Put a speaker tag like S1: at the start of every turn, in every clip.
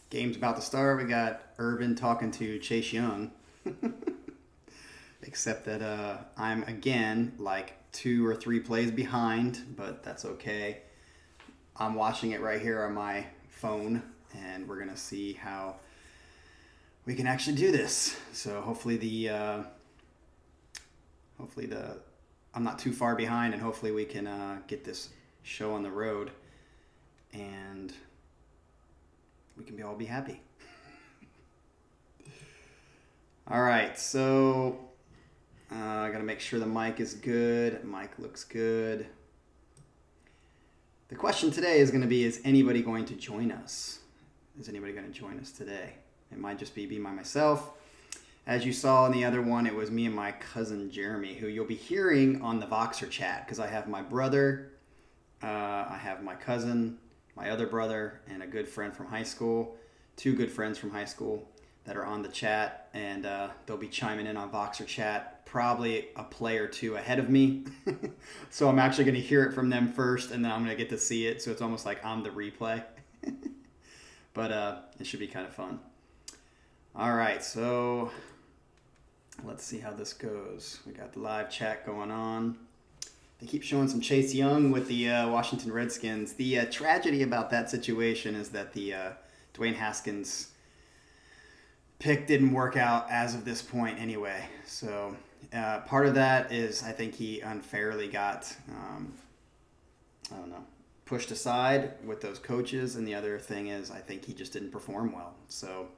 S1: Game's about to start. We got Urban talking to Chase Young. Except that I'm again like 2 or 3 plays behind, but that's okay. I'm watching it right here on my phone, and we're gonna see how we can actually do this. So hopefully the I'm not too far behind, and hopefully we can get this show on the road, and we can all be happy. All right, so I gotta make sure the mic is good. Mic looks good. The question today is going to be: is anybody going to join us? Is anybody going to join us today? It might just be by myself. As you saw in the other one, it was me and my cousin Jeremy, who you'll be hearing on the Voxer chat, because I have my brother, I have my cousin, my other brother, and a good friend from high school, 2 good friends from high school that are on the chat, and they'll be chiming in on Voxer chat, probably a play or 2 ahead of me. So I'm actually going to hear it from them first, and then I'm going to get to see it, so it's almost like I'm the replay. But it should be kind of fun. All right, so let's see how this goes. We got the live chat going on. They keep showing some Chase Young with the Washington Redskins. The tragedy about that situation is that the Dwayne Haskins pick didn't work out as of this point anyway. So part of that is I think he unfairly got, pushed aside with those coaches. And the other thing is I think he just didn't perform well. So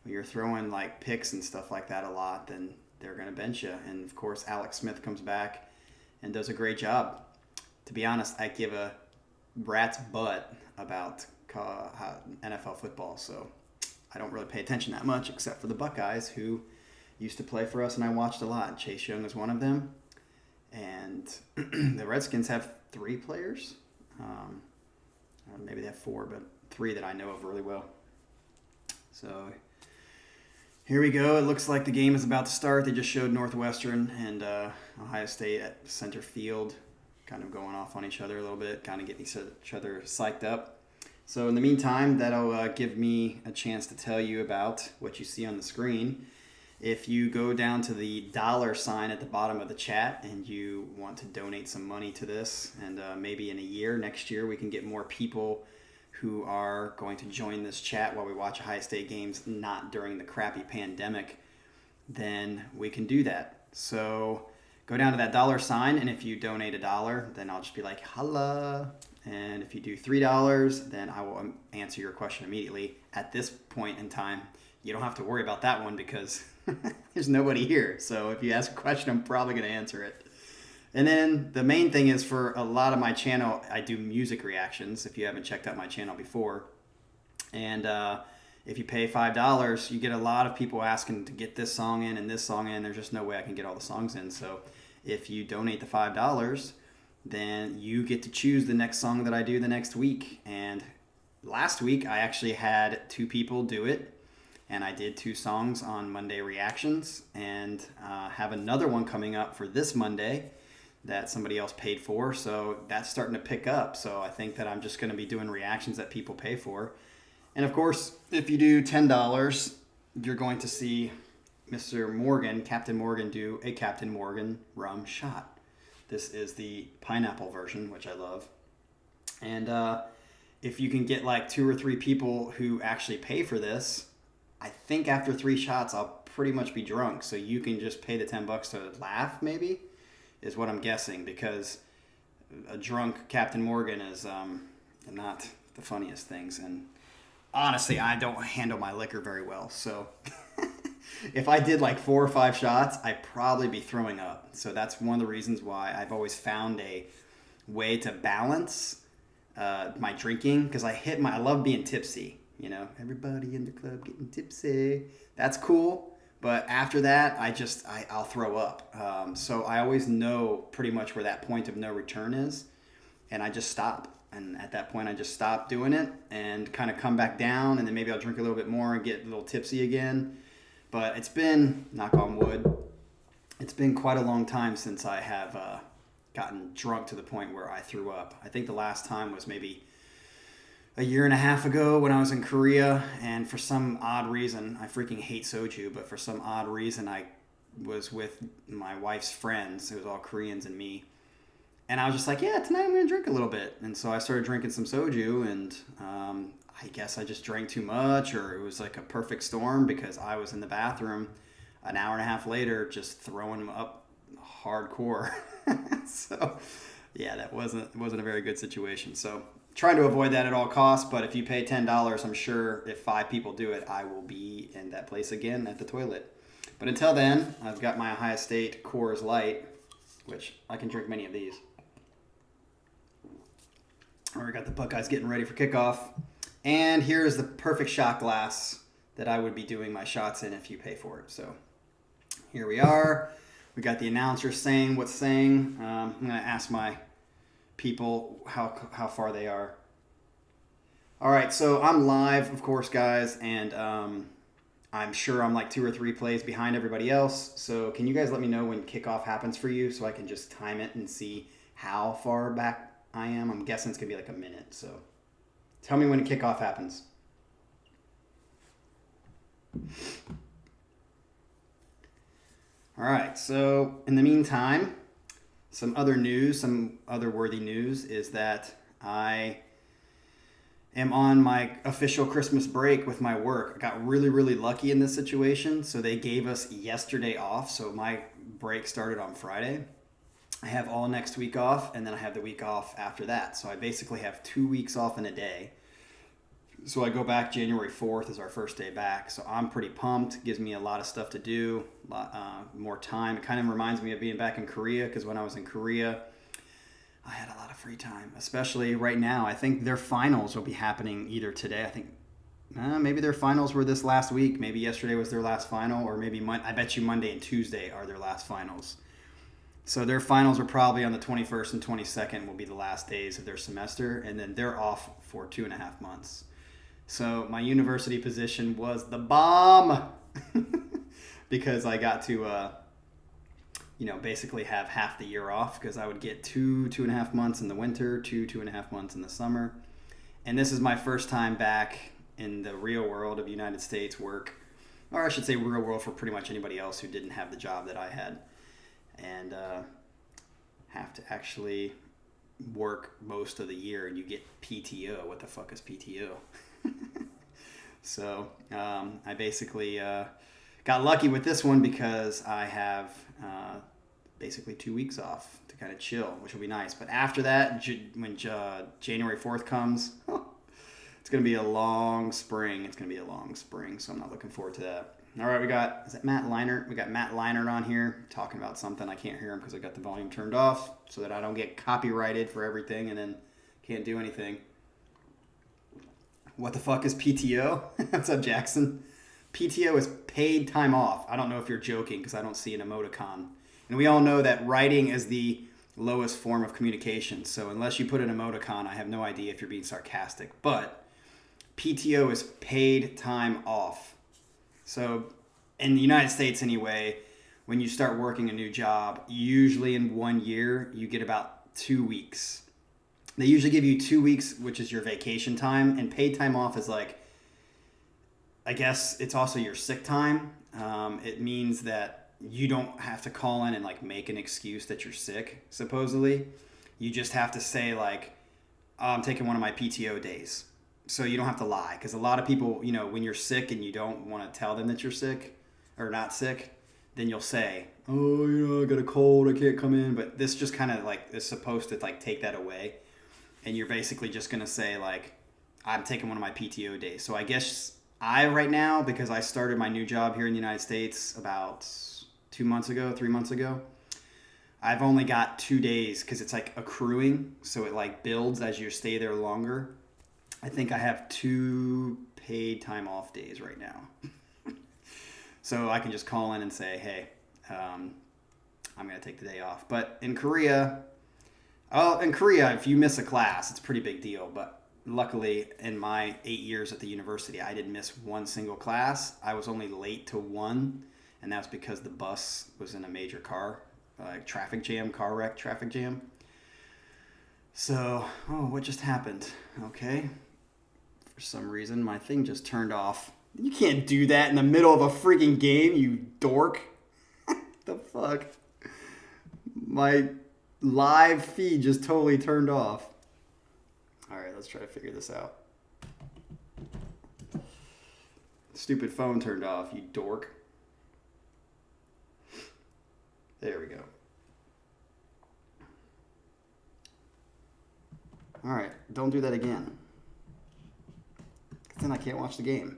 S1: when you're throwing like picks and stuff like that a lot, then they're going to bench you. And of course, Alex Smith comes back and does a great job. To be honest, I give a rat's butt about NFL football. So I don't really pay attention that much, except for the Buckeyes, who used to play for us, and I watched a lot. Chase Young is one of them. And the Redskins have 3 players. Maybe they have 4, but 3 that I know of really well. So here we go. It looks like the game is about to start. They just showed Northwestern and Ohio State at center field, kind of going off on each other a little bit, kind of getting each other psyched up. So in the meantime, that'll give me a chance to tell you about what you see on the screen. If you go down to the $sign at the bottom of the chat and you want to donate some money to this, and maybe in a year, next year, we can get more people who are going to join this chat while we watch Ohio State games, not during the crappy pandemic, then we can do that. So go down to that $sign, and if you donate $1, then I'll just be like, holla. And if you do $3, then I will answer your question immediately. At this point in time, you don't have to worry about that one because there's nobody here. So if you ask a question, I'm probably going to answer it. And then the main thing is, for a lot of my channel, I do music reactions, if you haven't checked out my channel before. And if you pay $5, you get a lot of people asking to get this song in and this song in. There's just no way I can get all the songs in. So if you donate the $5, then you get to choose the next song that I do the next week. And last week, I actually had 2 people do it. And I did 2 songs on Monday Reactions, and have another one coming up for this Monday that somebody else paid for. So that's starting to pick up. So I think that I'm just going to be doing reactions that people pay for. And of course, if you do $10, you're going to see Mr. Morgan, Captain Morgan, do a Captain Morgan rum shot. This is the pineapple version, which I love. And if you can get like 2 or 3 people who actually pay for this, I think after 3 shots, I'll pretty much be drunk. So you can just pay the $10 to laugh, maybe, is what I'm guessing. Because a drunk Captain Morgan is not the funniest things. And honestly, I don't handle my liquor very well. So if I did like 4 or 5 shots, I'd probably be throwing up. So that's one of the reasons why I've always found a way to balance my drinking. Because I love being tipsy. You know, everybody in the club getting tipsy. That's cool. But after that, I'll throw up. So I always know pretty much where that point of no return is. And I just stop. And at that point, I just stop doing it and kind of come back down. And then maybe I'll drink a little bit more and get a little tipsy again. But it's been, knock on wood, it's been quite a long time since I have gotten drunk to the point where I threw up. I think the last time was maybe a year and a half ago when I was in Korea, and for some odd reason, I freaking hate soju, but for some odd reason, I was with my wife's friends. It was all Koreans and me. And I was just like, yeah, tonight I'm going to drink a little bit. And so I started drinking some soju, and I guess I just drank too much, or it was like a perfect storm because I was in the bathroom an hour and a half later just throwing up hardcore. So, yeah, that wasn't a very good situation. So, trying to avoid that at all costs, but if you pay $10, I'm sure if 5 people do it, I will be in that place again at the toilet. But until then, I've got my Ohio State Coors Light, which I can drink many of these. We got the Buckeyes getting ready for kickoff. And here's the perfect shot glass that I would be doing my shots in if you pay for it. So here we are. We got the announcer saying what's saying. I'm going to ask my people how far they are. All right, so I'm live, of course, guys, and I'm sure I'm like 2 or 3 plays behind everybody else. So can you guys let me know when kickoff happens for you so I can just time it and see how far back I am? I'm guessing it's going to be like a minute, so tell me when kickoff happens. All right, so in the meantime, some other worthy news is that I am on my official Christmas break with my work. I got really, really lucky in this situation. So they gave us yesterday off. So my break started on Friday. I have all next week off, and then I have the week off after that. So I basically have 2 weeks off in a day. So I go back January 4th is our first day back. So I'm pretty pumped. Gives me a lot of stuff to do, more time. It kind of reminds me of being back in Korea, because when I was in Korea, I had a lot of free time, especially right now. I think their finals will be happening either today. I think maybe their finals were this last week. Maybe yesterday was their last final, or maybe I bet you Monday and Tuesday are their last finals. So their finals are probably on the 21st and 22nd will be the last days of their semester, and then they're off for 2.5 months. So my university position was the bomb because I got to, basically have half the year off, because I would get 2.5 months in the winter, 2.5 months in the summer. And this is my first time back in the real world of United States work, or I should say real world for pretty much anybody else who didn't have the job that I had. And have to actually work most of the year, and you get PTO. What the fuck is PTO? So I basically got lucky with this one because I have basically 2 weeks off to kind of chill, which will be nice. But after that, when January 4th comes, it's going to be a long spring. So I'm not looking forward to that. All right, is that Matt Leinart? We got Matt Leinart on here talking about something. I can't hear him because I got the volume turned off so that I don't get copyrighted for everything and then can't do anything. What the fuck is PTO? What's up, Jackson? PTO is paid time off. I don't know if you're joking because I don't see an emoticon. And we all know that writing is the lowest form of communication. So unless you put an emoticon, I have no idea if you're being sarcastic. But PTO is paid time off. So in the United States anyway, when you start working a new job, usually in 1 year, you get about 2 weeks. They usually give you 2 weeks, which is your vacation time, and paid time off is like, I guess it's also your sick time. It means that you don't have to call in and like make an excuse that you're sick, supposedly. You just have to say like, I'm taking one of my PTO days. So you don't have to lie, because a lot of people, when you're sick and you don't want to tell them that you're sick or not sick, then you'll say, oh, I got a cold, I can't come in. But this just kind of like is supposed to like take that away. And you're basically just going to say like, I'm taking one of my PTO days. So I guess right now, because I started my new job here in the United States about 3 months ago, I've only got 2 days because it's like accruing. So it like builds as you stay there longer. I think I have 2 paid time off days right now. So I can just call in and say, hey, I'm going to take the day off. But in Korea, if you miss a class, it's a pretty big deal. But luckily, in my 8 years at the university, I didn't miss one single class. I was only late to one, and that's because the bus was in a major car wreck, traffic jam. So, what just happened? Okay. For some reason, my thing just turned off. You can't do that in the middle of a freaking game, you dork. The fuck? My live feed just totally turned off. Alright, let's try to figure this out. Stupid phone turned off, you dork. There we go. Alright, don't do that again. Because then I can't watch the game.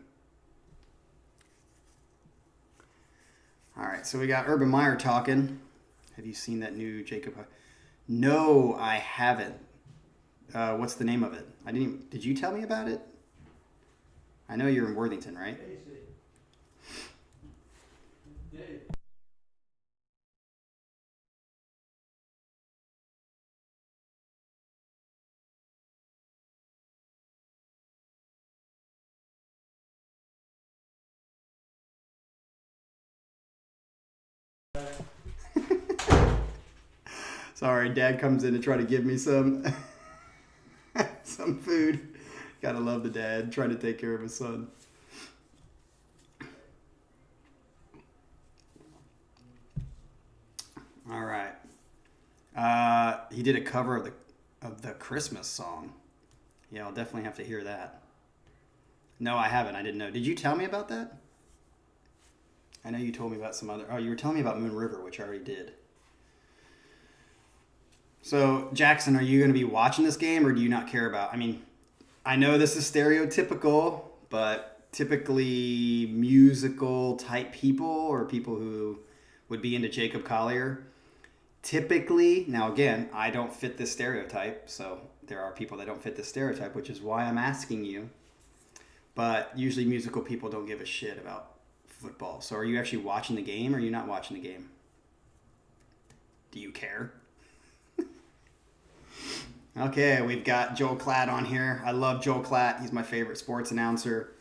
S1: Alright, so we got Urban Meyer talking. Have you seen that new Jacob? No, I haven't. What's the name of it? I didn't even, did you tell me about it? I know you're in Worthington, right? Sorry, Dad comes in to try to give me some some food. Gotta love the dad trying to take care of his son. All right. He did a cover of the Christmas song. Yeah, I'll definitely have to hear that. No, I haven't. I didn't know. Did you tell me about that? I know you told me about some other. Oh, you were telling me about Moon River, which I already did. So, Jackson, are you going to be watching this game, or do you not care about? I mean, I know this is stereotypical, but typically musical type people or people who would be into Jacob Collier, typically, now again, I don't fit this stereotype, so there are people that don't fit this stereotype, which is why I'm asking you. But usually musical people don't give a shit about football. So are you actually watching the game, or are you not watching the game? Do you care? Okay, we've got Joel Klatt on here. I love Joel Klatt. He's my favorite sports announcer.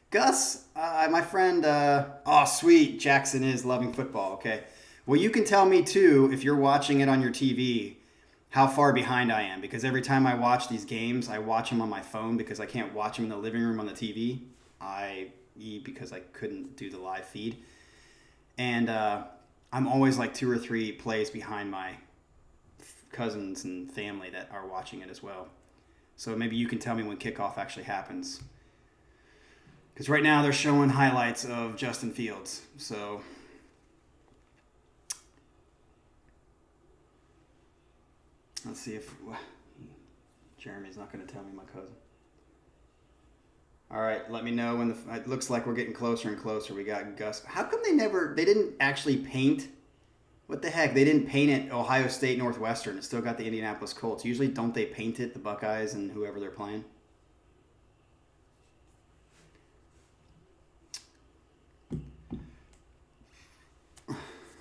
S1: Gus, my friend, oh, sweet. Jackson is loving football. Okay. Well, you can tell me, too, if you're watching it on your TV, how far behind I am. Because every time I watch these games, I watch them on my phone because I can't watch them in the living room on the TV. Because I couldn't do the live feed. And I'm always like 2 or 3 plays behind my cousins and family that are watching it as well. So maybe you can tell me when kickoff actually happens. Because right now they're showing highlights of Justin Fields. So let's see if Jeremy's not going to tell me my cousin. All right, let me know when it looks like we're getting closer and closer. We got Gus. How come they didn't actually paint? What the heck? They didn't paint it Ohio State Northwestern. It still got the Indianapolis Colts. Usually don't they paint it, the Buckeyes and whoever they're playing? All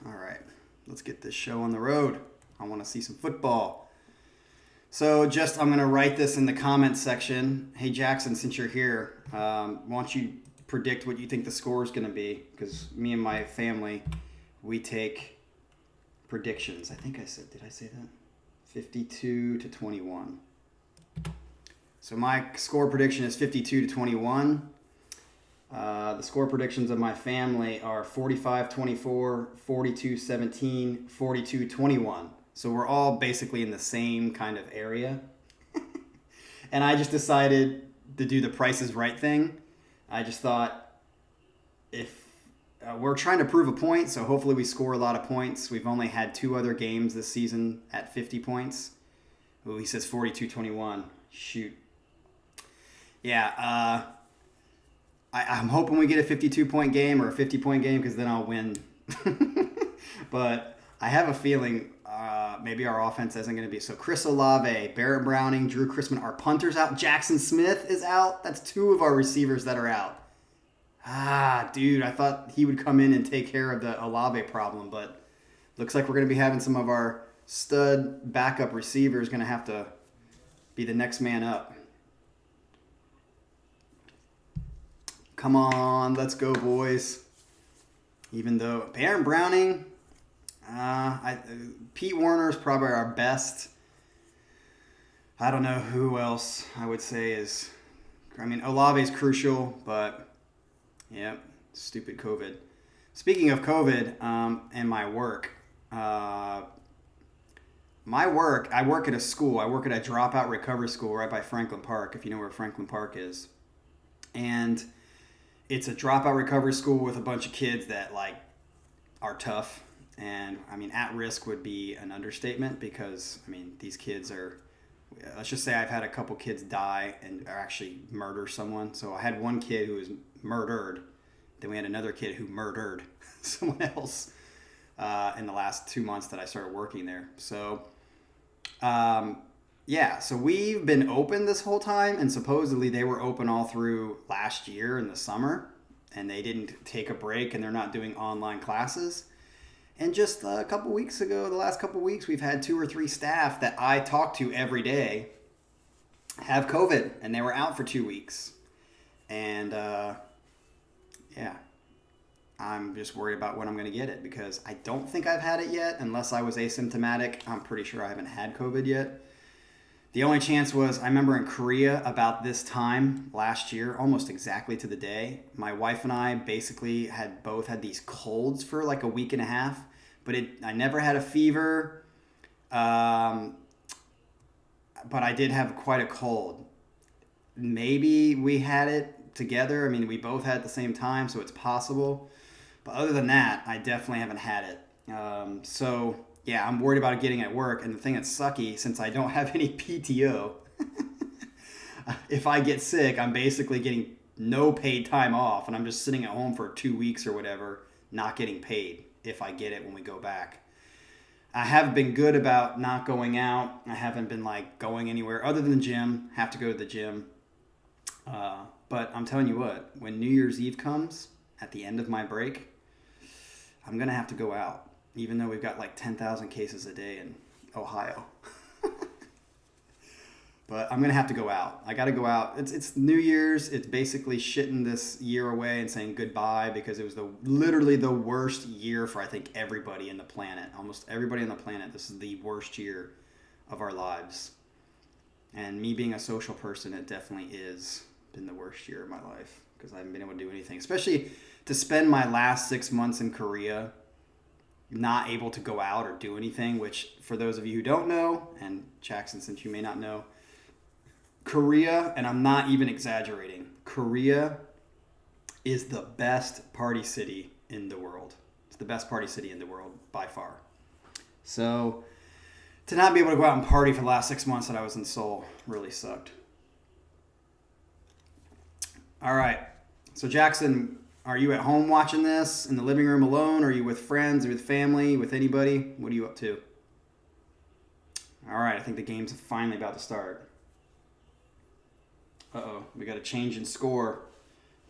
S1: right, let's get this show on the road. I want to see some football. So I'm going to write this in the comments section. Hey, Jackson, since you're here, why don't you predict what you think the score is going to be? Because me and my family, we take predictions. I think I said, did I say that? 52-21. So my score prediction is 52-21. The score predictions of my family are 45-24, 42-17, 42-21. So we're all basically in the same kind of area. And I just decided to do the Price is Right thing. I just thought if we're trying to prove a point, so hopefully we score a lot of points. We've only had 2 other games this season at 50 points. Oh, he says 42-21. Shoot. Yeah, I'm hoping we get a 52-point game or a 50-point game because then I'll win. But I have a feeling maybe our offense isn't going to be. So Chris Olave, Barrett Browning, Drew Chrisman, our punter's out. Jackson Smith is out. That's 2 of our receivers that are out. Dude, I thought he would come in and take care of the Olave problem, but looks like we're going to be having some of our stud backup receivers going to have to be the next man up. Come on, let's go, boys. Even though Barrett Browning, Pete Warner is probably our best. I don't know who else I would say is I mean, Olave is crucial, but yeah, stupid COVID. Speaking of COVID and my work, uh, I work at a school. I work at a dropout recovery school right by Franklin Park, if you know where Franklin Park is. And it's a dropout recovery school with a bunch of kids that like are tough. And I mean, at risk would be an understatement because I mean, these kids are, let's just say I've had a couple kids die and or actually murder someone. So I had one kid who was murdered. Then we had another kid who murdered someone else in the last 2 months that I started working there. So, yeah, so we've been open this whole time, and supposedly they were open all through last year in the summer, and they didn't take a break, and they're not doing online classes. And just a couple weeks ago, the last couple weeks, we've had 2 or 3 staff that I talk to every day have COVID, and they were out for 2 weeks. And yeah, I'm just worried about when I'm going to get it because I don't think I've had it yet. Unless I was asymptomatic, I'm pretty sure I haven't had COVID yet. The only chance was I remember in Korea about this time last year, almost exactly to the day, my wife and I basically had both had these colds for like a week and a half, but I never had a fever, but I did have quite a cold. Maybe we had it together. I mean, we both had it at the same time, so it's possible. But other than that, I definitely haven't had it. So yeah, I'm worried about it getting at work. And the thing that's sucky, since I don't have any PTO, if I get sick, I'm basically getting no paid time off. And I'm just sitting at home for 2 weeks or whatever, not getting paid if I get it when we go back. I have been good about not going out. I haven't been like going anywhere other than the gym. Have to go to the gym. But I'm telling you what, when New Year's Eve comes at the end of my break, I'm going to have to go out, even though we've got like 10,000 cases a day in Ohio. But I'm going to have to go out. I got to go out. It's New Year's. It's basically shitting this year away and saying goodbye because it was literally the worst year for, I think, everybody in the planet. Almost everybody on the planet. This is the worst year of our lives. And me being a social person, it definitely is been the worst year of my life because I haven't been able to do anything, especially to spend my last 6 months in Korea not able to go out or do anything, which for those of you who don't know, and Jackson, since you may not know, Korea, and I'm not even exaggerating, Korea is the best party city in the world. It's the best party city in the world by far. So to not be able to go out and party for the last 6 months that I was in Seoul really sucked. All right. So Jackson, are you at home watching this in the living room alone? Or are you with friends or with family, with anybody? What are you up to? All right. I think the game's finally about to start. Uh-oh. We got a change in score.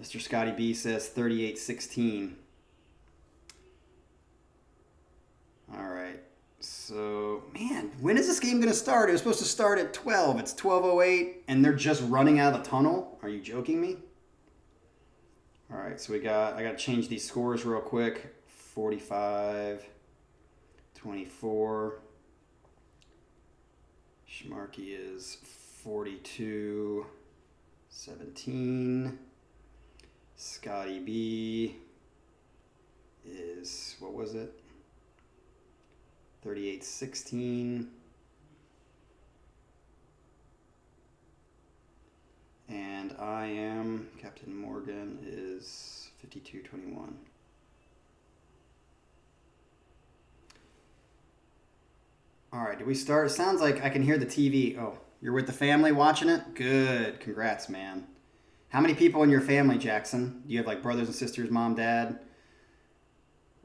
S1: Mr. Scotty B says 38-16. All right. So, man, when is this game going to start? It was supposed to start at 12. It's 12:08, and they're just running out of the tunnel? Are you joking me? All right, so I got to change these scores real quick. 45, 24. Schmarky is 42, 17. Scotty B is, what was it? 38-16. And I am, Captain Morgan is 52-21. All right, do we start? It sounds like I can hear the TV. Oh, you're with the family watching it? Good. Congrats, man. How many people in your family, Jackson? Do you have like brothers and sisters, mom, dad?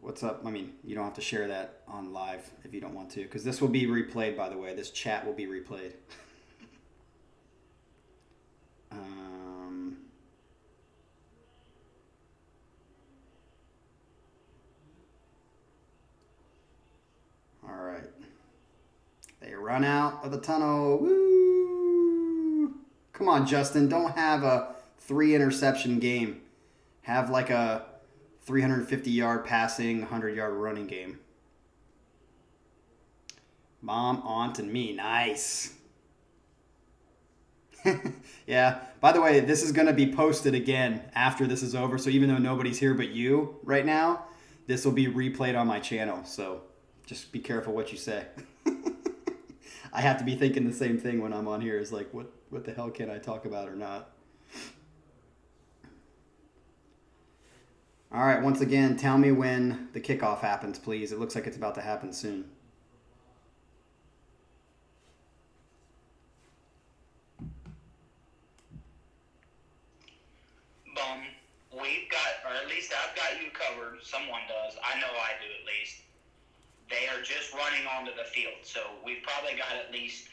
S1: What's up? I mean, you don't have to share that on live if you don't want to, because this will be replayed, by the way. This chat will be replayed. All right. They run out of the tunnel. Woo! Come on, Justin. Don't have a 3-interception game. Have like a 350-yard passing, 100-yard running game. Mom, aunt, and me. Nice. Yeah. By the way, this is going to be posted again after this is over. So even though nobody's here but you right now, this will be replayed on my channel. So just be careful what you say. I have to be thinking the same thing when I'm on here. Is like, what the hell can I talk about or not? All right. Once again, tell me when the kickoff happens, please. It looks like it's about to happen soon.
S2: We've got, or at least I've got you covered. Someone does. I know I do at least. They are just running onto the field, so we've probably got at least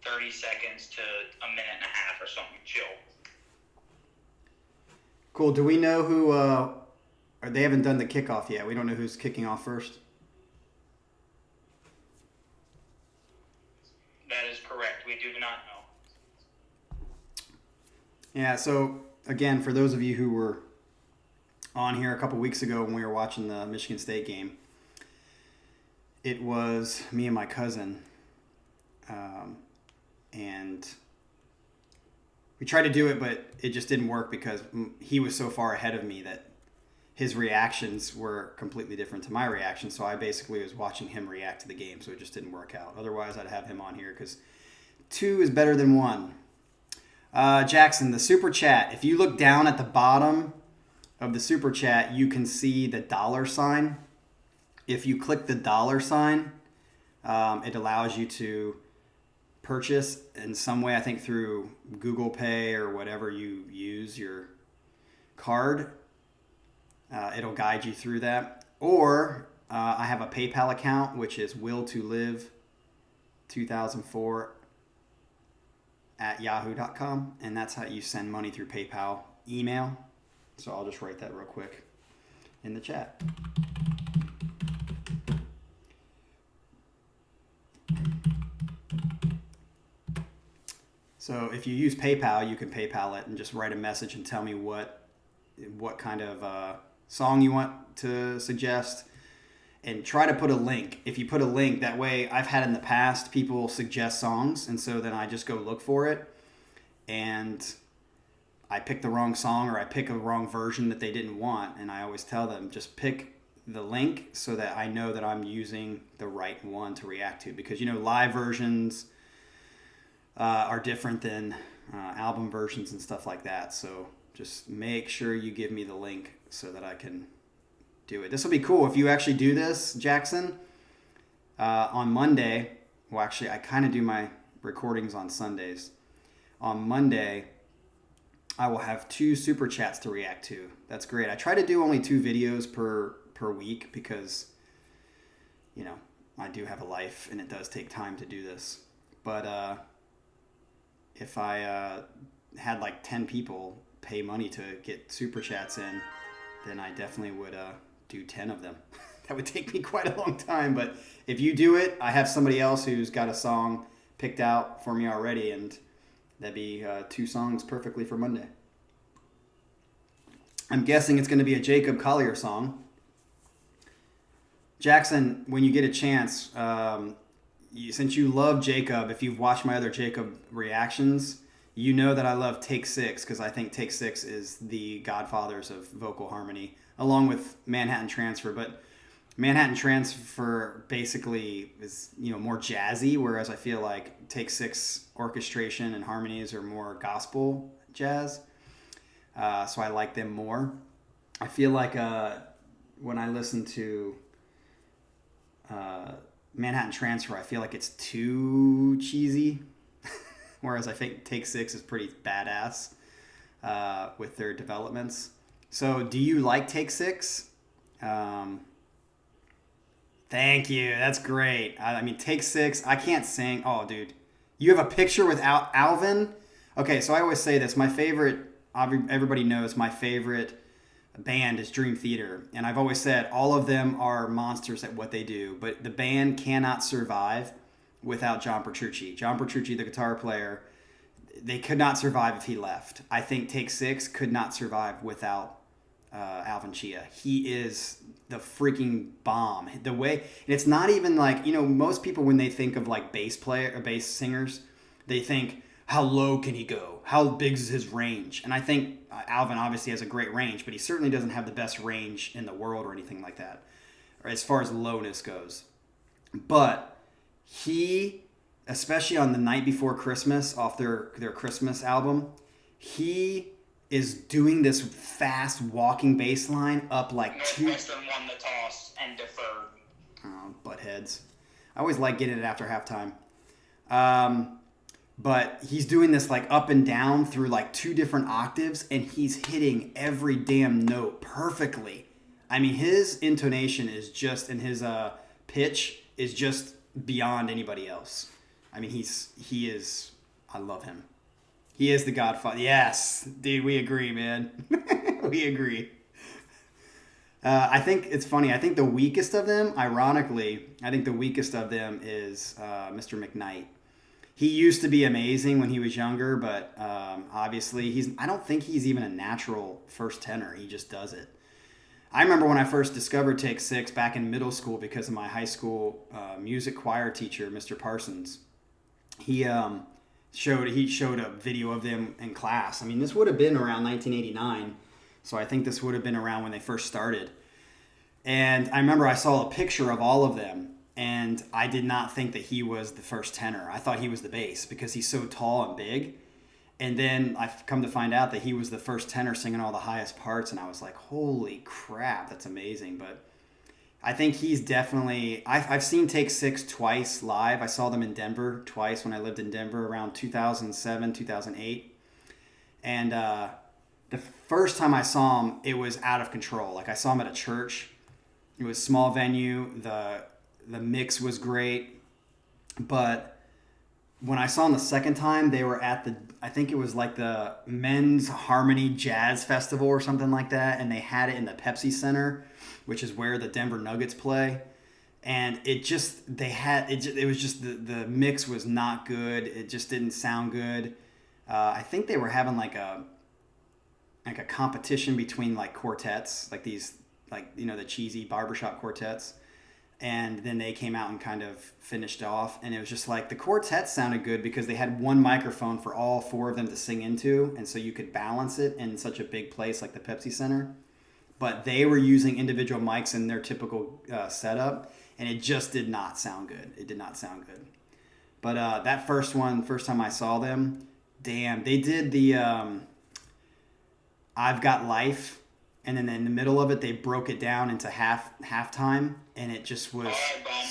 S2: 30 seconds to a minute and a half or something. Chill.
S1: Cool. Do we know who? Or they haven't done the kickoff yet. We don't know who's kicking off first.
S2: That is correct. We do not know.
S1: Yeah. So again, for those of you who were on here a couple weeks ago when we were watching the Michigan State game, it was me and my cousin, and we tried to do it, but it just didn't work because he was so far ahead of me that his reactions were completely different to my reactions. So I basically was watching him react to the game, so it just didn't work out. Otherwise, I'd have him on here because 2 is better than 1. Jackson, the super chat. If you look down at the bottom of the super chat, you can see the $sign. If you click the $sign, it allows you to purchase in some way, I think through Google Pay or whatever you use your card. It'll guide you through that. Or I have a PayPal account, which is will2live2004 at yahoo.com, and that's how you send money through PayPal email. So I'll just write that real quick in the chat. So if you use PayPal, you can PayPal it and just write a message and tell me what kind of song you want to suggest, and try to put a link. If you put a link, that way I've had in the past people suggest songs, and so then I just go look for it, and I pick the wrong song or I pick a wrong version that they didn't want, and I always tell them just pick the link so that I know that I'm using the right one to react to, because live versions are different than album versions and stuff like that. So just make sure you give me the link so that I can do it. This will be cool if you actually do this, Jackson. On Monday, well, actually, I kind of do my recordings on Sundays. On Monday, I will have 2 super chats to react to. That's great. I try to do only 2 videos per week because, I do have a life and it does take time to do this. But if I had like 10 people pay money to get super chats in, then I definitely would do 10 of them. That would take me quite a long time, but if you do it, I have somebody else who's got a song picked out for me already, and that'd be 2 songs perfectly for Monday. I'm guessing it's going to be a Jacob Collier song. Jackson, when you get a chance, since you love Jacob, if you've watched my other Jacob reactions, you know that I love Take 6, because I think Take 6 is the godfathers of vocal harmony, along with Manhattan Transfer. But Manhattan Transfer basically is, more jazzy, whereas I feel like Take 6 orchestration and harmonies are more gospel jazz. So I like them more. I feel like when I listen to Manhattan Transfer, I feel like it's too cheesy. Whereas I think Take 6 is pretty badass with their developments. So do you like Take 6? Thank you. That's great. I mean, Take 6, I can't sing. Oh, dude. You have a picture with Alvin? Okay, so I always say this. My favorite, everybody knows my favorite band is Dream Theater. And I've always said all of them are monsters at what they do. But the band cannot survive without John Petrucci. John Petrucci, the guitar player, they could not survive if he left. I think Take 6 could not survive without Alvin Chia. He is the freaking bomb. The way, and it's not even like, most people when they think of like bass player or bass singers, they think, how low can he go? How big is his range? And I think Alvin obviously has a great range, but he certainly doesn't have the best range in the world or anything like that, or as far as lowness goes. But he, especially on the night before Christmas, off their Christmas album, he is doing this fast walking bass line up like
S2: Northwestern won the toss and deferred.
S1: Oh, buttheads. I always like getting it after halftime. But he's doing this like up and down through like 2 different octaves, and he's hitting every damn note perfectly. I mean, his intonation is just, and his pitch is just beyond anybody else. I mean, he is, I love him. He is the Godfather. Yes, dude, we agree, man. We agree. I think it's funny. I think the weakest of them, ironically, is Mr. McKnight. He used to be amazing when he was younger, but obviously I don't think he's even a natural first tenor. He just does it. I remember when I first discovered Take 6 back in middle school because of my high school music choir teacher, Mr. Parsons. He showed a video of them in class. I mean, this would have been around 1989, so I think this would have been around when they first started. And I remember I saw a picture of all of them, and I did not think that he was the first tenor. I thought he was the bass because he's so tall and big. And then I've come to find out that he was the first tenor singing all the highest parts, and I was like, holy crap, that's amazing. But I think he's definitely... I've seen Take 6 twice live. I saw them in Denver twice when I lived in Denver around 2007, 2008. And the first time I saw him, it was out of control. Like, I saw him at a church. It was a small venue. The mix was great. But when I saw them the second time, they were at I think it was like the Men's Harmony Jazz Festival or something like that. And they had it in the Pepsi Center, which is where the Denver Nuggets play. And it was just the mix was not good. It just didn't sound good. I think they were having like a competition between like quartets, like these, like, you know, the cheesy barbershop quartets. And then they came out and kind of finished off. And it was just like the quartet sounded good because they had one microphone for all 4 of them to sing into. And so you could balance it in such a big place like the Pepsi Center. But they were using individual mics in their typical setup. And it just did not sound good. It did not sound good. But that first time I saw them, damn, they did the I've Got Life. And then in the middle of it, they broke it down into halftime, and it just was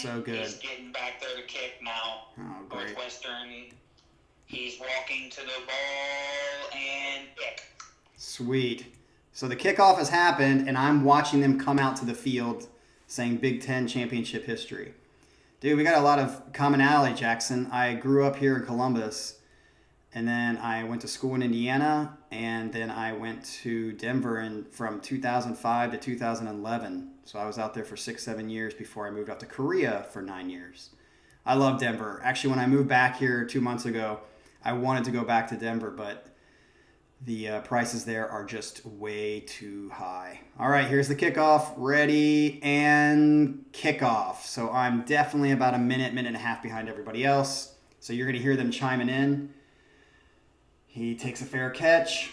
S1: so good.
S2: He's getting back there to kick now.
S1: Oh, great.
S2: Northwestern, he's walking to the ball and kick.
S1: Sweet. So the kickoff has happened, and I'm watching them come out to the field saying Big Ten championship history. Dude, we got a lot of commonality, Jackson. I grew up here in Columbus. And then I went to school in Indiana, and then I went to Denver from 2005 to 2011. So I was out there for 6-7 years before I moved out to Korea for 9 years. I love Denver. Actually, when I moved back here 2 months ago, I wanted to go back to Denver, but the prices there are just way too high. All right, here's the kickoff. Ready and kickoff. So I'm definitely about a minute and a half behind everybody else. So you're going to hear them chiming in. He takes a fair catch.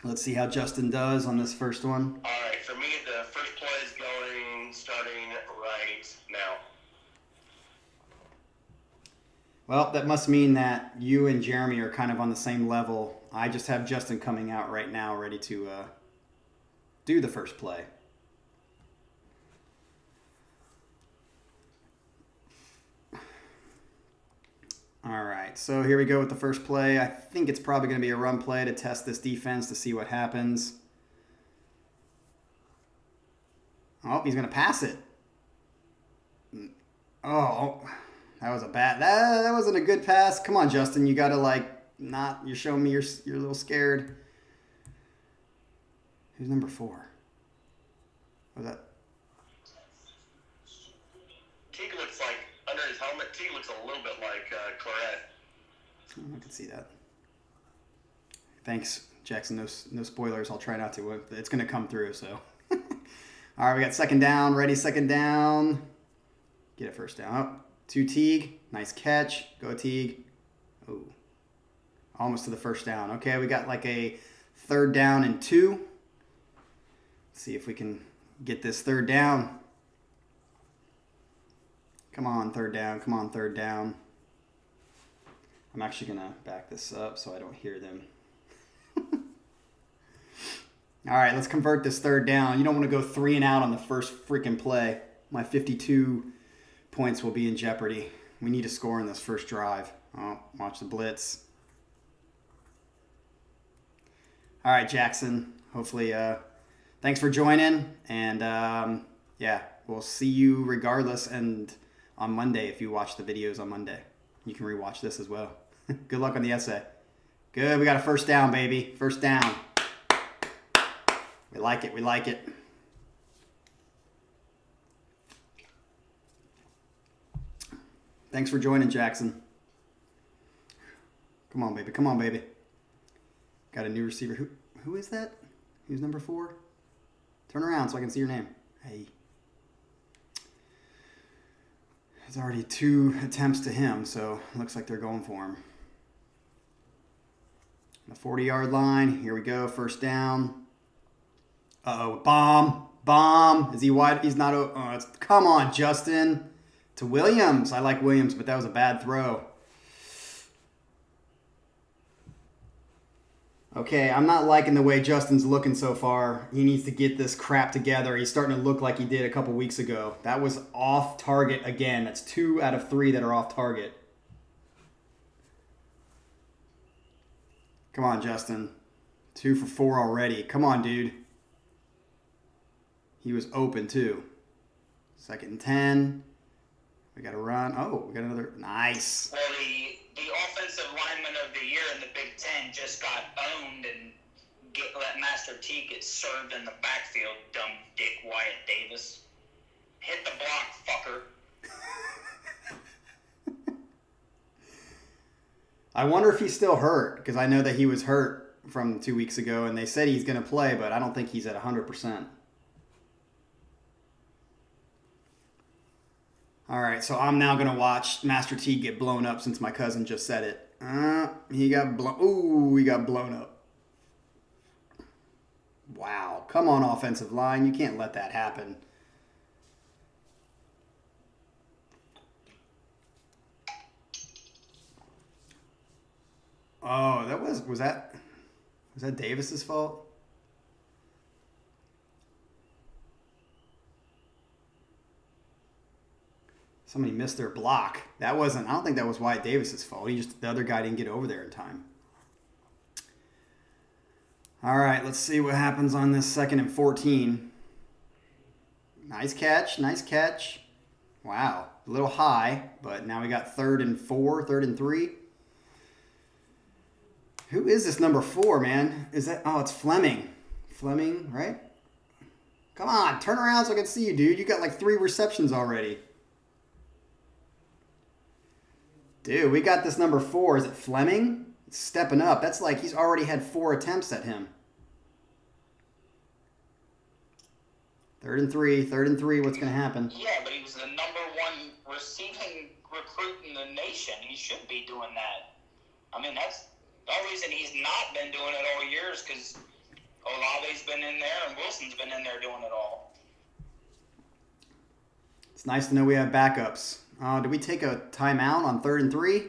S1: Let's see how Justin does on this first one.
S3: All right, for me, the first play is starting right now.
S1: Well, that must mean that you and Jeremy are kind of on the same level. I just have Justin coming out right now ready to do the first play. All right, so here we go with the first play. I think it's probably going to be a run play to test this defense to see what happens. Oh, he's going to pass it. Oh, that was a bad... That wasn't a good pass. Come on, Justin. You got to, not... You're showing me you're a little scared. Who's number 4? What was that?
S3: Teague looks like, under his helmet, Teague looks a little bit like Claret.
S1: I can see that. Thanks, Jackson. No spoilers. I'll try not to. It's going to come through, so... All right, we got second down. Ready, second down. Get it first down. Oh, to Teague. Nice catch. Go Teague. Oh, almost to the first down. Okay, we got like a 3rd down and 2. Let's see if we can get this 3rd down. Come on, 3rd down. Come on, 3rd down. I'm actually going to back this up so I don't hear them. All right, let's convert this 3rd down. You don't want to go 3 and out on the first freaking play. My 52 points will be in jeopardy. We need to score in this first drive. Oh, watch the blitz. All right, Jackson. Hopefully, thanks for joining. And, yeah, we'll see you regardless. And on Monday, if you watch the videos on Monday, you can rewatch this as well. Good luck on the essay. Good. We got a first down, baby. First down. We like it. We like it. Thanks for joining, Jackson. Come on, baby. Come on, baby. Got a new receiver. Who is that? Who's number 4? Turn around so I can see your name. Hey. There's already 2 attempts to him, so it looks like they're going for him. The 40-yard line. Here we go. First down. Uh-oh. Bomb. Bomb. Is he wide? He's not. Oh, come on, Justin. To Williams. I like Williams, but that was a bad throw. Okay, I'm not liking the way Justin's looking so far. He needs to get this crap together. He's starting to look like he did a couple weeks ago. That was off target again. That's 2 out of 3 that are off target. Come on, Justin. 2 for 4 already. Come on, dude. He was open, too. 2nd and 10. We got to run. Oh, we got another. Nice.
S2: Well, the offensive lineman of the year in the Big Ten just got owned and let Master T get served in the backfield, dumb dick Wyatt Davis. Hit the block, fucker.
S1: I wonder if he's still hurt, because I know that he was hurt from 2 weeks ago, and they said he's going to play, but I don't think he's at 100%. All right, so I'm now going to watch Master T get blown up since my cousin just said it. He got blown. Ooh, he got blown up. Wow. Come on, offensive line. You can't let that happen. Oh, was that Davis's fault? Somebody missed their block. I don't think that was Wyatt Davis's fault. The other guy didn't get over there in time. All right, let's see what happens on this 2nd and 14. Nice catch, nice catch. Wow, a little high, but now we got 3rd and 4, 3rd and 3. Who is this number 4, man? It's Fleming. Fleming, right? Come on, turn around so I can see you, dude. You got like 3 receptions already. Dude, we got this number 4. Is it Fleming? It's stepping up. That's like he's already had 4 attempts at him. 3rd and 3. 3rd and 3. What's going to happen?
S2: Yeah, but he was the number 1 receiving recruit in the nation. He should be doing that. I mean, that's the only reason he's not been doing it all year is because Olave's been in there and Wilson's been in there doing it all.
S1: It's nice to know we have backups. Did we take a timeout on 3rd and 3?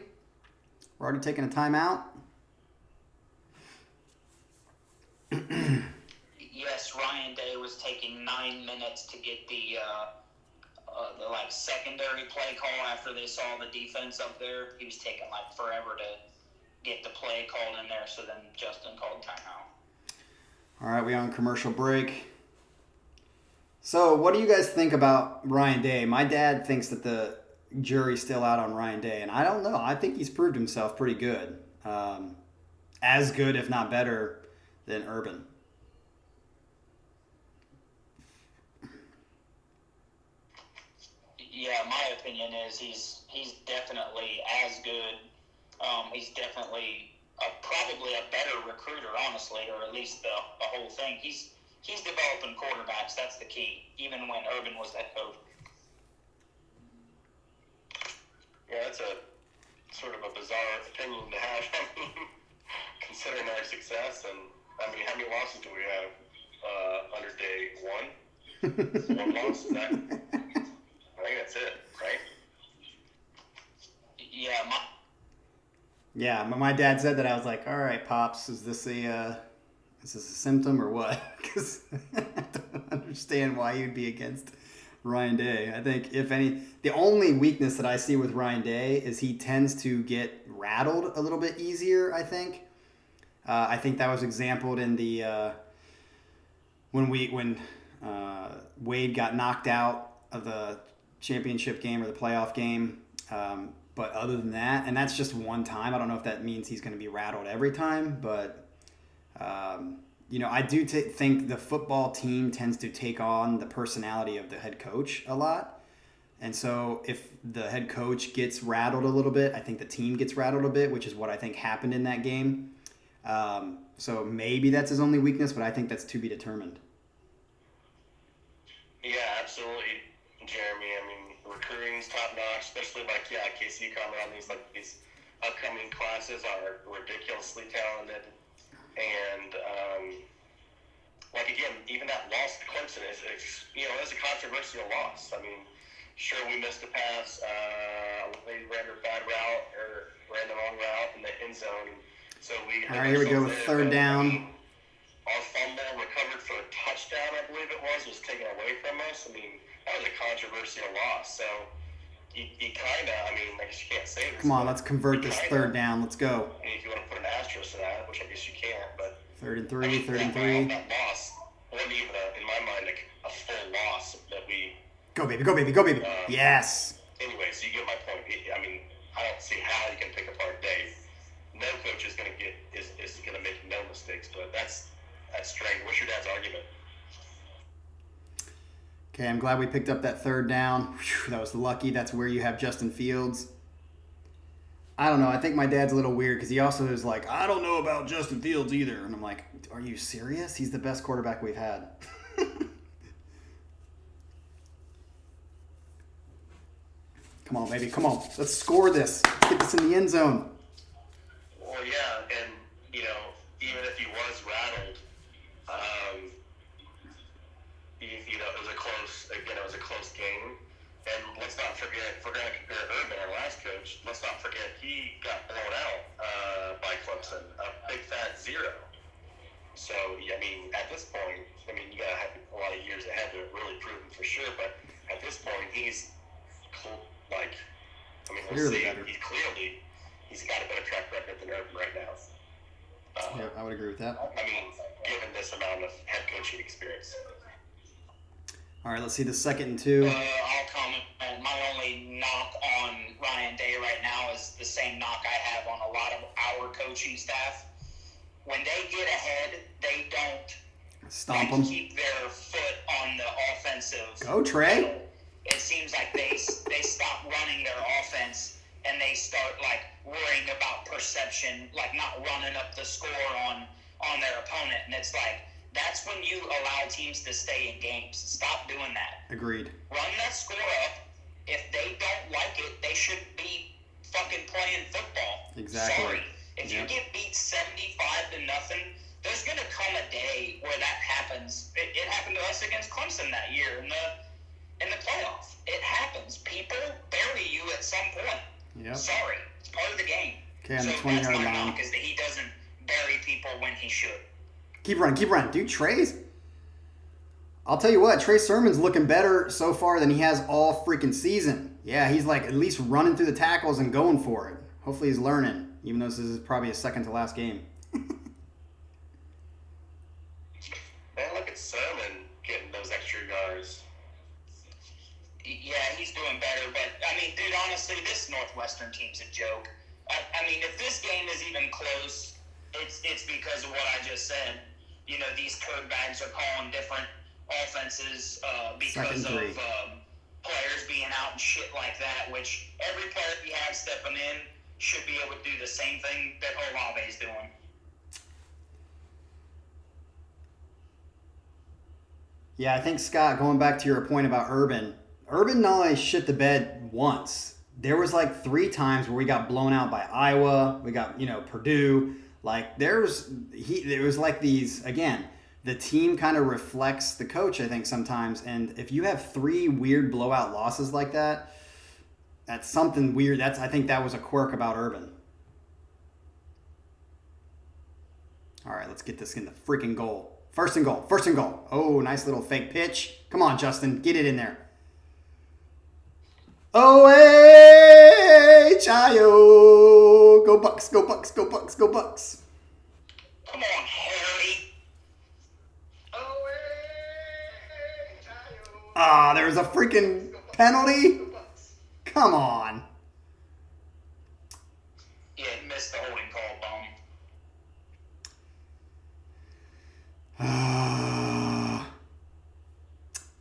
S1: We're already taking a timeout?
S2: Yes, Ryan Day was taking 9 minutes to get the secondary play call after they saw the defense up there. He was taking forever to get the play called in there, so then Justin called timeout.
S1: All right, we on commercial break. So what do you guys think about Ryan Day? My dad thinks that the jury's still out on Ryan Day, and I don't know. I think he's proved himself pretty good. As good, if not better, than Urban.
S2: Yeah, my opinion is he's definitely as good. He's definitely probably a better recruiter, honestly, or at least the whole thing. He's developing quarterbacks. That's the key, even when Urban was that coach.
S3: Yeah, that's a sort of a bizarre opinion to have. I mean, considering our success, and I mean, how many losses do we have under day one? One loss, is that? I think that's it, right?
S2: Yeah,
S1: my dad said that. I was like, all right, Pops, is this a symptom or what? Because I don't understand why you'd be against Ryan Day. I think, if any, the only weakness that I see with Ryan Day is he tends to get rattled a little bit easier, I think. I think that was exampled in the when Wade got knocked out of the championship game or the playoff game. But other than that, and that's just one time. I don't know if that means he's going to be rattled every time, but I do think the football team tends to take on the personality of the head coach a lot. And so if the head coach gets rattled a little bit, I think the team gets rattled a bit, which is what I think happened in that game. So maybe that's his only weakness, but I think that's to be determined.
S3: Yeah, absolutely, Jeremy. I mean, recruiting's top notch, especially KC comment on these upcoming classes are ridiculously talented, and again, even that loss to Clemson is a controversial loss. I mean, sure, we missed a pass, they ran a bad route or ran the wrong route in the end zone. So
S1: all right, here we go with third down.
S3: Our fumble recovered for a touchdown, I believe it was taken away from us. I mean, that was a controversial loss. So you kind of, I guess you can't say this.
S1: Come on, let's convert this third down. Let's go.
S3: And if you want to put an asterisk to that, which I guess you can't, but
S1: 3rd and 3.
S3: That loss wasn't even, in my mind, a full loss that we.
S1: Go baby, go baby, go baby. Yes.
S3: Anyway, so you get my point. I mean, I don't see how you can pick apart Dave. No coach is going to make no mistakes, but that's strange. What's your dad's argument?
S1: Okay, I'm glad we picked up that third down. Whew, that was lucky. That's where you have Justin Fields. I don't know. I think my dad's a little weird because he also is like, I don't know about Justin Fields either. And I'm like, are you serious? He's the best quarterback we've had. Come on, baby. Come on. Let's score this. Let's get this in the end zone.
S3: Well, yeah, and, even if he was rattled, it was a close game. And let's not forget, if we're going to compare Urban, our last coach, let's not forget he got blown out by Clemson, a big fat 0. So, at this point, you got to have a lot of years ahead to really prove him for sure. But at this point, he's we'll see. He's got a better track record than Urban right now.
S1: Yeah, I would agree with that.
S3: Given this amount of head coaching experience.
S1: All right, let's see the 2nd and 2.
S2: I'll comment. My only knock on Ryan Day right now is the same knock I have on a lot of our coaching staff. When they get ahead, they don't
S1: stomp them.
S2: Keep their foot on the offensive.
S1: Go, Trey.
S2: Pedal. It seems like they stop running their offense and they start worrying about perception, not running up the score on their opponent. And it's that's when you allow teams to stay in games. Stop doing that.
S1: Agreed.
S2: Run that score up. If they don't like it, they should be fucking playing football.
S1: Exactly.
S2: Sorry. If you get beat 75-0, there's going to come a day where that happens. It happened to us against Clemson that year in the playoff. It happens. People bury you at some point.
S1: Yep.
S2: Sorry. It's part of the game.
S1: Okay, on the 20-yard
S2: line. That's my
S1: line.
S2: knock, is that he doesn't bury people when he should.
S1: Keep running. Dude, I'll tell you what, Trey Sermon's looking better so far than he has all freaking season. Yeah, he's at least running through the tackles and going for it. Hopefully he's learning, even though this is probably his second to last game.
S3: Man, look at Sermon getting those extra yards.
S2: Yeah, he's doing better, but, dude, honestly, this Northwestern team's a joke. If this game is even close, it's because of what I just said. These turd bags are calling different offenses because of players being out and shit like that, which every player we have stepping in should be able to do the same thing that Olave is doing.
S1: Yeah, I think, Scott, going back to your point about Urban not only shit the bed once, there was like 3 times where we got blown out by Iowa. We got, Purdue. Like it was like these, again, the team kind of reflects the coach, I think, sometimes. And if you have 3 weird blowout losses like that, that's something weird. I think that was a quirk about Urban. All right, let's get this in the freaking goal. First and goal. Oh, nice little fake pitch. Come on, Justin. Get it in there. Oh, hey, Chayo. Go Bucks. Come
S2: on, Harry.
S1: Ah, there's a freaking penalty. Come on.
S2: Yeah, missed the holding call, bum.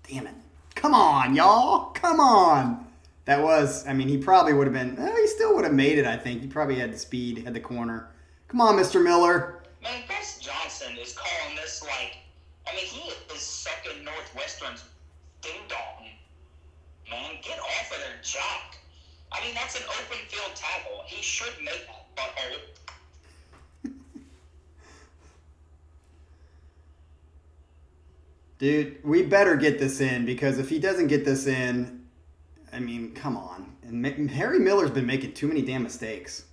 S1: Damn it. Come on, y'all. Come on. That was, he probably would have been, he still would have made it, I think. He probably had the speed, had the corner. Come on, Mr. Miller.
S2: Man, Gus Johnson is calling this he is sucking Northwestern's ding-dong. Man, get off of their jock. That's an open field tackle. He should make that butthole.
S1: Dude, we better get this in, because if he doesn't get this in, come on. And Harry Miller's been making too many damn mistakes.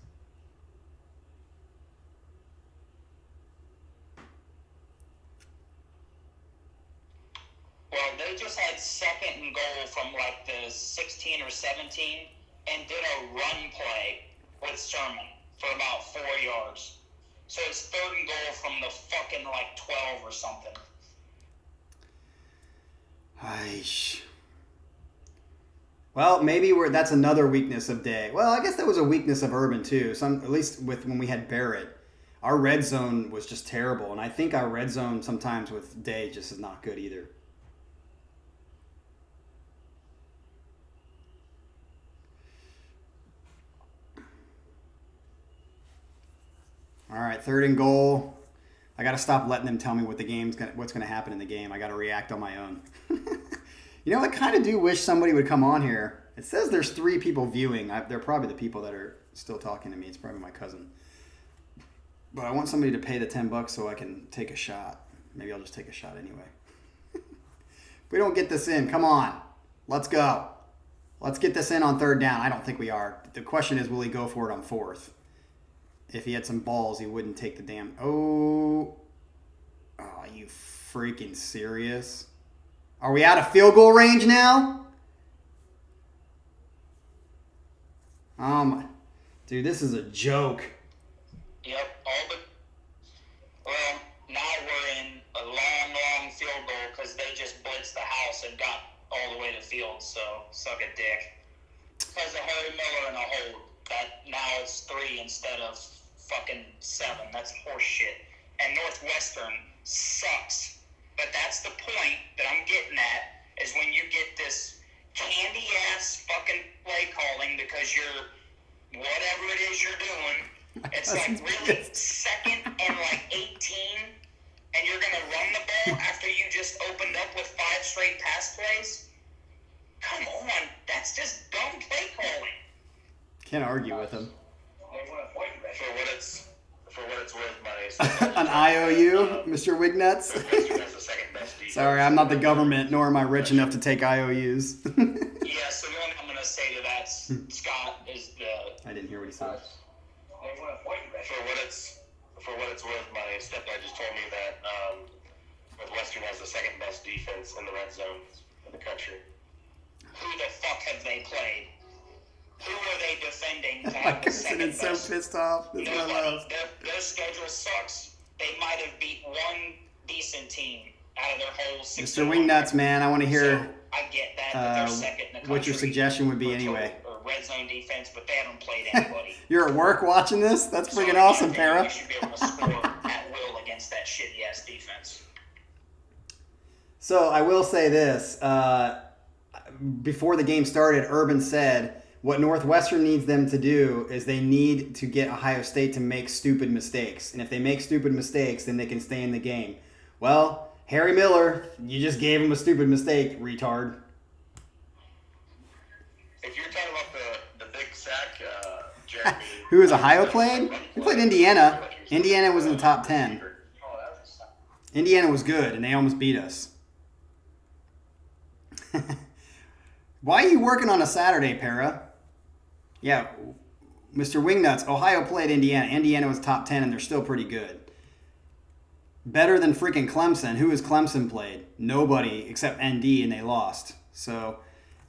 S2: Well, they just had second and goal from the 16 or 17 and did a run play with Sermon for about 4 yards. So it's third and goal from the fucking 12 or something.
S1: Well, maybe that's another weakness of Day. Well, I guess that was a weakness of Urban too. At least with when we had Barrett, our red zone was just terrible, and I think our red zone sometimes with Day just is not good either. All right, third and goal. I got to stop letting them tell me what's going to happen in the game. I got to react on my own. I kind of do wish somebody would come on here. It says there's 3 people viewing. They're probably the people that are still talking to me. It's probably my cousin. But I want somebody to pay the $10 so I can take a shot. Maybe I'll just take a shot anyway. If we don't get this in, come on. Let's go. Let's get this in on third down. I don't think we are. The question is, will he go for it on fourth? If he had some balls, he wouldn't take the damn... Oh, are you freaking serious? Are we out of field goal range now? Dude, this is a joke.
S2: Yep, well, now we're in a long field goal because they just blitzed the house and got all the way to field, so suck a dick. Because of Harry Miller and a hold, now it's 3 instead of fucking 7. That's horse shit. And Northwestern sucks. But that's the point that I'm getting at, is when you get this candy-ass fucking play calling because you're whatever it is you're doing. It's really second and 18, and you're going to run the ball after you just opened up with 5 straight pass plays? Come on. That's just dumb play calling.
S1: Can't argue with him.
S3: For what it's worth, my
S1: an IOU, Mr. Wignuts. Sorry, I'm not the government, nor am I rich enough to take IOUs.
S2: Yeah, so the only thing I'm going to say to that, Scott, is the...
S1: I didn't hear what he said.
S3: For what it's worth, my stepdad just told me that Northwestern has the second best defense in the red zone in the country.
S2: Who the fuck have they played? Who are they defending to
S1: My
S2: have the
S1: cousin
S2: second
S1: is so
S2: best?
S1: pissed off. This is what I love.
S2: Their schedule sucks. They might have beat one decent team out of their whole 6.
S1: Mr. Wingnuts, man, I want to hear
S2: So I get that they're second in the country.
S1: what your suggestion would be
S2: for
S1: anyway.
S2: Or red zone defense, but they haven't played anybody.
S1: You're at work watching this? That's freaking
S2: So
S1: awesome,
S2: I think
S1: Para.
S2: We should be able to score at will against that shitty-ass defense.
S1: So I will say this. Before the game started, Urban said what Northwestern needs them to do is they need to get Ohio State to make stupid mistakes. And if they make stupid mistakes, then they can stay in the game. Well, Harry Miller, you just gave him a stupid mistake, retard.
S3: If you're talking about the big
S1: Who is Ohio played? He played Indiana. Indiana was in the top 10. Indiana was good, and they almost beat us. Why are you working on a Saturday, Para? Yeah, Mr. Wingnuts, Ohio played Indiana. Indiana was top 10, and they're still pretty good. Better than freaking Clemson. Who has Clemson played? Nobody except ND, and they lost. So,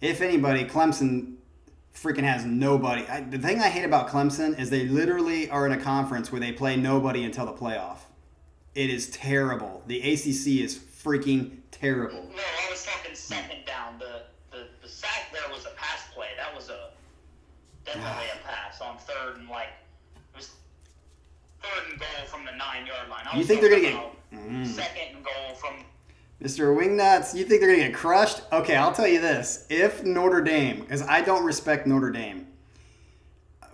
S1: if anybody, Clemson freaking has nobody. The thing I hate about Clemson is they literally are in a conference where they play nobody until the playoff. It is terrible. The ACC is freaking terrible.
S2: No, I was talking second down. The sack there was a pass play. That was definitely a pass on third and it was third and goal from the 9-yard line.
S1: You think they're going to get
S2: second and goal from
S1: Mr. Wingnuts? You think they're going to get crushed? Okay, I'll tell you this. If Notre Dame, because I don't respect Notre Dame,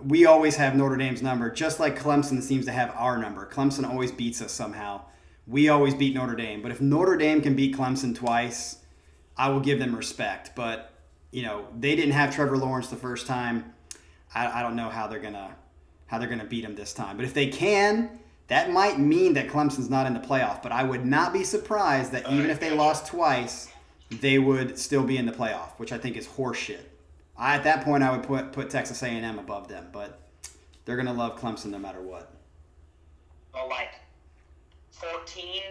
S1: we always have Notre Dame's number, just like Clemson seems to have our number. Clemson always beats us somehow. We always beat Notre Dame. But if Notre Dame can beat Clemson twice, I will give them respect. But, they didn't have Trevor Lawrence the first time. I don't know how they're gonna beat him this time. But if they can, that might mean that Clemson's not in the playoff. But I would not be surprised that even if they lost twice, they would still be in the playoff, which I think is horseshit. At that point, I would put Texas A&M above them, but they're going to love Clemson no matter what.
S2: 14,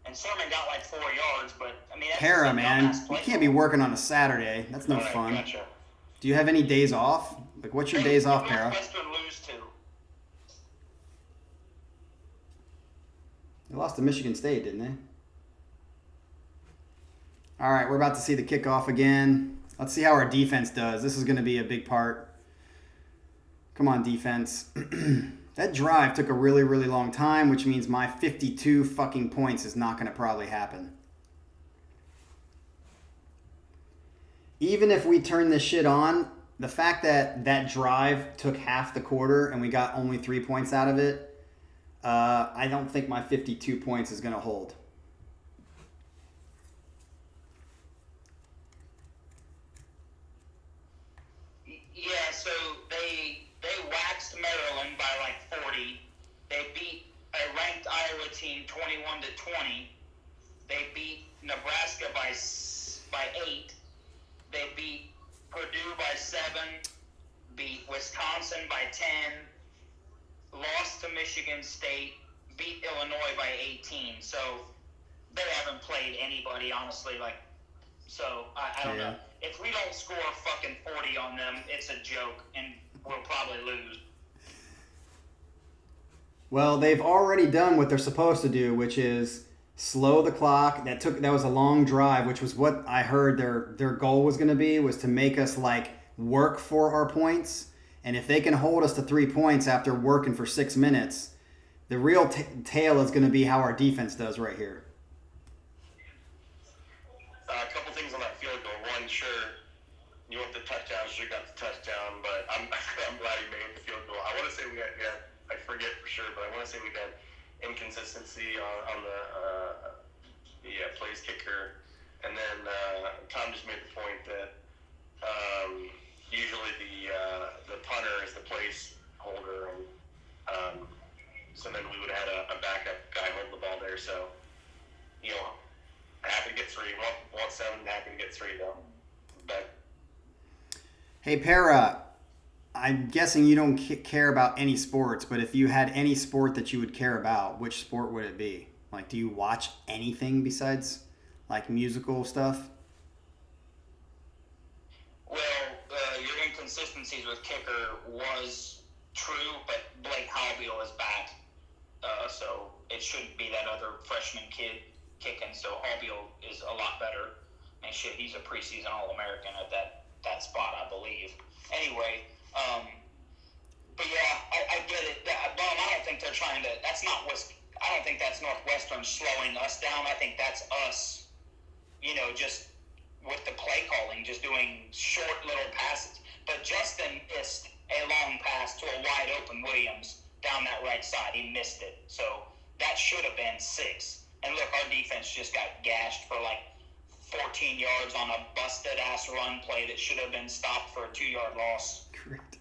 S2: and Sermon got 4 yards, but, that's
S1: Para, man, you can't be working on a Saturday. That's no fun.
S3: Gotcha.
S1: Do you have any days off? What's your days off, Para?
S2: Nothwestern lose to.
S1: They lost to Michigan State, didn't they? All right, we're about to see the kickoff again. Let's see how our defense does. This is going to be a big part. Come on, defense. That drive took a really, really long time, which means my 52 fucking points is not going to probably happen. Even if we turn this shit on, the fact that that drive took half the quarter and we got only 3 points out of it, I don't think my 52 points is going to hold.
S2: Yeah, so they waxed Maryland by 40. They beat a ranked Iowa team 21-20. They beat Nebraska by 8. They beat Purdue by 7. Beat Wisconsin by 10. Lost to Michigan State. Beat Illinois by 18. So they haven't played anybody, honestly. So I don't know. If we don't score fucking 40 on them, it's a joke, and we'll probably lose.
S1: Well, they've already done what they're supposed to do, which is slow the clock. That was a long drive, which was what I heard their goal was going to be, was to make us work for our points. And if they can hold us to 3 points after working for 6 minutes, the real tale is going to be how our defense does right here.
S3: A couple things on that field goal. One, sure, you want the touchdown, should have got the touchdown, but I'm glad he made the field goal. I want to say we had I forget for sure, but I want to say we had inconsistency on the plays kicker. And then Tom just made the point that usually the punter is the place holder, and so then we would have had a backup guy hold the ball there. So, happy to get 3. Want 7, happy to get 3 though. But
S1: Hey, Para, I'm guessing you don't care about any sports, but if you had any sport that you would care about, which sport would it be? Do you watch anything besides, musical stuff?
S2: Well, your inconsistencies with kicker was true, but Blake Hallbeal is back, so it shouldn't be that other freshman kid kicking. So Hallbeal is a lot better, and shit, he's a preseason All-American at that spot, I believe. Anyway, but yeah, I get it. But I don't think they're trying to. I don't think that's Northwestern slowing us down. I think that's us, just with the play calling, just doing short little passes. But Justin missed a long pass to a wide open Williams down that right side. He missed it. So that should have been 6. And look, our defense just got gashed for 14 yards on a busted-ass run play that should have been stopped for a 2-yard loss.
S1: Correct.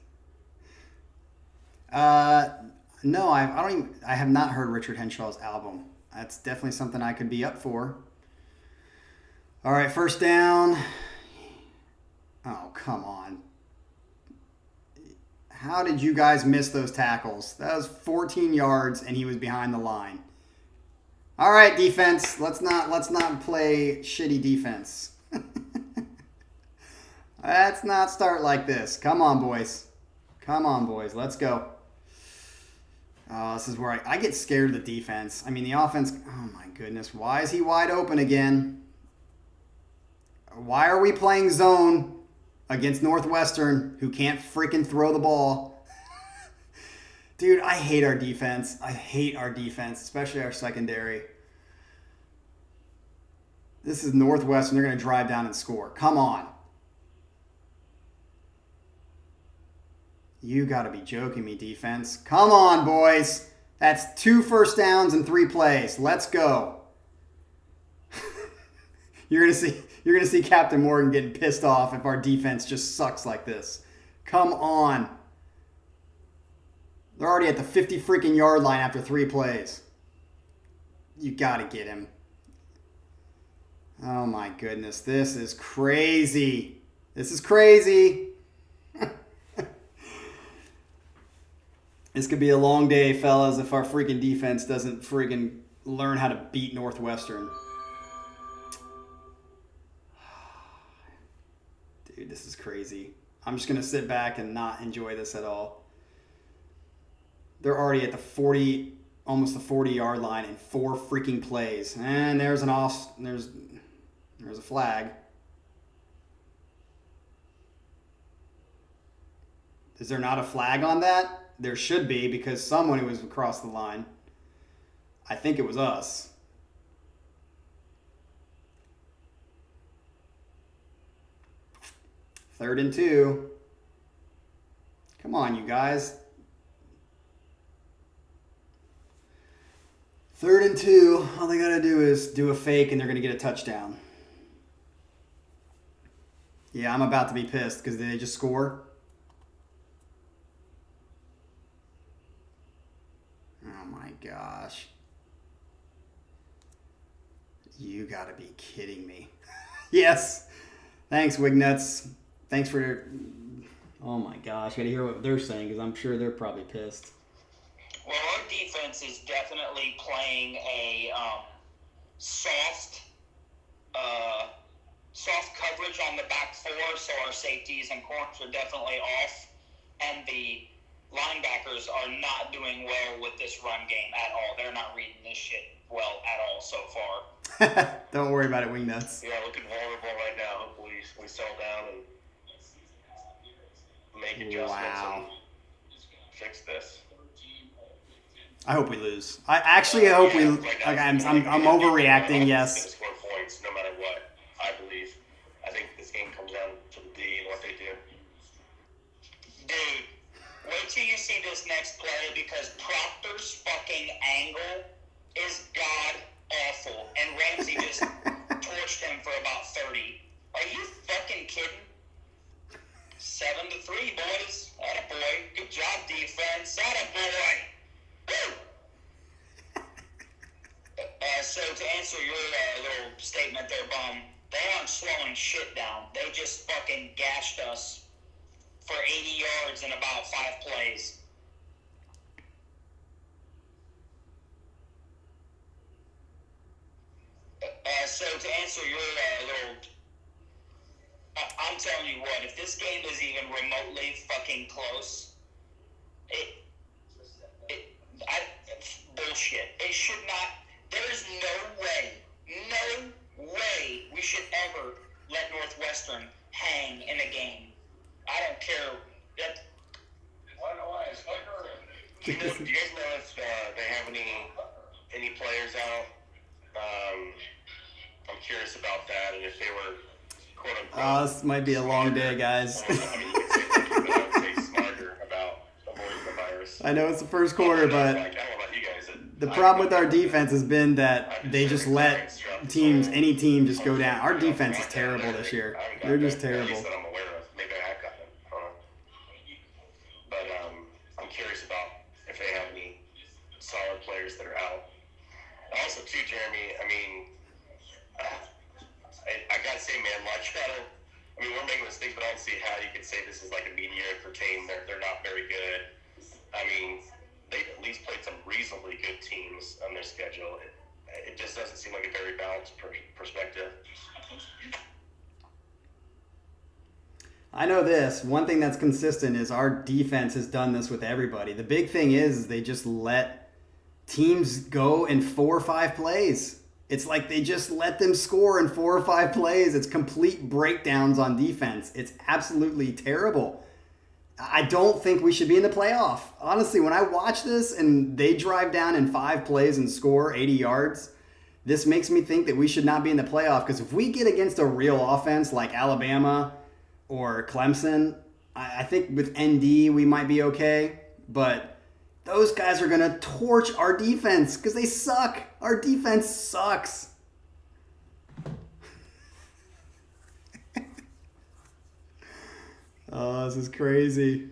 S1: No, I don't even, I have not heard Richard Henshaw's album. That's definitely something I could be up for. All right, first down. Oh, come on. How did you guys miss those tackles? That was 14 yards and he was behind the line. All right, defense. Let's not play shitty defense. Let's not start like this. Come on, boys. Come on, boys. Let's go. Oh, this is where I get scared of the defense. I mean, the offense, oh my goodness. Why is he wide open again? Why are we playing zone against Northwestern, who can't freaking throw the ball? Dude, I hate our defense. I hate our defense, especially our secondary. This is Northwestern. They're going to drive down and score. Come on. You got to be joking me, defense. Come on, boys. That's 2 first downs and 3 plays. Let's go. You're gonna see Captain Morgan getting pissed off if our defense just sucks like this. Come on. They're already at the 50 freaking yard line after 3 plays. You got to get him. Oh my goodness. This is crazy. This is crazy. This could be a long day, fellas, if our freaking defense doesn't freaking learn how to beat Northwestern. Dude, this is crazy. I'm just going to sit back and not enjoy this at all. They're already at the 40, almost the 40-yard line in 4 freaking plays. And there's there's a flag. Is there not a flag on that? There should be, because someone was across the line. I think it was us. Third and 2. Come on, you guys. 3rd and 2. All they got to do is do a fake, and they're going to get a touchdown. Yeah, I'm about to be pissed because they just score. Oh my gosh. You got to be kidding me. Yes. Thanks, Wignuts. Thanks for... Oh my gosh. Got to hear what they're saying because I'm sure they're probably pissed.
S2: Well, our defense is definitely playing a soft coverage on the back 4, so our safeties and corners are definitely off, and the linebackers are not doing well with this run game at all. They're not reading this shit well at all so far.
S1: Don't worry about it, Wingnuts.
S3: Yeah, looking vulnerable right now. Hopefully we settle down and make adjustments and fix this.
S1: I hope we lose. I hope we. Like, I'm overreacting. Yes.
S3: Score points no matter what. I believe. I think this game comes down to the D and what they do.
S2: Dude, wait till you see this next play because Proctor's fucking angle is god awful, and Ramsey just torched him for about 30. Are you fucking kidding? 7-3, boys. Attaboy. Good job, defense. Attaboy. Woo! So to answer your little statement there, Bum, they aren't slowing shit down. They just fucking gashed us for 80 yards in about 5 plays. So to answer your little... I'm telling you what, if this game is even remotely fucking close, bullshit. It should not... There's no way we should ever let Northwestern hang in a game. I don't care.
S3: Do you guys know if they have any players out? I'm curious about that, and if they were quote unquote.
S1: This might be a long day, guys.
S3: I mean, you could say smarter about avoiding the virus.
S1: I know it's the first quarter, but
S3: I don't know about you guys.
S1: the problem with our defense has been that they just let any team just go down. Our defense is terrible this year. They're just terrible.
S3: That I'm aware of. Maybe I have gotten it. But I'm curious about things, but I don't see how you could say this is like a mediocre team. They're not very good. I mean, they've at least played some reasonably good teams on their schedule. It just doesn't seem like a very balanced perspective.
S1: I know this. One thing that's consistent is our defense has done this with everybody. The big thing is they just let teams go in 4 or 5 plays. It's like they just let them score in 4 or 5 plays. It's complete breakdowns on defense. It's absolutely terrible. I don't think we should be in the playoff. Honestly, when I watch this and they drive down in 5 plays and score 80 yards, this makes me think that we should not be in the playoff, because if we get against a real offense like Alabama or Clemson, I think with ND we might be okay, but those guys are going to torch our defense because they suck. Our defense sucks. Oh, this is crazy.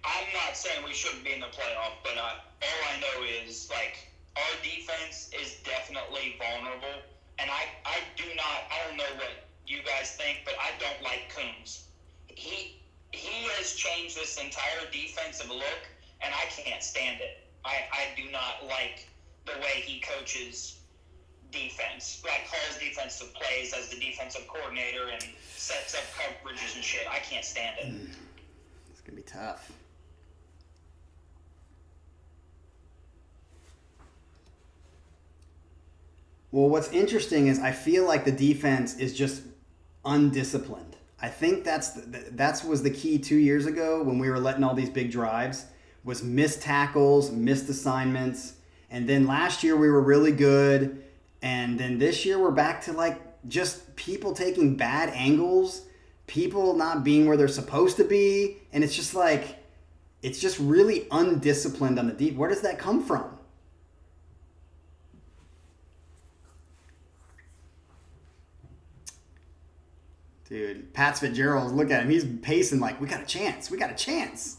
S2: I'm not saying we shouldn't be in the playoff, but all I know is, like, our defense is definitely vulnerable, and I don't know what you guys think, but I don't like Coombs. He has changed this entire defensive look, and I can't stand it. I do not like the way he coaches defense, like calls defensive plays as the defensive coordinator and sets up coverages and shit. I can't stand it.
S1: It's going to be tough. Well, what's interesting is I feel like the defense is just undisciplined. I think that was the key 2 years ago when we were letting all these big drives, was missed tackles, missed assignments. And then last year we were really good. And then this year we're back to like just people taking bad angles, people not being where they're supposed to be. And it's just like, it's just really undisciplined on the deep. Where does that come from? Dude, Pat Fitzgerald, look at him. He's pacing like, we got a chance. We got a chance.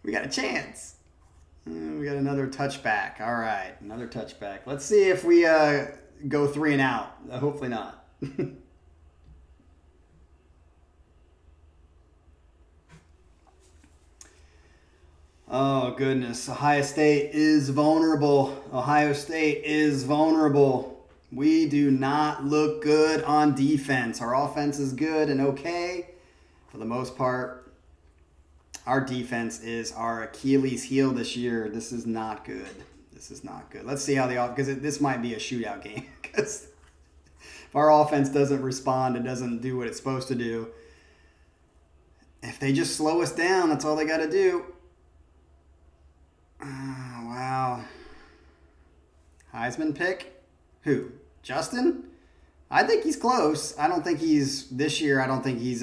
S1: We got a chance. We got another touchback. All right, another touchback. Let's see if we go 3 and out. Hopefully not. Oh, goodness. Ohio State is vulnerable. Ohio State is vulnerable. We do not look good on defense. Our offense is good and okay for the most part. Our defense is our Achilles heel this year. This is not good. This is not good. Let's see how because this might be a shootout game. Because if our offense doesn't respond and doesn't do what it's supposed to do, if they just slow us down, that's all they got to do. Oh, wow. Heisman pick? Who? Justin? I think he's close. I don't think he's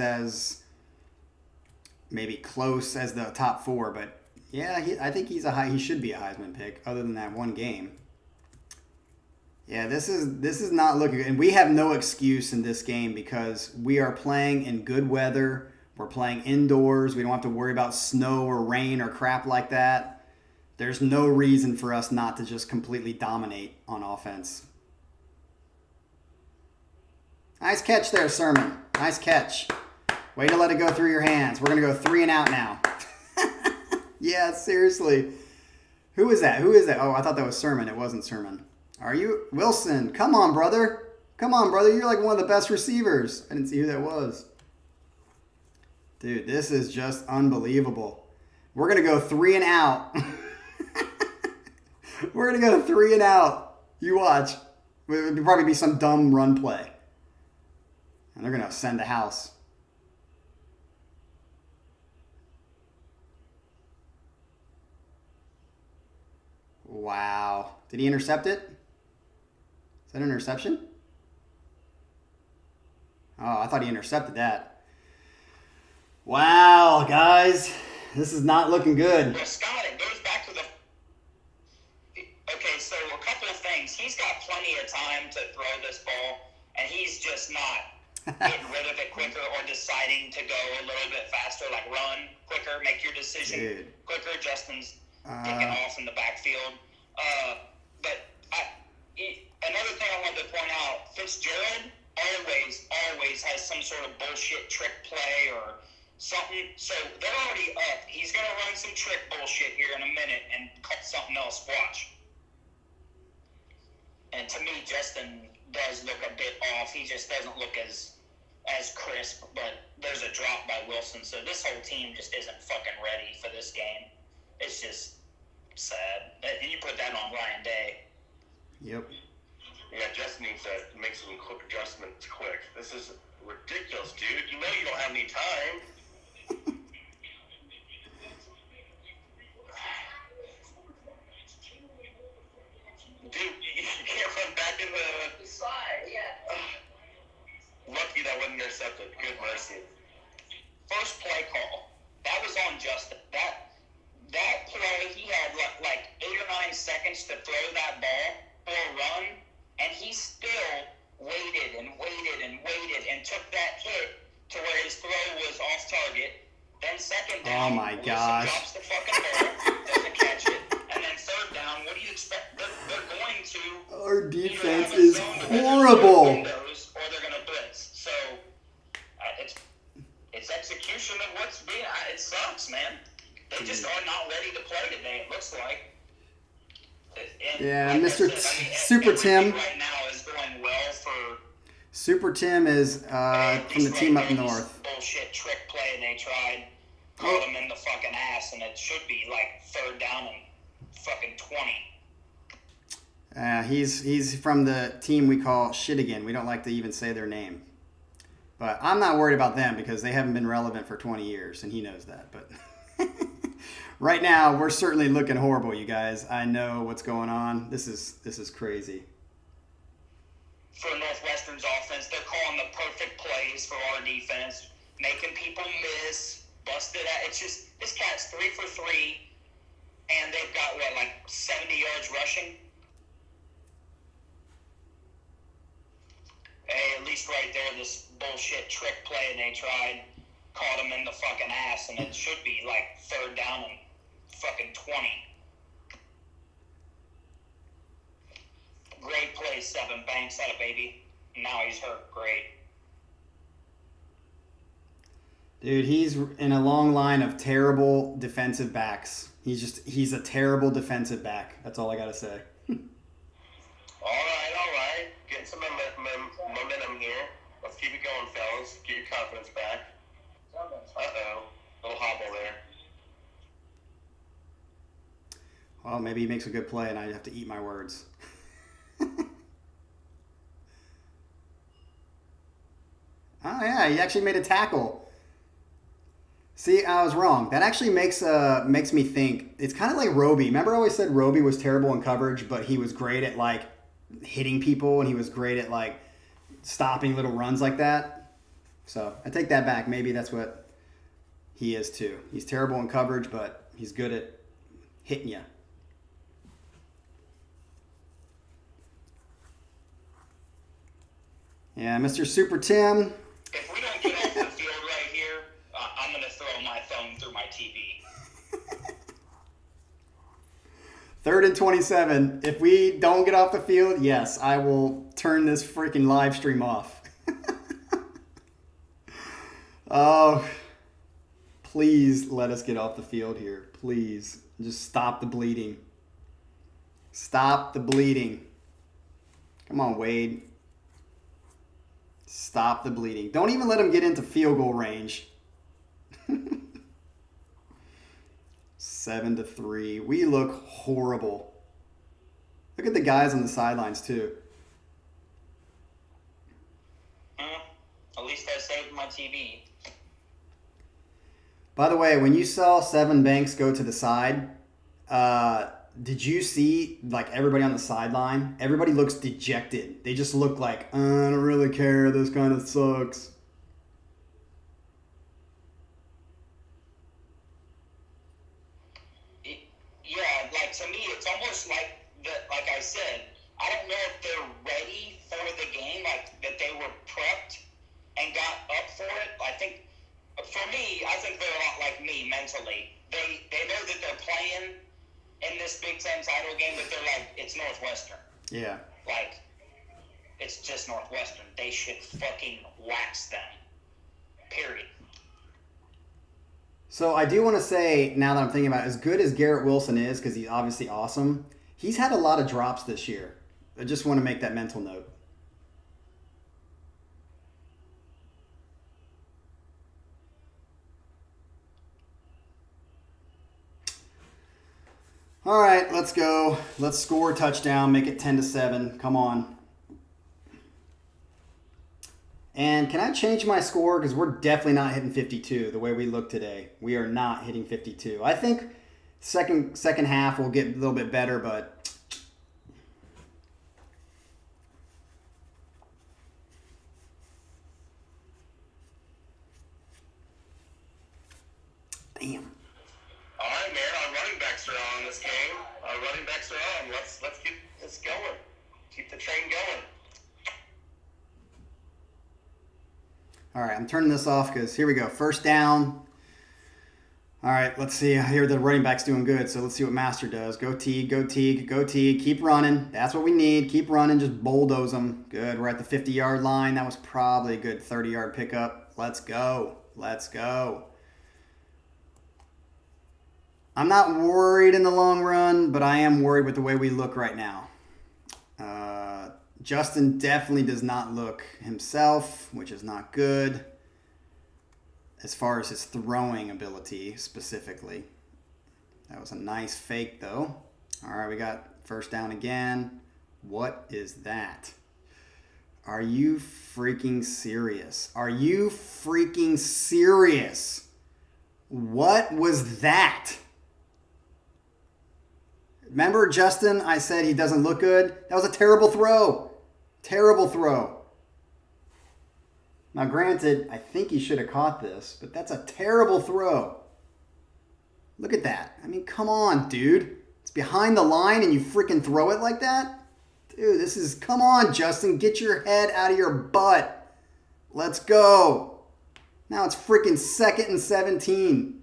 S1: as maybe close as the top 4, but yeah, I think he should be a Heisman pick other than that one game. Yeah, this is not looking good. And we have no excuse in this game because we are playing in good weather. We're playing indoors. We don't have to worry about snow or rain or crap like that. There's no reason for us not to just completely dominate on offense. Nice catch there, Sermon. Nice catch. Way to let it go through your hands. We're going to go 3 and out now. Yeah, seriously. Who is that? Oh, I thought that was Sermon. It wasn't Sermon. Are you? Wilson. Come on, brother. Come on, brother. You're like one of the best receivers. I didn't see who that was. Dude, this is just unbelievable. We're going to go 3 and out. We're going to go 3 and out. You watch. It would probably be some dumb run play. And they're going to send the house. Wow. Did he intercept it? Is that an interception? Oh, I thought he intercepted that. Wow, guys. This is not looking good.
S2: Well, Scott, it goes back to okay, so a couple of things. He's got plenty of time to throw this ball, and he's just not getting rid of it quicker or deciding to go a little bit faster, like run quicker, make your decision quicker. Justin's taking off in the backfield. But another thing I wanted to point out, Fitzgerald always has some sort of bullshit trick play or something. So they're already up. He's going to run some trick bullshit here in a minute and cut something else. Watch. And to me, Justin does look a bit off. He just doesn't look as crisp, but there's a drop by Wilson. So this whole team just isn't fucking ready for this game. It's just sad. And you put that on Ryan Day.
S1: Yep.
S3: Yeah, Justin needs to make some quick adjustments quick. This is ridiculous, dude. You know you don't have any time. Dude, you can't run back in the
S2: Side, yeah.
S3: Lucky that wasn't intercepted. Good mercy.
S2: First play call. That was on Justin. That play, he had like 8 or 9 seconds to throw that ball or run, and he still waited and took that hit to where his throw was off target. Then second down,
S1: Oh my
S2: Wilson
S1: gosh.
S2: drops the fucking ball, doesn't catch it, and then third down, what do you expect? They're going to
S1: Our
S2: either
S1: defense
S2: have a
S1: is
S2: zone defense
S1: horrible.
S2: windows, or they're going to blitz. So it's execution of what's being. It sucks, man. They just are not ready to play today. It looks like. And
S1: Yeah,
S2: like I
S1: Mr.
S2: said,
S1: Super
S2: everything
S1: Tim.
S2: right now is going well for.
S1: Super Tim is from the team up north.
S2: Bullshit trick play they tried. Caught him in the fucking ass, and it should be like third down and fucking 20.
S1: He's from the team we call shit again. We don't like to even say their name. But I'm not worried about them because they haven't been relevant for 20 years, and he knows that. But right now, we're certainly looking horrible, you guys. I know what's going on. This is crazy.
S2: For Northwestern's offense, they're calling the perfect plays for our defense, making people miss, busted out. It's just, this cat's 3 for 3, and they've got, like 70 yards rushing? Hey, at least right there, this bullshit trick play they tried, caught him in the fucking ass, and it should be like third down and fucking 20. Great play, 7. Banks had a baby. Now he's hurt. Great.
S1: Dude, he's in a long line of terrible defensive backs. He's a terrible defensive back. That's all I got to say.
S3: All right. Getting some momentum here. Let's keep it going, fellas. Get your confidence back. Uh-oh. Little hobble there.
S1: Well, maybe he makes a good play and I have to eat my words. Oh, yeah, he actually made a tackle. See, I was wrong. That actually makes me think. It's kind of like Roby. Remember I always said Roby was terrible in coverage, but he was great at, like, hitting people, and he was great at, like, stopping little runs like that. So I take that back. Maybe that's what he is, too. He's terrible in coverage, but he's good at hitting you. Yeah, Mr. Super Tim.
S2: If we don't get off the field right here, I'm going to throw my thumb through my TV.
S1: 3rd and 27. If we don't get off the field, yes, I will turn this freaking live stream off. Oh, please let us get off the field here. Please. Just stop the bleeding. Stop the bleeding. Come on, Wade. Stop the bleeding. Don't even let him get into field goal range. 7-3. We look horrible. Look at the guys on the sidelines, too.
S2: At least I saved my TV.
S1: By the way, when you saw 7 Banks go to the side, did you see, like, everybody on the sideline? Everybody looks dejected. They just look like, I don't really care. This kind of sucks.
S2: Yeah, like, to me, it's almost like I said, I don't know if they're ready for the game, like, that they were prepped and got up for it. I think, for me, I think they're a lot like me mentally. They know that they're playing in this Big Ten title game, but they're like, it's Northwestern.
S1: Yeah.
S2: Like, it's just Northwestern. they should fucking wax them. Period.
S1: So I do want to say, now that I'm thinking about it, as good as Garrett Wilson is, because he's obviously awesome, he's had a lot of drops this year. I just want to make that mental note. All right, let's go. Let's score a touchdown, make it 10-7. Come on. And can I change my score? Because we're definitely not hitting 52 the way we look today. We are not hitting 52. I think second half will get a little bit better, but damn.
S3: All right, man. Our running backs are on this game. Our running backs are on. Let's get this going. Keep the train going.
S1: All right, I'm turning this off because here we go. First down. All right, let's see. I hear the running back's doing good, so let's see what Master does. Go Teague, go Teague, go Teague. Keep running. That's what we need. Keep running. Just bulldoze them. Good. We're at the 50-yard line. That was probably a good 30-yard pickup. Let's go. Let's go. I'm not worried in the long run, but I am worried with the way we look right now. Justin definitely does not look himself, which is not good as far as his throwing ability specifically. That was a nice fake, though. All right, we got first down again. What is that? Are you freaking serious? Are you freaking serious? What was that? Remember, Justin, I said he doesn't look good? That was a terrible throw. Terrible throw. Now, granted, I think he should have caught this, but that's a terrible throw. Look at that. I mean, come on, dude. It's behind the line and you freaking throw it like that? Dude, this is... Come on, Justin. Get your head out of your butt. Let's go. Now it's freaking 2nd and 17.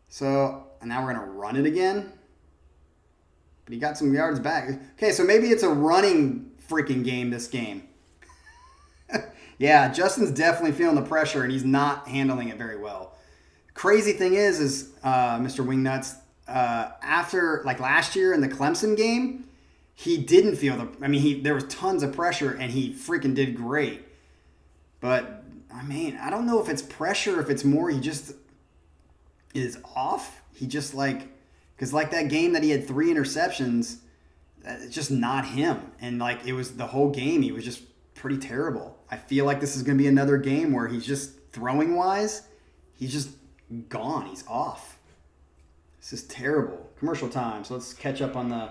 S1: So, and now we're going to run it again? But he got some yards back. Okay, so maybe it's a running freaking game, this game. Yeah, Justin's definitely feeling the pressure, and he's not handling it very well. Crazy thing is Mr. Wingnuts, after, like last year in the Clemson game, he didn't feel the... I mean, there was tons of pressure, and he freaking did great. But, I mean, I don't know if it's pressure, if it's more he just is off. He just, like... Because, like, that game that he had 3 interceptions, it's just not him. And, like, it was the whole game, he was just pretty terrible. I feel like this is going to be another game where he's just, throwing-wise, he's just gone. He's off. This is terrible. Commercial time, so let's catch up on the...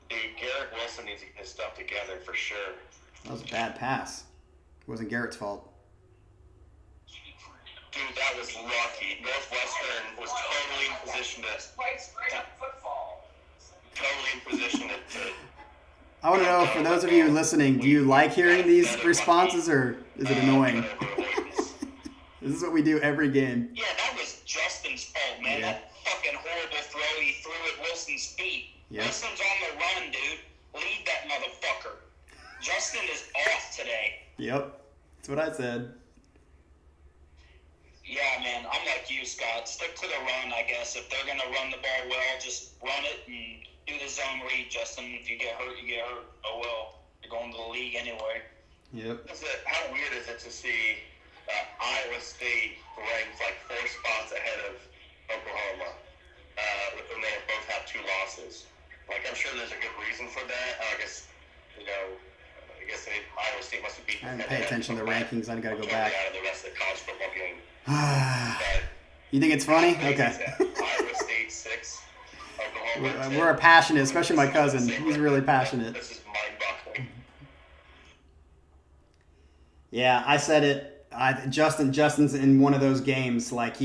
S3: Dude, Garrett Wilson needs to get his stuff together for sure.
S1: That was a bad pass. It wasn't Garrett's fault.
S3: Dude, that was lucky. Northwestern was totally in position to
S1: I want to know, for those of you listening, do you like hearing these responses, or is it annoying? This is what we do every game.
S2: Yeah, that was Justin's fault, man.
S1: Yeah.
S2: That fucking horrible throw he threw at Wilson's feet.
S1: Yep.
S2: Wilson's on the run, dude. Lead that motherfucker. Justin is off today.
S1: Yep. That's what I said.
S2: Yeah, man, I'm like you, Scott. Stick to the run, I guess. If they're going to run the ball well, just run it and do the zone read, Justin. If you get hurt, you get hurt. Oh, well. You're going to the league anyway.
S1: Yep.
S3: How weird is it to see Iowa State ranked like 4 spots ahead of Oklahoma when they both have 2 losses? Like, I'm sure there's a good reason for that. I guess Iowa State must have beaten.
S1: I didn't pay attention to the rankings. I got to go back.
S3: Out of the rest of the college football game.
S1: You think it's funny? Okay.
S3: Iowa State 6, Oklahoma 10.
S1: We're passionate, especially my cousin. He's really passionate.
S3: This is mind-boggling.
S1: Yeah, I said it. Justin's in one of those games. Like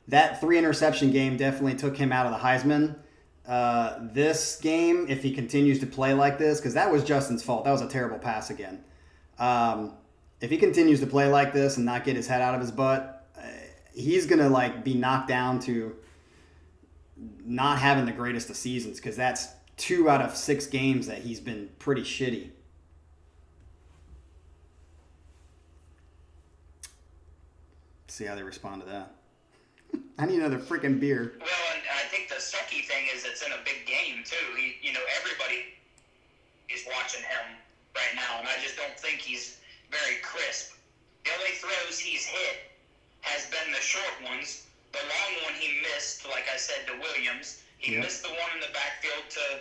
S1: that 3 interception game definitely took him out of the Heisman. This game, if he continues to play like this, because that was Justin's fault. That was a terrible pass again. If he continues to play like this and not get his head out of his butt, he's going to be knocked down to not having the greatest of seasons, because that's 2 out of 6 games that he's been pretty shitty. See how they respond to that. I need another freaking beer.
S2: Well, and I think the sucky thing is it's in a big game too. Everybody is watching him right now, and I just don't think he's very crisp. The only throws he's hit has been the short ones. The long one he missed, like I said, to Williams. He missed the one in the backfield to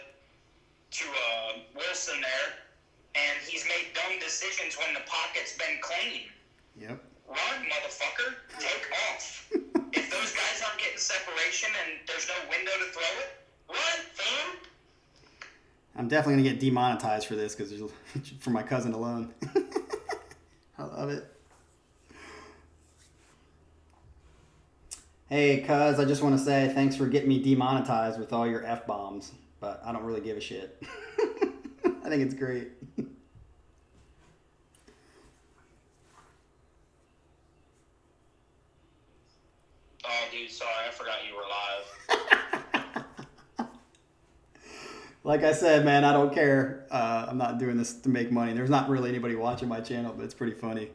S2: Wilson there, and he's made dumb decisions when the pocket's been clean.
S1: Yep.
S2: Run, motherfucker. Take off. If those guys aren't getting separation and there's no window to throw it, run, fam.
S1: I'm definitely going to get demonetized for this, because for my cousin alone. I love it. Hey, cuz, I just want to say thanks for getting me demonetized with all your F-bombs, but I don't really give a shit. I think it's great.
S2: Oh, dude, sorry, I forgot you were live.
S1: Like I said, man, I don't care. I'm not doing this to make money. There's not really anybody watching my channel, but it's pretty funny.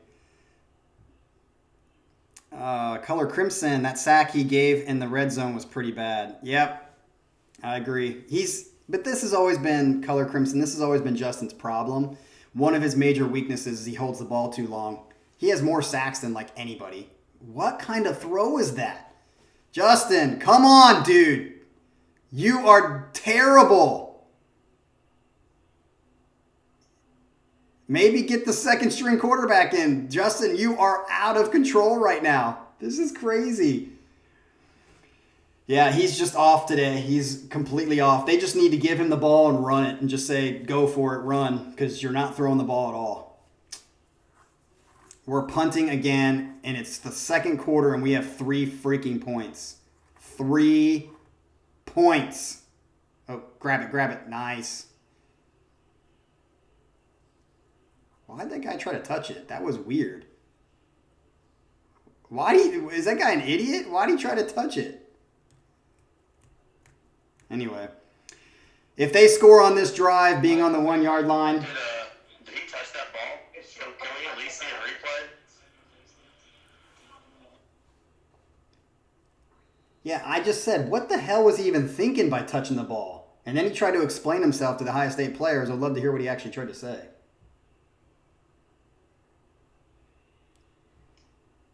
S1: Color Crimson, that sack he gave in the red zone was pretty bad. Yep, I agree. But this has always been Color Crimson. This has always been Justin's problem. One of his major weaknesses is he holds the ball too long. He has more sacks than like anybody. What kind of throw is that? Justin, come on, dude. You are terrible. Maybe get the second string quarterback in. Justin, you are out of control right now. This is crazy. Yeah, he's just off today. He's completely off. They just need to give him the ball and run it and just say, go for it, run, because you're not throwing the ball at all. We're punting again, and it's the second quarter, and we have 3 freaking points. 3 points. Oh, grab it. Nice. Why'd that guy try to touch it? That was weird. Is that guy an idiot? Why'd he try to touch it? Anyway, if they score on this drive, being on the 1 yard line.
S3: Did he touch that ball? Can we at least see a replay?
S1: Yeah, I just said, what the hell was he even thinking by touching the ball? And then he tried to explain himself to the Ohio State players. I'd love to hear what he actually tried to say.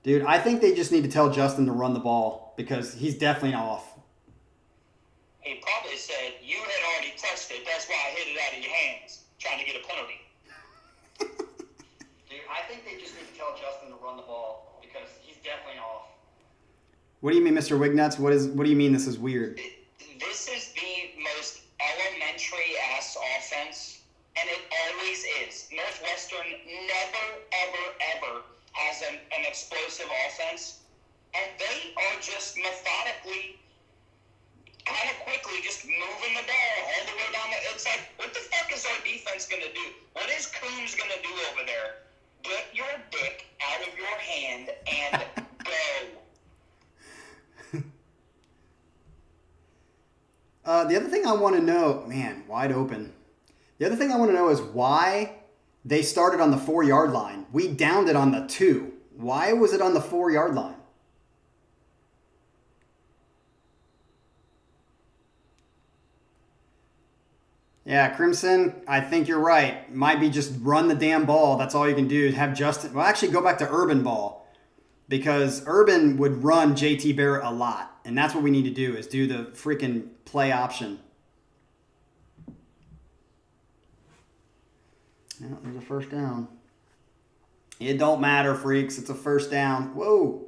S1: Dude, I think they just need to tell Justin to run the ball, because he's definitely off.
S2: He probably said, you had already touched it. That's why I hit it out of your hands, trying to get a penalty. Dude, I think they just need to tell Justin to run the ball, because he's definitely off.
S1: What do you mean, Mr. Wignuts? What do you mean this is weird?
S2: This is the most elementary-ass offense, and it always is. Northwestern never, ever has an explosive offense, and they are just methodically, kind of quickly, just moving the ball all the way down. It's like, what the fuck is our defense going to do? What is Coombs going to do over there? Get your dick out of your hand and go.
S1: The other thing I want to know, man, wide open. The other thing I want to know is why they started on the 4 yard line. We downed it on the 2. Why was it on the 4 yard line? Yeah, Crimson, I think you're right. Might be just run the damn ball. That's all you can do. Have Justin. Well, actually, go back to Urban ball, because Urban would run JT Barrett a lot, and that's what we need to do, is do the freaking play option. Yeah, there's a first down. It don't matter, freaks. It's a first down. Whoa.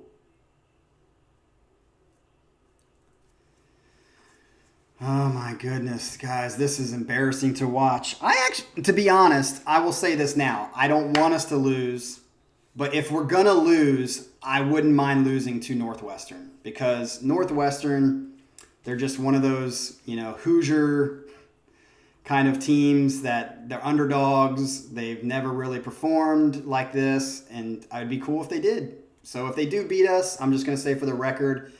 S1: Oh my goodness, guys, this is embarrassing to watch. To be honest, I will say this now. I don't want us to lose, but if we're going to lose, I wouldn't mind losing to Northwestern, because Northwestern, they're just one of those, Hoosier kind of teams that they're underdogs. They've never really performed like this, and I'd be cool if they did. So if they do beat us, I'm just going to say for the record,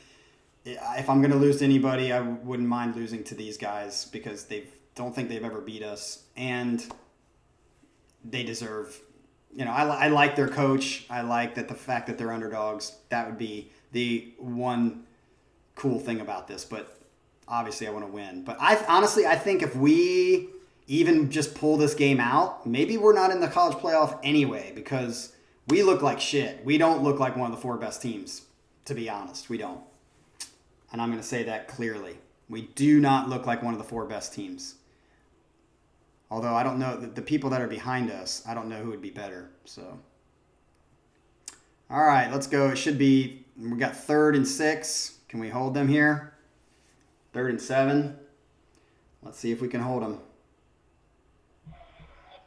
S1: if I'm going to lose to anybody, I wouldn't mind losing to these guys because don't think they've ever beat us, and they deserve. I like their coach. I like the fact that they're underdogs. That would be the one cool thing about this. But obviously, I want to win. But I think if we even just pull this game out, maybe we're not in the college playoff anyway because we look like shit. We don't look like one of the 4 best teams, to be honest. We don't. And I'm going to say that clearly. We do not look like one of the 4 best teams. Although I don't know, the people that are behind us, I don't know who would be better. So, all right, let's go. It should be, we got 3rd and 6. Can we hold them here? 3rd and 7. Let's see if we can hold them.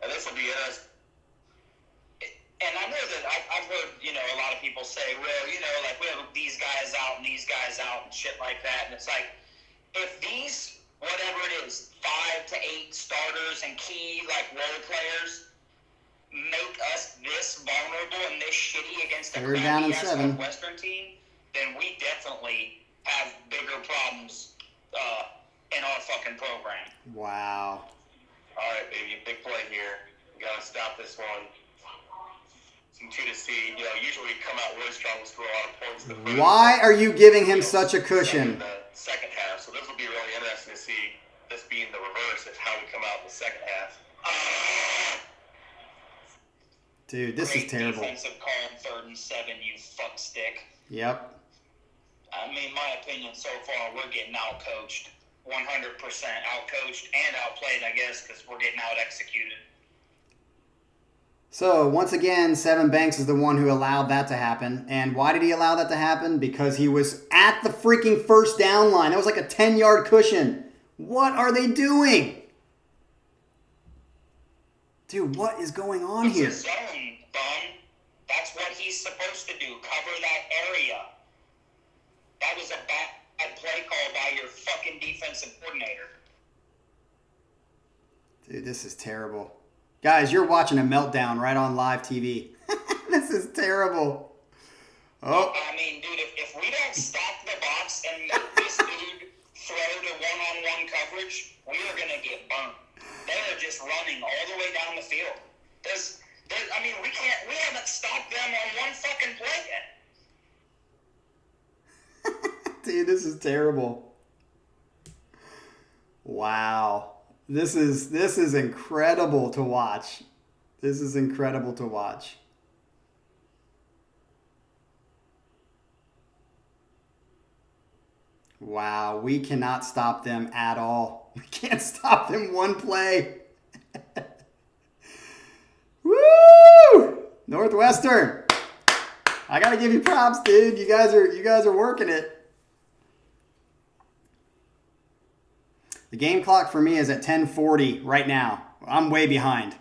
S3: And this will be interesting.
S2: And I know that I've heard, a lot of people say, well, like we have these guys out and these guys out and shit like that. And it's like, if these, whatever it is, 5 to 8 starters and key, like, role players make us this vulnerable and this shitty against a crappy-ass Northwestern team, then we definitely have bigger problems in our fucking program.
S1: Wow.
S3: All right, baby, big play here. We got to stop this one. Some 2 to see. Usually we come out really strong, we score a lot of points.
S1: Why are you giving him such a cushion?
S3: In the second half, so this will be really interesting to see. This being the reverse of how we come out in the second half.
S1: Dude, this is terrible.
S2: Defensive call on 3rd and 7, you fuck stick.
S1: Yep.
S2: I mean, my opinion so far, we're getting out-coached. 100% out-coached and outplayed, I guess, because we're getting out-executed.
S1: So, once again, Seven Banks is the one who allowed that to happen. And why did he allow that to happen? Because he was at the freaking first down line. That was like a 10-yard cushion. What are they doing? Dude, what is going on here?
S2: It's a zone, bum. That's what he's supposed to do. Cover that area. That was a bad play call by your fucking defensive coordinator.
S1: Dude, this is terrible. Guys, you're watching a meltdown right on live TV. This is terrible. Oh.
S2: I mean, dude, if we don't stack the box and make this dude throw to one-on-one coverage, we are going to get burnt. They are just running all the way down the field. We haven't stopped them on one fucking play yet.
S1: Dude, this is terrible. Wow. This is incredible to watch. This is incredible to watch. Wow, we cannot stop them at all. We can't stop them one play. Woo! Northwestern. I gotta give you props, dude. You guys are working it. The game clock for me is at 10:40 right now. I'm way behind.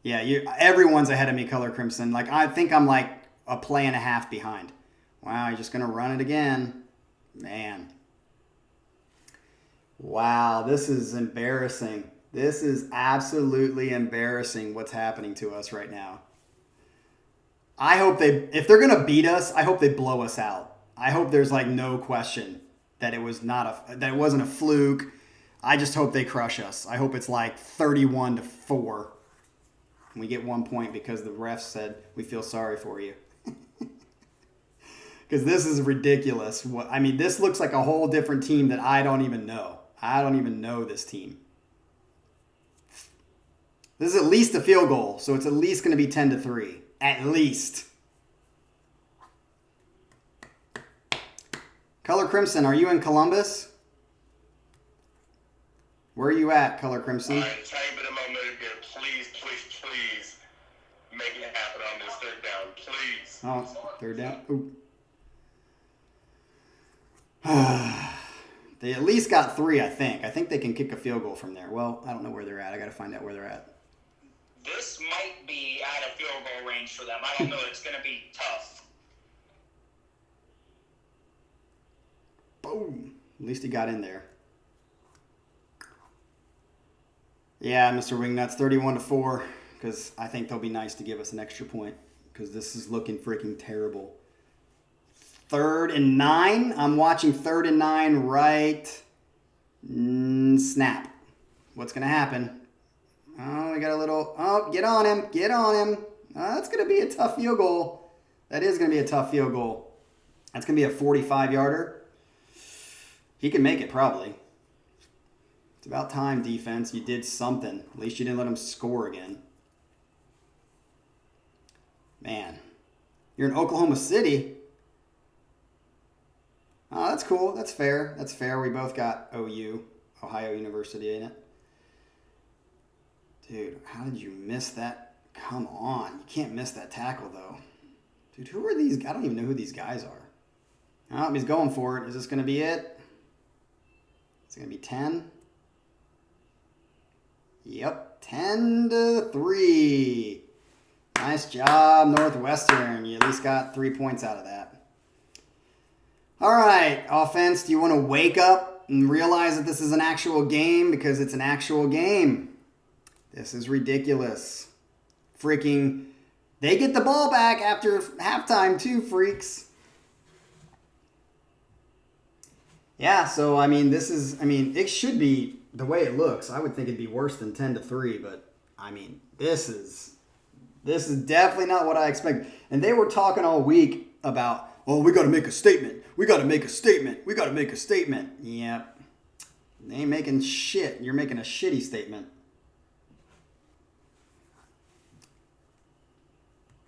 S1: Yeah, everyone's ahead of me, Color Crimson. Like I think I'm like a play and a half behind. Wow, you're just gonna run it again. Man. Wow, this is embarrassing. This is absolutely embarrassing what's happening to us right now. I hope if they're going to beat us, I hope they blow us out. I hope there's like no question that it wasn't a fluke. I just hope they crush us. I hope it's like 31-4. And we get 1 point because the refs said, we feel sorry for you. Because this is ridiculous. This looks like a whole different team that I don't even know. I don't even know this team. This is at least a field goal, so it's at least going to be 10-3. At least. Color Crimson, are you in Columbus? Where are you at, Color Crimson?
S3: All right, tiny bit of momentum here. Please, please, please make it happen on this third down. Please.
S1: Oh, third down. Ooh. They at least got 3, I think. I think they can kick a field goal from there. Well, I don't know where they're at. I got to find out where they're at.
S2: This might be out of field goal range for them. I don't know. It's going to be tough.
S1: Boom. At least he got in there. Yeah, Mr. Wingnuts, 31-4. Because I think they'll be nice to give us an extra point. Because this is looking freaking terrible. 3rd and 9. I'm watching 3rd and 9 right. Snap. What's going to happen? Oh, we got a little... Oh, get on him. Get on him. That's going to be a tough field goal. That is going to be a tough field goal. That's going to be a 45-yarder. He can make it, probably. It's about time, defense. You did something. At least you didn't let him score again. Man. You're in Oklahoma City. Oh, that's cool. That's fair. That's fair. We both got OU, Ohio University, in it. Dude, how did you miss that? Come on. You can't miss that tackle, though. Dude, who are these? I don't even know who these guys are. Oh, he's going for it. Is this going to be it? Is it going to be 10? Yep, 10-3. Nice job, Northwestern. You at least got 3 points out of that. All right, offense, do you want to wake up and realize that this is an actual game? Because it's an actual game. This is ridiculous. Freaking, they get the ball back after halftime too, freaks. Yeah, so, I mean, it should be the way it looks. I would think it'd be worse than 10-3, but, I mean, this is definitely not what I expected. And they were talking all week about, oh, we got to make a statement. We got to make a statement. We got to make a statement. Yep. They ain't making shit. You're making a shitty statement.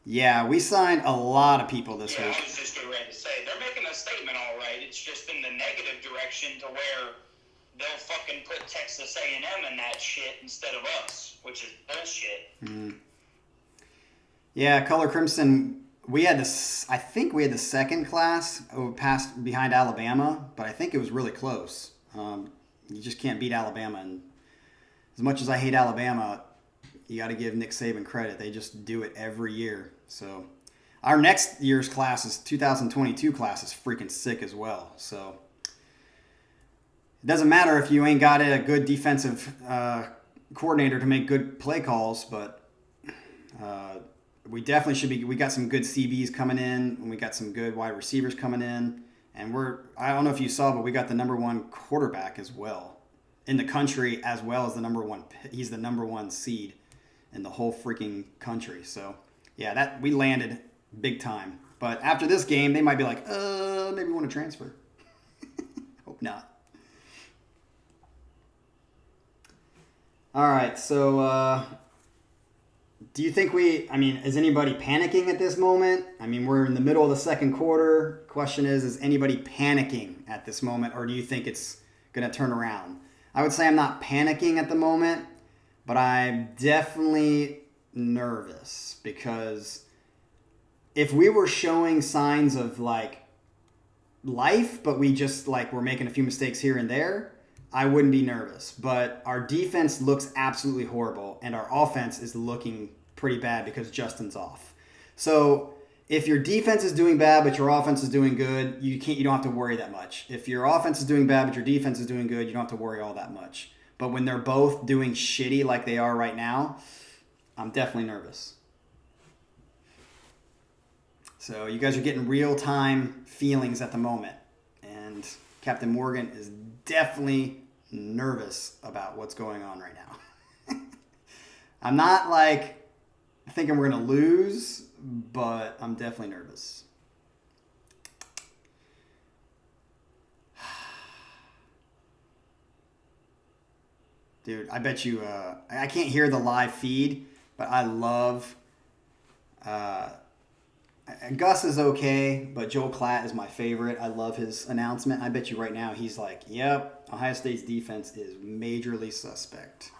S1: Yeah, we signed a lot of people this week.
S2: I was just getting ready to say, they're making a statement all right. It's just in the negative direction to where they'll fucking put Texas A&M in that shit instead of us, which is bullshit.
S1: Yeah, Color Crimson, we had this. I think we had the second class passed behind Alabama, but I think it was really close. You just can't beat Alabama. And as much as I hate Alabama, you got to give Nick Saban credit. They just do it every year. So our next year's class is 2022 class is freaking sick as well. So it doesn't matter if you ain't got a good defensive coordinator to make good play calls, but we definitely should be. We got some good CBs coming in, and we got some good wide receivers coming in, and I don't know if you saw, but we got the number 1 quarterback as well in the country, as well as the number 1. He's the number 1 seed in the whole freaking country. So yeah, that we landed big time. But after this game, they might be like, maybe we want to transfer. Hope not. All right, so do you think is anybody panicking at this moment? I mean, we're in the middle of the second quarter. Question is anybody panicking at this moment, or do you think it's going to turn around? I would say I'm not panicking at the moment, but I'm definitely nervous because if we were showing signs of like life, but we just like we're making a few mistakes here and there, I wouldn't be nervous. But our defense looks absolutely horrible, and our offense is looking pretty bad because Justin's off. So if your defense is doing bad but your offense is doing good, you don't have to worry that much. If your offense is doing bad but your defense is doing good, you don't have to worry all that much. But when they're both doing shitty like they are right now, I'm definitely nervous. So you guys are getting real-time feelings at the moment. And Captain Morgan is definitely nervous about what's going on right now. I'm not like thinking we're going to lose, but I'm definitely nervous. Dude, I bet you, I can't hear the live feed, but I love, Gus is okay, but Joel Klatt is my favorite. I love his announcement. I bet you right now he's like, yep, Ohio State's defense is majorly suspect.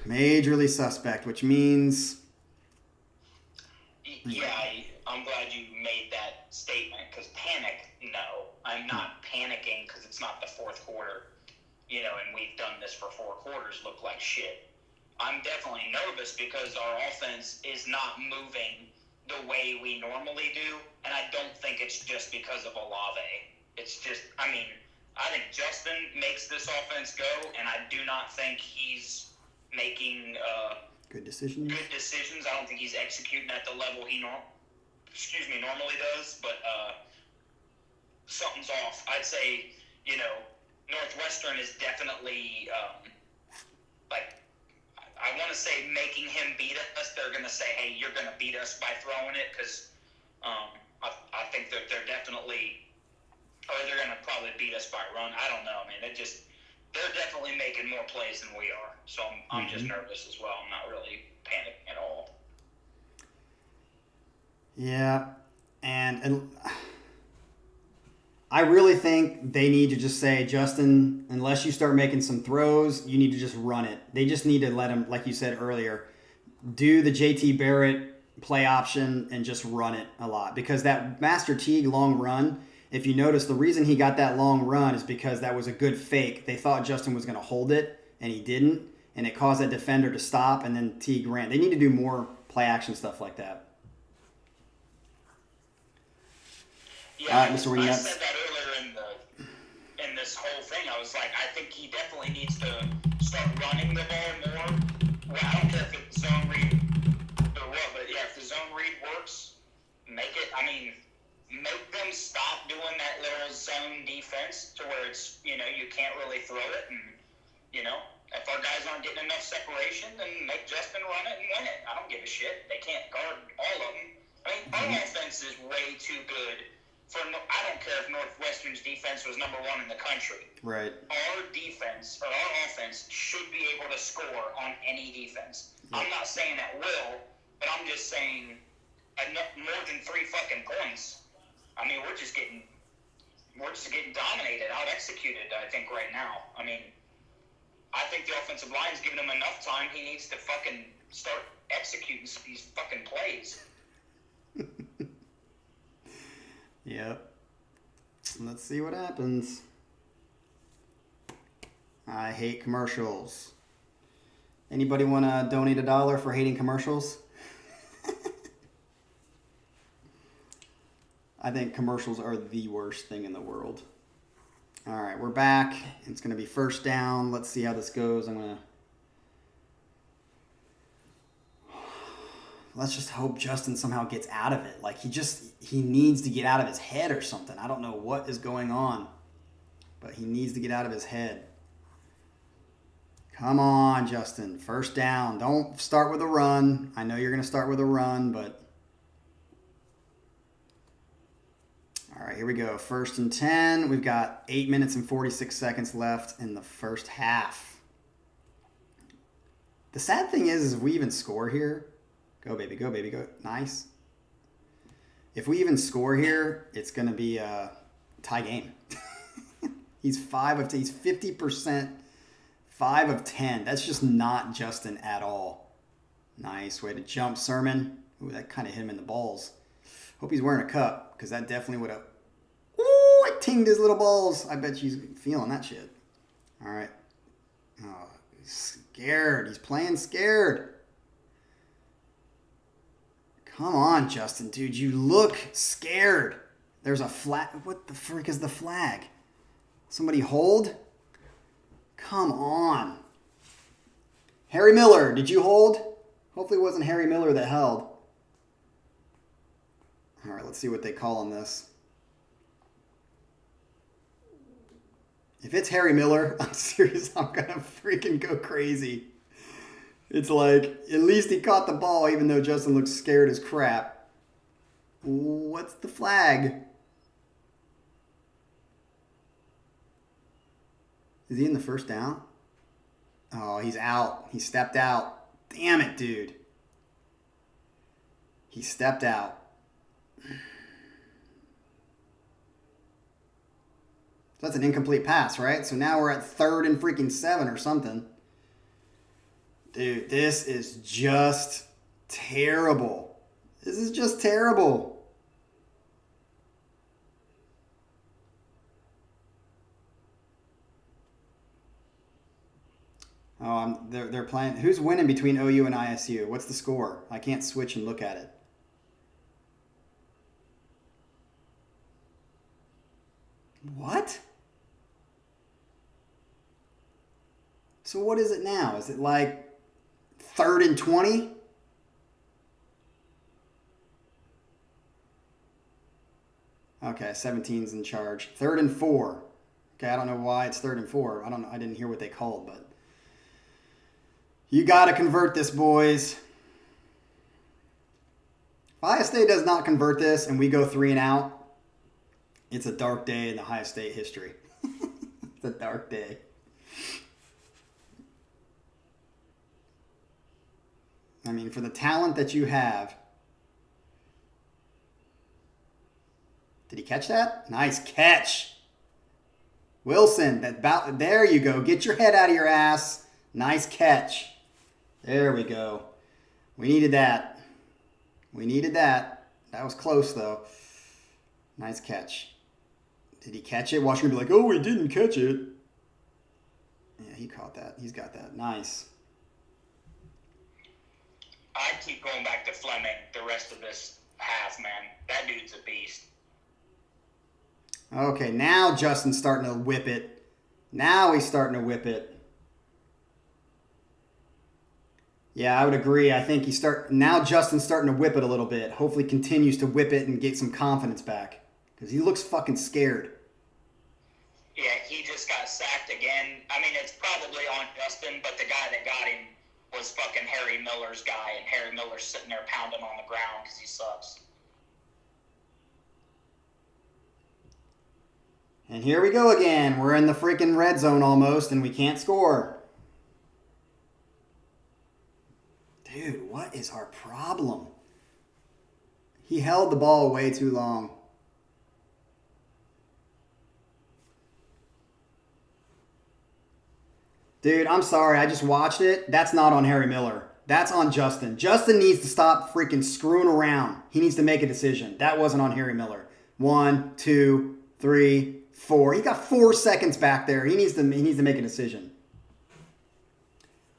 S1: Majorly suspect, which means...
S2: Yeah, I'm glad you made that statement, because panic, no. I'm not panicking because it's not the fourth quarter. You know, and we've done this for 4 quarters, look like shit. I'm definitely nervous because our offense is not moving the way we normally do, and I don't think it's just because of Olave. It's just, I think Justin makes this offense go, and I do not think he's making
S1: good decisions.
S2: I don't think he's executing at the level he normally does, but something's off. I'd say, Northwestern is definitely like, I want to say making him beat us. They're going to say, hey, you're going to beat us by throwing it, because I think that they're definitely, or they're going to probably beat us by run. I don't know, man. They're definitely making more plays than we are. So I'm just nervous as well. I'm not really panicking at all.
S1: Yeah, and I really think they need to just say, Justin, unless you start making some throws, you need to just run it. They just need to let him, like you said earlier, do the JT Barrett play option and just run it a lot. Because that Master Teague long run, if you notice, the reason he got that long run is because that was a good fake. They thought Justin was going to hold it, and he didn't, and it caused that defender to stop, and then Teague ran. They need to do more play action stuff like that.
S2: Yeah, I said that earlier in this whole thing. I was like, I think he definitely needs to start running the ball more. Well, I don't care if it's zone read or what, but yeah, if the zone read works, make them stop doing that little zone defense to where it's, you can't really throw it, and, if our guys aren't getting enough separation, then make Justin run it and win it. I don't give a shit. They can't guard all of them. Our offense is way too good. I don't care if Northwestern's defense was number 1 in the country.
S1: Right.
S2: Our defense, or our offense, should be able to score on any defense. I'm not saying that will, but I'm just saying more than 3 fucking points. We're just getting dominated, out executed, I think, right now. I think the offensive line's giving him enough time. He needs to fucking start executing these fucking plays.
S1: Yep. Let's see what happens. I hate commercials. Anybody want to donate $1 for hating commercials? I think commercials are the worst thing in the world. All right, we're back. It's going to be first down. Let's see how this goes. Let's just hope Justin somehow gets out of it. Like, he needs to get out of his head or something. I don't know what is going on, but he needs to get out of his head. Come on, Justin. First down. Don't start with a run. I know you're going to start with a run, but... All right, here we go. 1st and 10. We've got 8 minutes and 46 seconds left in the first half. The sad thing is if we even score here... Go, baby, go, baby, go. Nice. If we even score here, it's going to be a tie game. He's 50%, 5 of 10. That's just not Justin at all. Nice way to jump, Sermon. Ooh, that kind of hit him in the balls. Hope he's wearing a cup, because that definitely would have... Ooh, it tinged his little balls. I bet he's feeling that shit. All right. Oh, he's scared. He's playing scared. Come on, Justin, dude. You look scared. There's a flag. What the frick is the flag? Somebody hold? Come on. Harry Miller, did you hold? Hopefully it wasn't Harry Miller that held. All right, let's see what they call on this. If it's Harry Miller, I'm serious, I'm going to freaking go crazy. It's like, at least he caught the ball, even though Justin looks scared as crap. What's the flag? Is he in the first down? Oh, he's out. He stepped out. Damn it, dude. He stepped out. So that's an incomplete pass, right? So now we're at 3rd and freaking 7 or something. Dude, this is just terrible. This is just terrible. Oh, they're playing. Who's winning between OU and ISU? What's the score? I can't switch and look at it. What? So what is it now? Is it like 3rd and 20? Okay, 17's in charge. 3rd and 4. Okay, I don't know why it's 3rd and 4. I don't know. I didn't hear what they called, but you got to convert this, boys. If Ohio State does not convert this and we go 3 and out, it's a dark day in the Ohio State history. It's a dark day. I mean, for the talent that you have. Did he catch that? Nice catch. Wilson, there you go. Get your head out of your ass. Nice catch. There we go. We needed that. We needed that. That was close, though. Nice catch. Did he catch it? Washington be like, oh, he didn't catch it. Yeah, he caught that. He's got that. Nice.
S2: I keep going back to Fleming the rest of this half, man. That dude's a beast.
S1: Okay, now Justin's starting to whip it. Now he's starting to whip it. Yeah, I would agree. I think now Justin's starting to whip it a little bit. Hopefully continues to whip it and get some confidence back. Because he looks fucking scared.
S2: Yeah, he just got sacked again. I mean, it's probably on Justin, but the guy that got him was fucking Harry Miller's guy, and Harry Miller's sitting there pounding on the ground because he sucks.
S1: And here we go again. We're in the freaking red zone almost, and we can't score. Dude, what is our problem? He held the ball way too long. Dude, I'm sorry. I just watched it. That's not on Harry Miller. That's on Justin. Justin needs to stop freaking screwing around. He needs to make a decision. That wasn't on Harry Miller. 1, 2, 3, 4. He got 4 seconds back there. He needs to make a decision.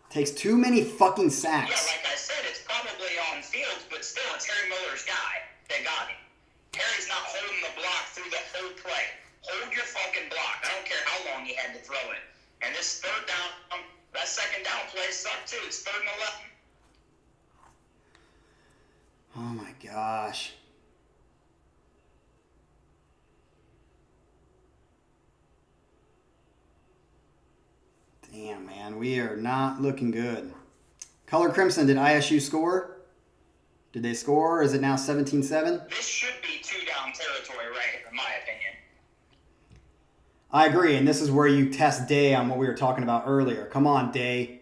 S1: Takes too many fucking sacks.
S2: Yeah, like I said, it's probably on Fields, but still, it's Harry Miller's guy that got him. Harry's not holding the block through the whole play. Hold your fucking block. I don't care how long he had to throw it. And this third down, that second down play sucked too. It's 3rd and 11.
S1: Oh my gosh. Damn, man. We are not looking good. Color Crimson, did ISU score? Did they score? Is it now 17-7?
S2: This should be 2-down territory, right, in my opinion.
S1: I agree, and this is where you test Day on what we were talking about earlier. Come on, Day.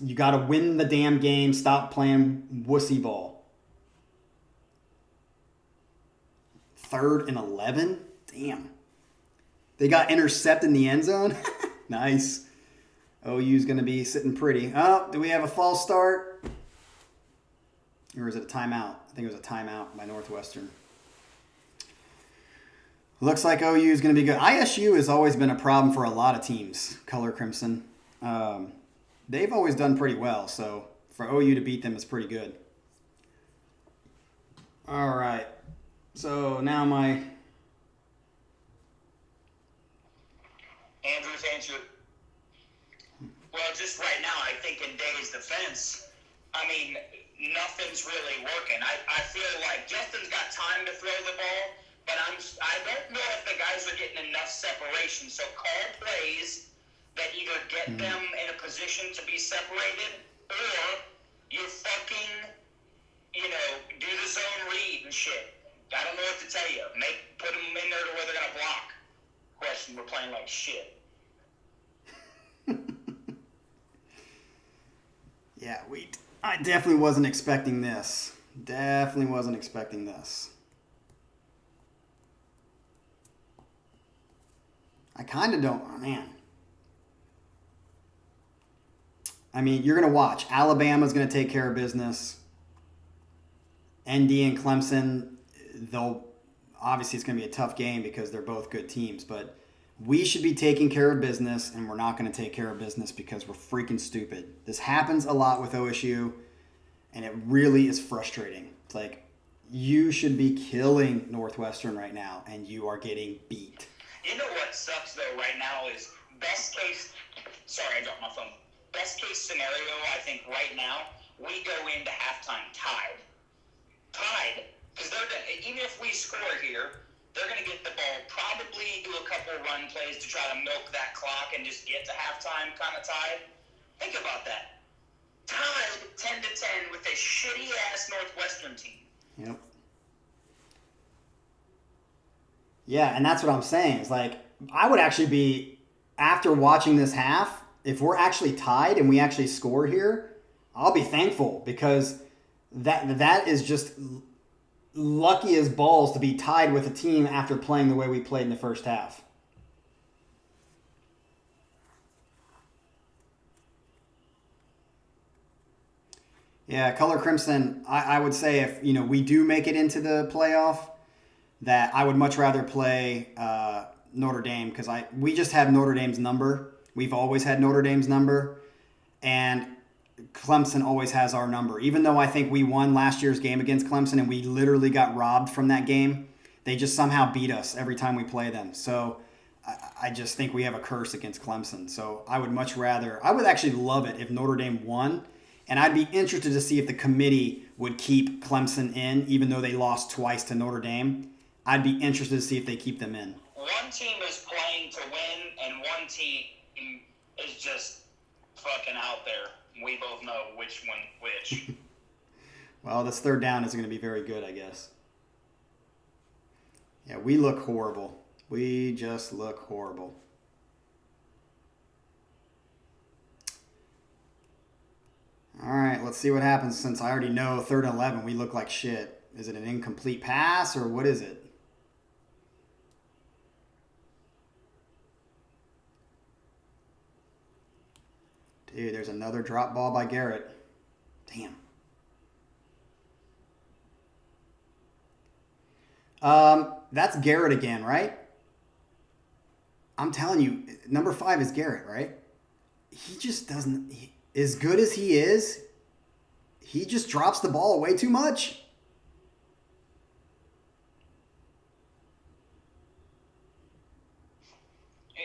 S1: You got to win the damn game. Stop playing wussy ball. 3rd and 11? Damn. They got intercepted in the end zone? Nice. OU's going to be sitting pretty. Oh, do we have a false start? Or is it a timeout? I think it was a timeout by Northwestern. Looks like OU is going to be good. ISU has always been a problem for a lot of teams, Color Crimson. They've always done pretty well, so for OU to beat them is pretty good. All right. So now my...
S2: Andrew's answer. Well, just right now, I think in Day's defense, I mean, nothing's really working. I feel like Justin's got time to throw the ball, but I don't know if the guys are getting enough separation. So call plays that either get them in a position to be separated, or you fucking, do the zone read and shit. I don't know what to tell you. Put them in there to where they're gonna block. Question: we're playing like shit.
S1: Yeah, I definitely wasn't expecting this. Definitely wasn't expecting this. I kind of don't, man. I mean, you're going to watch. Alabama's going to take care of business. ND and Clemson, obviously it's going to be a tough game because they're both good teams, but we should be taking care of business, and we're not going to take care of business because we're freaking stupid. This happens a lot with OSU, and it really is frustrating. It's like, you should be killing Northwestern right now, and you are getting beat.
S2: You know what sucks, though, right now is best case... Sorry, I dropped my phone. Best case scenario, I think, right now, we go into halftime tied. Because even if we score here, They're going to get the ball, probably do a couple run plays to try to milk that clock and just get to halftime kind of tied. Think about that. Tied 10-10 with a shitty-ass Northwestern team.
S1: Yep. Yeah, and that's what I'm saying. It's like, I would actually be, after watching this half, if we're actually tied and we actually score here, I'll be thankful, because that is just lucky as balls to be tied with a team after playing the way we played in the first half. Yeah, Color Crimson, I would say if we do make it into the playoff, that I would much rather play Notre Dame, because we just have Notre Dame's number. We've always had Notre Dame's number, and Clemson always has our number. Even though I think we won last year's game against Clemson and we literally got robbed from that game, they just somehow beat us every time we play them. So I just think we have a curse against Clemson. So I would actually love it if Notre Dame won, and I'd be interested to see if the committee would keep Clemson in, even though they lost twice to Notre Dame. I'd be interested to see if they keep them in.
S2: One team is playing to win, and one team is just fucking out there. We both know which one which.
S1: Well, this third down isn't going to be very good, I guess. Yeah, we look horrible. We just look horrible. All right, let's see what happens, since I already know 3rd and 11, we look like shit. Is it an incomplete pass, or what is it? Dude, there's another drop ball by Garrett. Damn. That's Garrett again, right? I'm telling you, number 5 is Garrett, right? He just doesn't... as good as he is, he just drops the ball way too much.
S2: Yeah,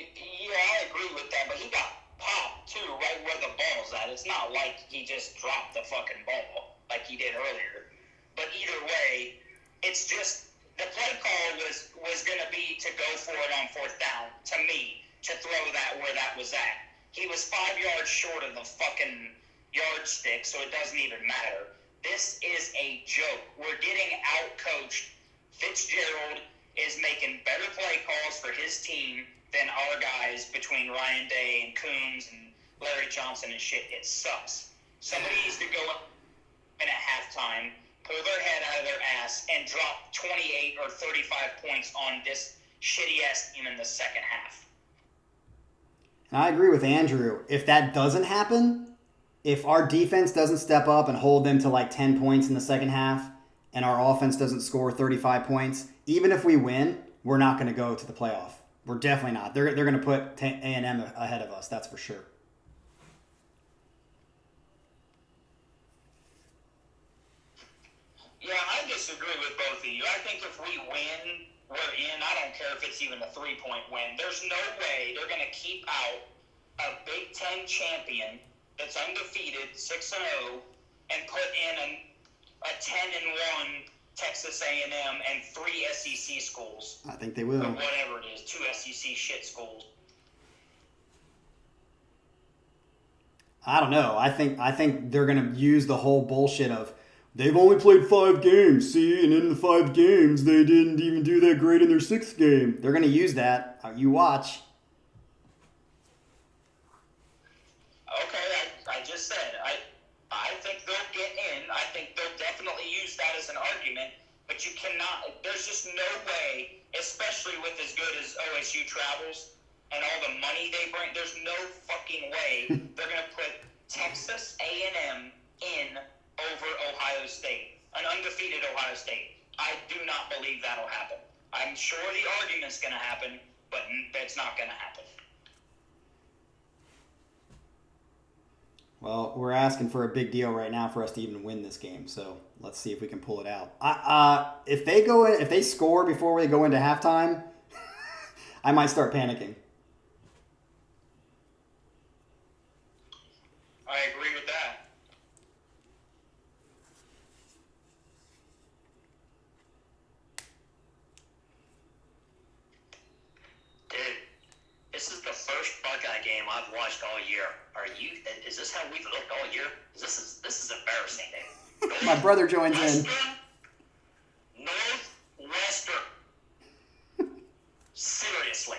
S2: I agree with that, but he got popped too, right where the ball's at. It's not like he just dropped the fucking ball like he did earlier. But either way, it's just the play call was going to be to go for it on 4th down, to me, to throw that where that was at. He was 5 yards short of the fucking yardstick, so it doesn't even matter. This is a joke. We're getting out-coached. Fitzgerald is making better play calls for his team than our guys between Ryan Day and Coombs and Larry Johnson and shit. It sucks. Somebody needs to go in at halftime, pull their head out of their ass, and drop 28 or 35 points on this shitty-ass team in the second half.
S1: And I agree with Andrew. If that doesn't happen, if our defense doesn't step up and hold them to like 10 points in the second half, and our offense doesn't score 35 points, even if we win, we're not going to go to the playoff. We're definitely not. They're going to put A&M ahead of us, that's for sure.
S2: Yeah, I disagree with both of you. I think if we win, we're in. I don't care if it's even a 3-point win. There's no way they're going to keep out a Big Ten champion that's undefeated, 6-0, and put in a 10-1 Texas A&M and 3 SEC schools.
S1: I think they will.
S2: Or whatever it is, 2 SEC shit schools.
S1: I don't know. I think they're going to use the whole bullshit of, they've only played 5 games, see? And in the 5 games, they didn't even do that great in their 6th game. They're going to use that. You watch.
S2: Okay, I just said, I think they'll get in. I think they'll definitely use that as an argument. But you cannot, there's just no way, especially with as good as OSU travels and all the money they bring, there's no fucking way they're going to put Texas A&M in over Ohio State, an undefeated Ohio State. I do not believe that'll happen. I'm sure the argument's going to happen, but that's not going to happen.
S1: Well, we're asking for a big deal right now for us to even win this game, so let's see if we can pull it out. If they score before we go into halftime, I might start panicking.
S2: I agree with that.
S4: Buckeye game I've watched all year. Is this how we've looked all year? This is embarrassing, Dave.
S1: My brother joins in.
S4: Northwestern. Seriously.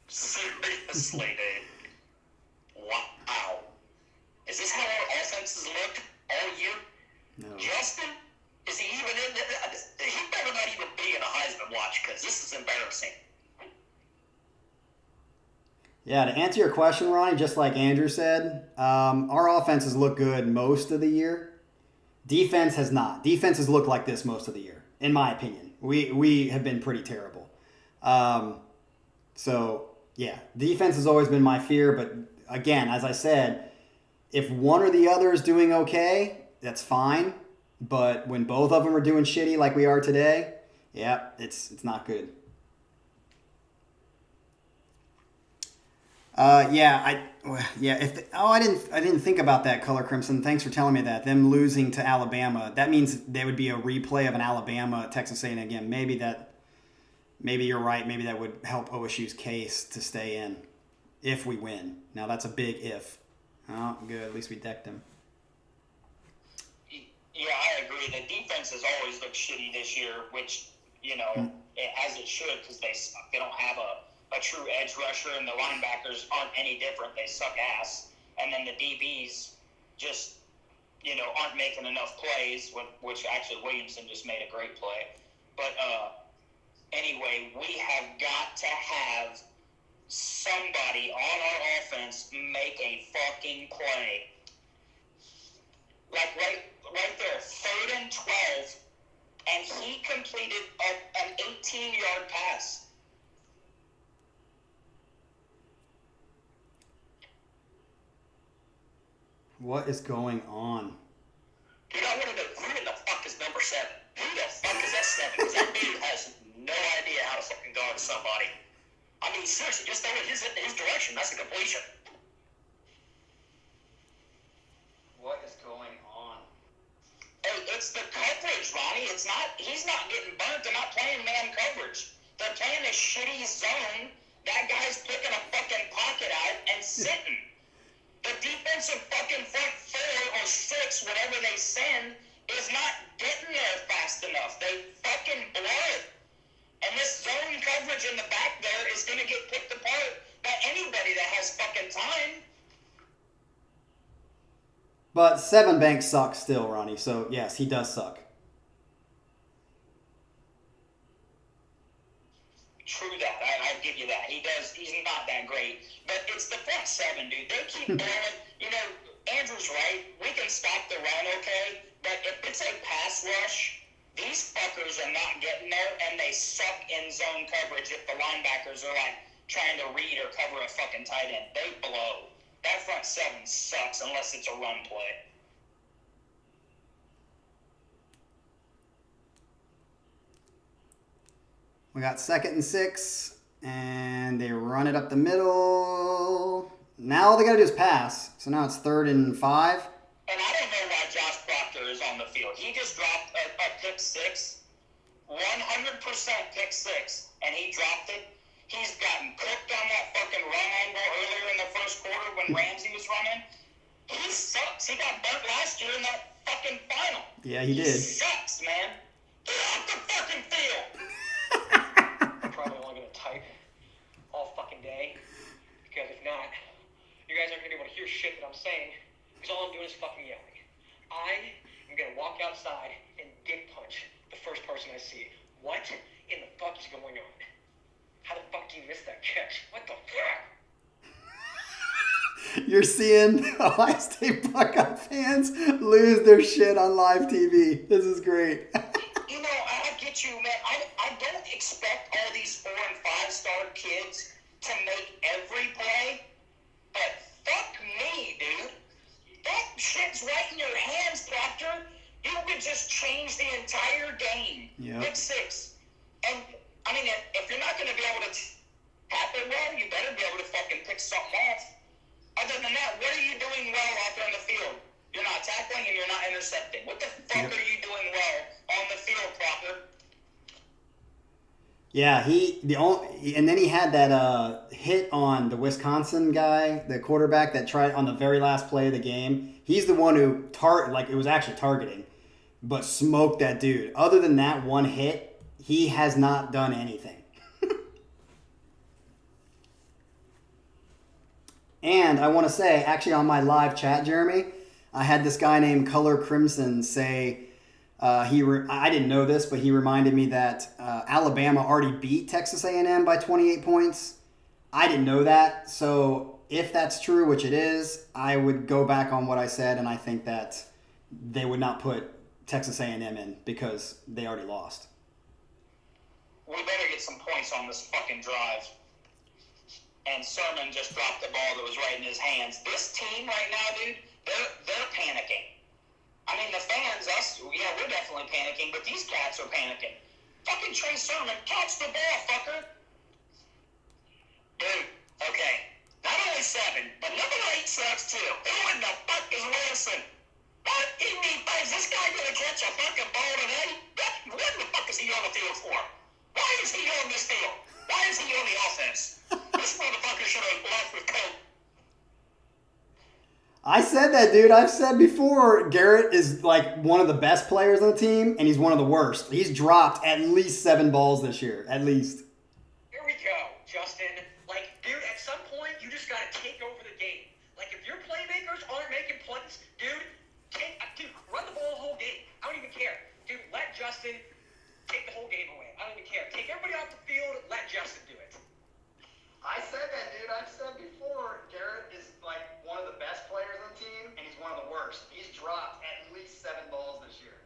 S4: Seriously, dude. Wow. Is this how our offenses looked all year?
S1: No.
S4: Justin, is he even in there? He better not even be in a Heisman watch because this is embarrassing.
S1: Yeah, to answer your question, Ronnie, just like Andrew said, our offenses look good most of the year. Defense has not. Defense has looked like this most of the year, in my opinion. We have been pretty terrible. So, yeah, defense has always been my fear. But, again, as I said, if one or the other is doing okay, that's fine. But when both of them are doing shitty like we are today, yeah, it's not good. I didn't think about that, Color Crimson. Thanks for telling me that. Them losing to Alabama, that means there would be a replay of an Alabama Texas A&M game. Maybe you're right. Maybe that would help OSU's case to stay in if we win. Now that's a big if. Oh, good. At least we decked them.
S2: Yeah, I agree. The defense has always looked shitty this year, which, as it should, because they suck. They don't have a true edge rusher, and the linebackers aren't any different. They suck ass. And then the DBs just, aren't making enough plays, which actually Williamson just made a great play. But anyway, we have got to have somebody on our offense make a fucking play. Like right there, 3rd and 12, and he completed an 18-yard pass.
S1: What is going on?
S4: Dude, I want to know who in the fuck is number 7? Who the fuck is that 7? Because that dude has no idea how to fucking guard somebody. I mean, seriously, just throw it his direction. That's a completion.
S1: What is going on?
S2: Hey, it's the coverage, Ronnie. He's not getting burnt. They're not playing man coverage. They're playing a shitty zone. That guy's picking a fucking pocket out and sitting. The defensive fucking front 4 or 6, whatever they send, is not getting there fast enough. They fucking blow it. And this zone coverage in the back there is going to get picked apart by anybody that has fucking time.
S1: But Seven Banks sucks still, Ronnie. So, yes, he does suck.
S2: True that. I'll give you that. He does. He's not that great. But it's the front 7, dude. They keep blowing. Andrew's right. We can stop the run, okay? But if it's a pass rush, these fuckers are not getting there, and they suck in zone coverage if the linebackers are, trying to read or cover a fucking tight end. They blow. That front 7 sucks unless it's a run play.
S1: We got 2nd and 6, and they run it up the middle. Now all they got to do is pass. So now it's 3rd and 5.
S2: And I don't know why Josh Proctor is on the field. He just dropped a pick 6, 100% pick 6, and he dropped it. He's gotten cooked on that fucking run angle earlier in the first quarter when Ramsey was running. He sucks. He got burnt last year in that fucking final.
S1: Yeah, he did.
S2: He sucks, man. Get off the fucking field.
S5: I'm probably only going to type all fucking day, because if not, you guys aren't going to be able to hear shit that I'm saying, because all I'm doing is fucking yelling. I am going to walk outside and dick punch the first person I see. What in the fuck is going on? How the fuck do you miss that catch? What the fuck?
S1: You're seeing Ohio State Buckeye fans lose their shit on live TV. This is great.
S2: I get you, man. I don't expect all these 4- and 5-star kids to make every play, but fuck me, dude. That shit's right in your hands, Proctor. You could just change the entire game.
S1: Yep.
S2: Pick 6. And, if you're not going to be able to tap it well, you better be able to fucking pick something off. Other than that, what are you doing well out there on the field? You're not tackling and you're not intercepting. What the fuck are you doing well on the field, Proctor?
S1: Yeah, and then he had that hit on the Wisconsin guy, the quarterback that tried on the very last play of the game. He's the one who it was actually targeting, but smoked that dude. Other than that one hit, he has not done anything. And I want to say, actually on my live chat, Jeremy, I had this guy named Color Crimson say, I didn't know this, but he reminded me that Alabama already beat Texas A&M by 28 points. I didn't know that. So if that's true, which it is, I would go back on what I said, and I think that they would not put Texas A&M in because they already lost.
S2: We better get some points on this fucking drive. And Sermon just dropped the ball that was right in his hands. This team right now, dude, they're panicking. I mean, the fans, we're definitely panicking, but these cats are panicking. Fucking Trey Sermon, catch the ball, fucker. Dude, okay. Not only 7, but number 8 sucks too. Who in the fuck is Wilson? What in the fuck is this guy gonna catch a fucking ball today? What the fuck is he on the field for? Why is he on this field? Why is he on the offense? This motherfucker should have left with coat.
S1: I said that, dude. I've said before, Garrett is like one of the best players on the team, and he's one of the worst. He's dropped at least 7 balls this year, at least.
S5: Here we go, Justin. Like, dude, at some point, you just got to take over the game. Like, if your playmakers aren't making plays, dude, run the ball the whole game. I don't even care. Dude, let Justin take the whole game away. I don't even care. Take everybody off the field, let Justin do it.
S1: I said that, dude. I've said before, Garrett is like one of the best players on the team, and he's one of the worst. He's dropped at least 7 balls this year.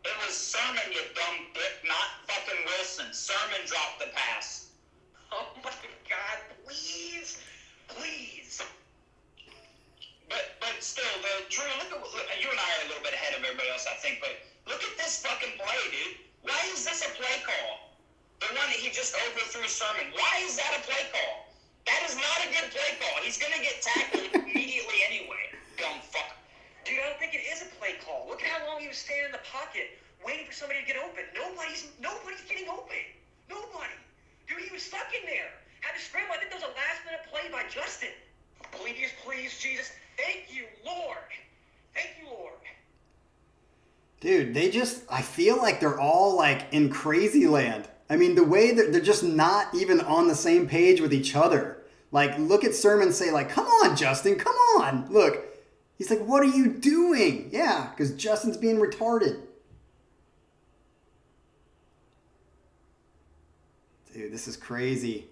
S2: It was Sermon, you dumb dick, not fucking Wilson. Sermon dropped the pass.
S5: Oh my God, please. Please.
S2: But still, Drew, look, you and I are a little bit ahead of everybody else, I think, but look at this fucking play, dude. Why is this a play call? The one that he just overthrew Sermon. Why is that a play call? That is not a good play call. He's going to get tackled immediately anyway. Dumb fuck.
S5: Dude, I don't think it is a play call. Look at how long he was standing in the pocket, waiting for somebody to get open. Nobody's getting open. Nobody. Dude, he was stuck in there. Had to scramble. I think that was a last-minute play by Justin. Please, Jesus. Thank you, Lord. Thank you, Lord.
S1: Dude, I feel like they're all like in crazy land. I mean, the way that they're just not even on the same page with each other. Like, look at Sermon say, like, come on, Justin, come on. Look, he's like, what are you doing? Yeah, because Justin's being retarded. Dude, this is crazy.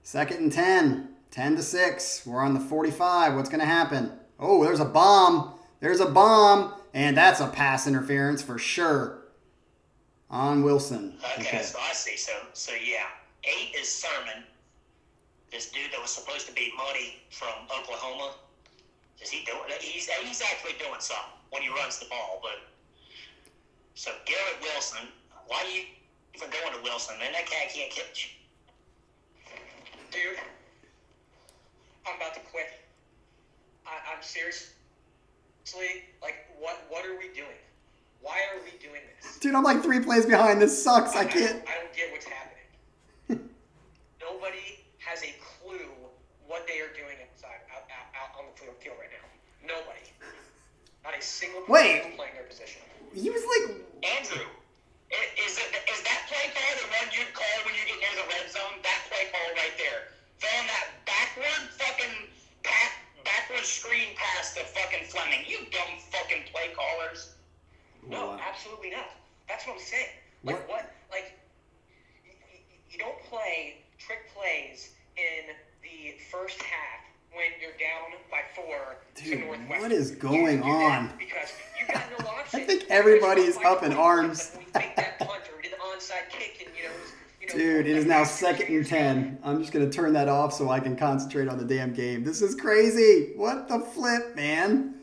S1: 2nd and 10. 10-6. We're on the 45. What's going to happen? Oh, there's a bomb. There's a bomb. And that's a pass interference for sure. On Wilson.
S2: Okay, so I see. So yeah. 8 is Sermon. This dude that was supposed to be Money from Oklahoma. Is he doing it? He's actually doing something when he runs the ball, but so Garrett Wilson, why are you even going to Wilson? Man, that cat can't catch.
S5: Dude, I'm about to quit. I'm seriously, like, what are we doing? Why are we doing this?
S1: Dude, I'm like 3 plays behind. This sucks. I can't.
S5: I don't get what's happening. Nobody has a clue what they are doing out on the field right now. Nobody. Not a single person playing their position.
S1: He was like...
S2: Andrew, is that play call the one you'd call when you get near the red zone? That play call right there. Throwing that backward screen pass to fucking Fleming. You dumb fucking play callers.
S5: No, absolutely not. That's what I'm saying. Like, what? Like, you don't play trick plays in the first half when you're down by 4 to Northwestern.
S1: What is going on?
S5: Because you got no option.
S1: I think everybody's up in arms.
S5: When we make that punt or we did the onside kick and,
S1: Dude, it is now 2nd and 10. I'm just going to turn that off so I can concentrate on the damn game. This is crazy. What the flip, man?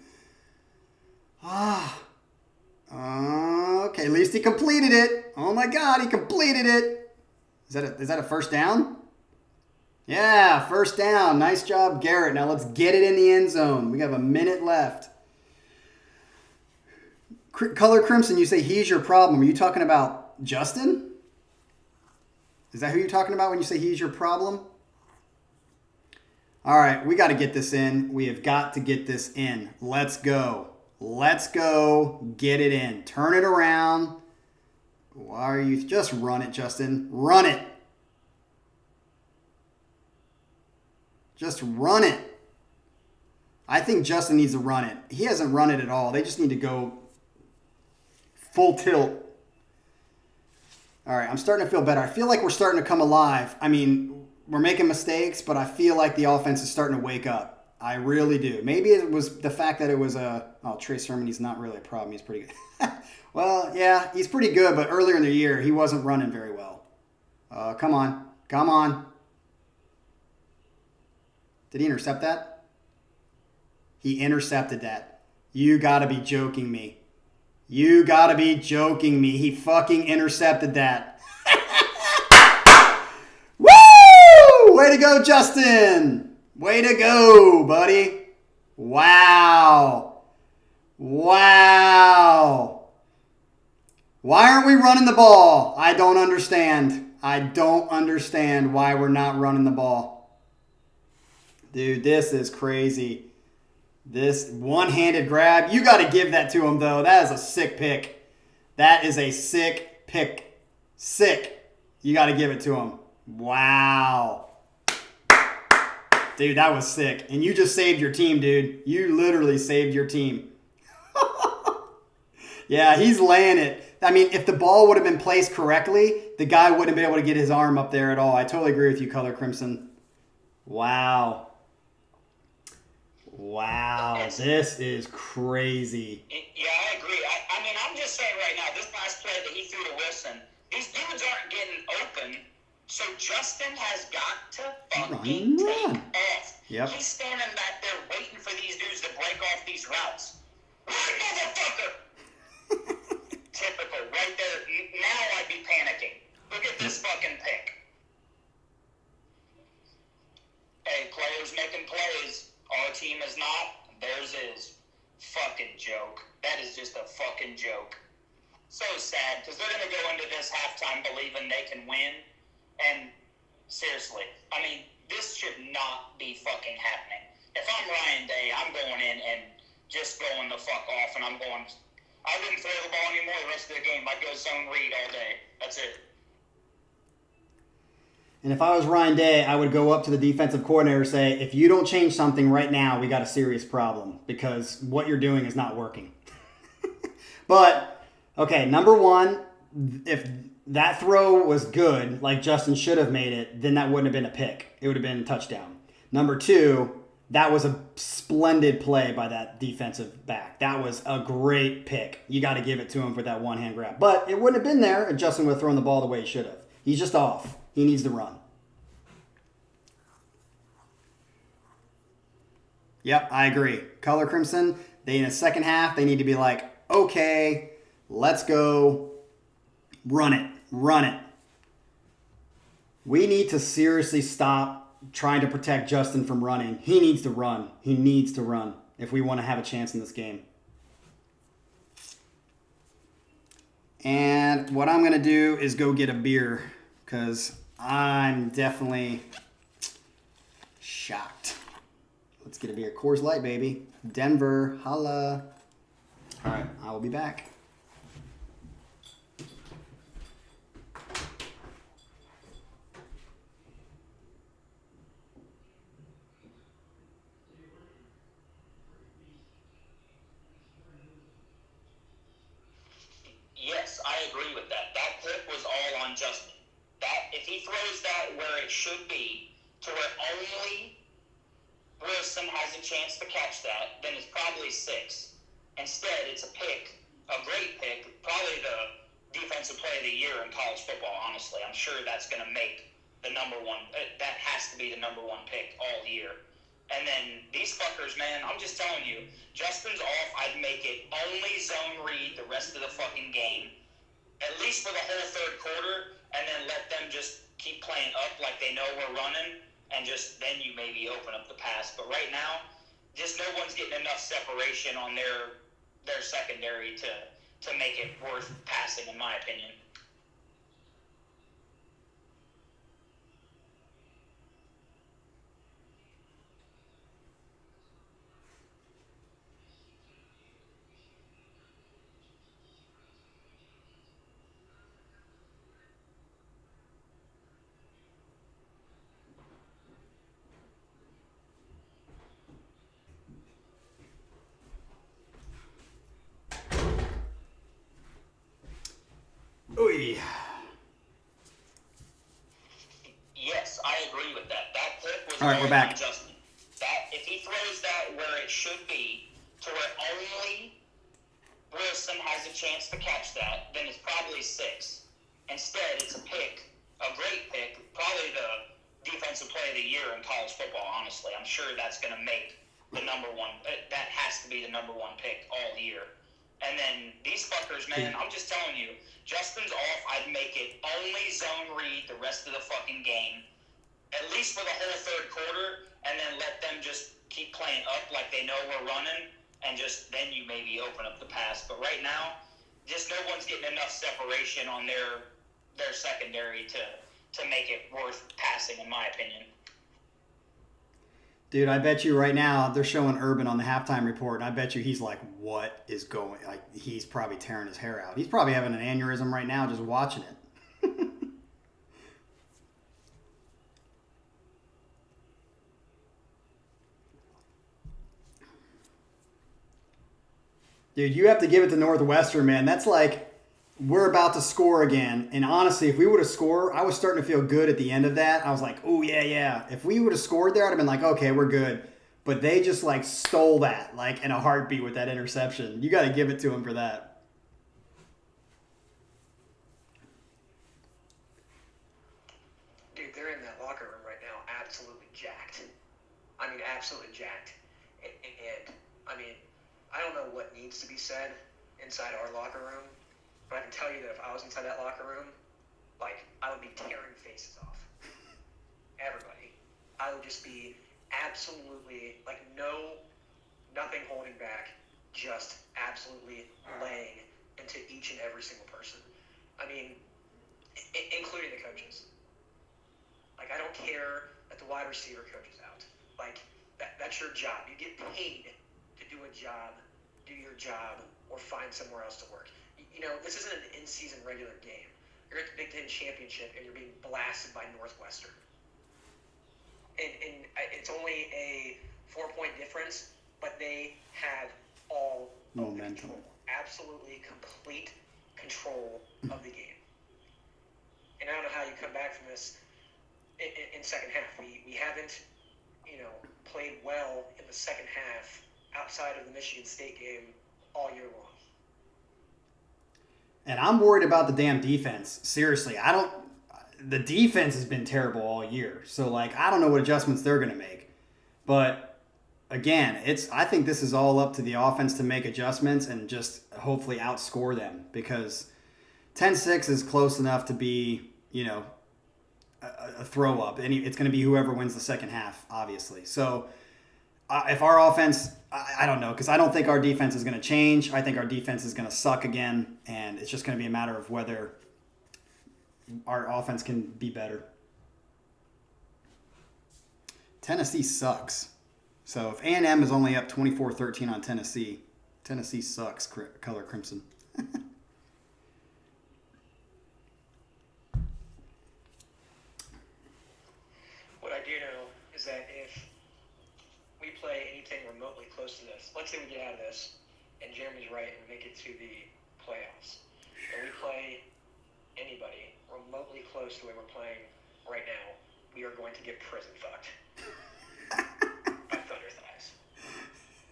S1: Okay, at least he completed it. Oh my God, he completed it. Is that a first down? Yeah, first down. Nice job, Garrett. Now let's get it in the end zone. We have a minute left. Color Crimson, you say he's your problem. Are you talking about Justin? Is that who you're talking about when you say he's your problem? All right, we got to get this in. We have got to get this in. Let's go. Let's go. Get it in. Turn it around. Why are you... Just run it, Justin. Run it. Just run it. I think Justin needs to run it. He hasn't run it at all. They just need to go full tilt. All right, I'm starting to feel better. I feel like we're starting to come alive. I mean, we're making mistakes, but I feel like the offense is starting to wake up. I really do. Maybe it was the fact that it was Trey Sermon, he's not really a problem. He's pretty good. Well, yeah, he's pretty good, but earlier in the year, he wasn't running very well. Come on. Come on. Did he intercept that? He intercepted that. You got to be joking me. You got to be joking me. He fucking intercepted that. Woo! Way to go, Justin. Way to go, buddy. Wow. Wow. Why aren't we running the ball? I don't understand. I don't understand why we're not running the ball. Dude, this is crazy. This one-handed grab. You got to give that to him, though. That is a sick pick. That is a sick pick. Sick. You got to give it to him. Wow. Dude, that was sick. And you just saved your team, dude. You literally saved your team. Yeah, he's laying it. I mean, if the ball would have been placed correctly, the guy wouldn't have been able to get his arm up there at all. I totally agree with you, Color Crimson. Wow. Wow, this is crazy.
S2: Yeah, I agree. I mean, I'm just saying right now, this last play that he threw to Wilson, these dudes aren't getting open, so Justin has got to fucking take off.
S1: Yep.
S2: He's standing back there waiting for these dudes to break off these routes. Right, motherfucker! Typical, right there. Now I'd be panicking. Look at this fucking pick. Hey, players making plays. Our team is not. Theirs is. Fucking joke. That is just a fucking joke. So sad, because they're going to go into this halftime believing they can win. And seriously, I mean, this should not be fucking happening. If I'm Ryan Day, I'm going in and just going the fuck off, and I'm going, I wouldn't throw the ball anymore the rest of the game. I'd go zone read all day. That's it.
S1: And if I was Ryan Day, I would go up to the defensive coordinator and say, if you don't change something right now, we got a serious problem because what you're doing is not working. But, okay, number one, if that throw was good, like Justin should have made it, then that wouldn't have been a pick. It would have been a touchdown. Number two, that was a splendid play by that defensive back. That was a great pick. You got to give it to him for that one-hand grab. But it wouldn't have been there if Justin would have thrown the ball the way he should have. He's just off. He needs to run. Yep, I agree. Color Crimson, in the second half, they need to be like, okay, let's go. Run it. Run it. We need to seriously stop trying to protect Justin from running. He needs to run. He needs to run if we want to have a chance in this game. And what I'm going to do is go get a beer because I'm definitely shocked. Let's get a beer. Coors Light, baby. Denver, holla. All right, I will be back.
S2: Yes, I agree with that. That pick was all on Justin. That if he throws that where it should be, to where only Wilson has a chance to catch that, then it's probably 6. Instead, it's a pick, a great pick, probably the defensive play of the year in college football, honestly. I'm sure that's going to make the number one. That has to be the number one pick all year. And then these fuckers, man, I'm just telling you, Justin's off. I'd make it only zone read the rest of the fucking game, at least for the whole third quarter, and then let them just keep playing up like they know we're running, and just then you maybe open up the pass. But right now, just no one's getting enough separation on their secondary to make it worth passing, in my opinion. I agree with that. That pick was
S1: All right, we're
S2: all
S1: back.
S2: on Justin. That if he throws that where it should be, to where only Wilson has a chance to catch that, then it's probably 6. Instead, it's a pick, a great pick, probably the defensive play of the year in college football, honestly. I'm sure that's going to make the number one. That has to be the number 1 pick all year. And then these fuckers, man, I'm just telling you, Justin's off. I'd make it only zone read the rest of the fucking game, at least for the whole third quarter, and then let them just keep playing up like they know we're running, and just then you maybe open up the pass. But right now, just no one's getting enough separation on their secondary to make it worth passing, in my opinion.
S1: Dude, I bet you right now they're showing Urban on the halftime report, and I bet you he's like, what is going? Like, he's probably tearing his hair out. He's probably having an aneurysm right now just watching it. Dude, you have to give it to Northwestern, man. That's like, we're about to score again. And honestly, if we would have scored, I was starting to feel good at the end of that. I was like, oh, yeah. If we would have scored there, I'd have been like, okay, we're good. But they just, like, stole that, like, in a heartbeat with that interception. You got to give it to them for that.
S5: Dude, they're in that locker room right now absolutely jacked. I mean, absolutely jacked. And I mean, I don't know what needs to be said inside our locker room, but I can tell you that if I was inside that locker room, like, I would be tearing faces off. Everybody. I would just be absolutely, like, nothing holding back, just absolutely laying into each and every single person. I mean, including the coaches. Like, I don't care that the wide receiver coach is out. Like, that's your job. You get paid to do a job, do your job, or find somewhere else to work. You know, this isn't an in-season regular game. You're at the Big Ten Championship, and you're being blasted by Northwestern. And it's only a 4-point difference, but they have all
S1: Momentum.
S5: absolutely complete control of the game. And I don't know how you come back from this in second half. We haven't, played well in the second half outside of the Michigan State game all year long.
S1: And I'm worried about the damn defense. Seriously, the defense has been terrible all year. So, like, I don't know what adjustments they're going to make. But, again, I think this is all up to the offense to make adjustments and just hopefully outscore them. Because 10-6 is close enough to be, a throw up. And it's going to be whoever wins the second half, obviously. So, if our offense, I don't know, because I don't think our defense is going to change. I think our defense is going to suck again, and it's just going to be a matter of whether our offense can be better. Tennessee sucks. So if A&M is only up 24-13 on Tennessee sucks, color crimson.
S5: What I do know is that if we play anything remotely close to this, let's say we get out of this, and Jeremy's right, and we make it to the playoffs, and we play anybody remotely close to the way we're playing right now, we are going to get prison fucked by Thunder Thighs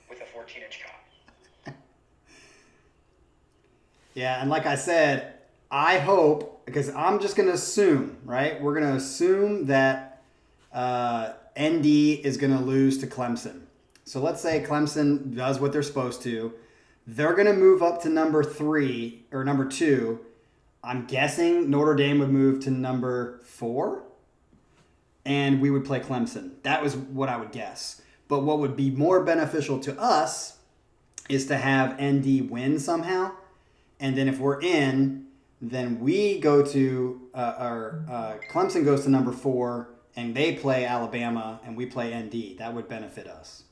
S5: with a 14-inch cock.
S1: Yeah, and like I said, I hope, because I'm just going to assume, right? We're going to assume that ND is going to lose to Clemson. So let's say Clemson does what they're supposed to. They're going to move up to number 3 or number 2. I'm guessing Notre Dame would move to number 4, and we would play Clemson. That was what I would guess. But what would be more beneficial to us is to have ND win somehow, and then if we're in, then we go to Clemson goes to number 4, and they play Alabama, and we play ND. That would benefit us.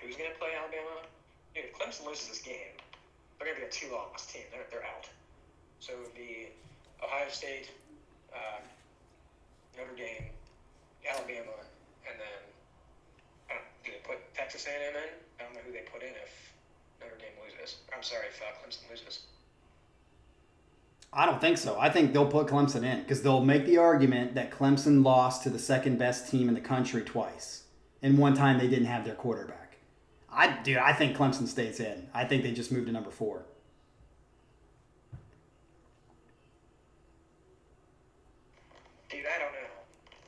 S5: Who's going to play Alabama? Dude, if Clemson loses this game, they're going to be a 2-loss team. They're out. So it would be Ohio State, Notre Dame, Alabama, and then do they put Texas A&M in? I don't know who they put in if Notre Dame loses. I'm sorry, if Clemson loses.
S1: I don't think so. I think they'll put Clemson in because they'll make the argument that Clemson lost to the second best team in the country twice. And one time they didn't have their quarterback. I think Clemson stays in. I think they just moved to number 4.
S5: Dude, I don't know.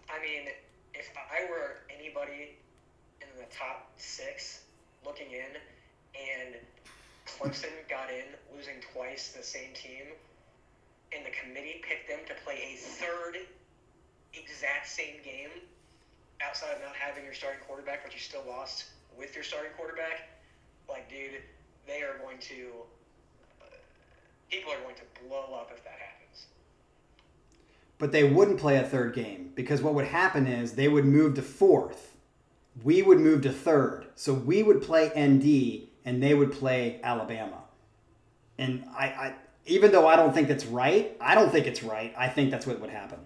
S5: I mean, if I were anybody in the top 6 looking in and Clemson got in losing twice to the same team and the committee picked them to play a third exact same game outside of not having your starting quarterback, but you still lost with your starting quarterback, like, dude, they are going to people are going to blow up if that happens.
S1: But they wouldn't play a third game because what would happen is they would move to 4th. We would move to 3rd. So we would play ND and they would play Alabama. And I even though I don't think that's right, I don't think it's right. I think that's what would happen.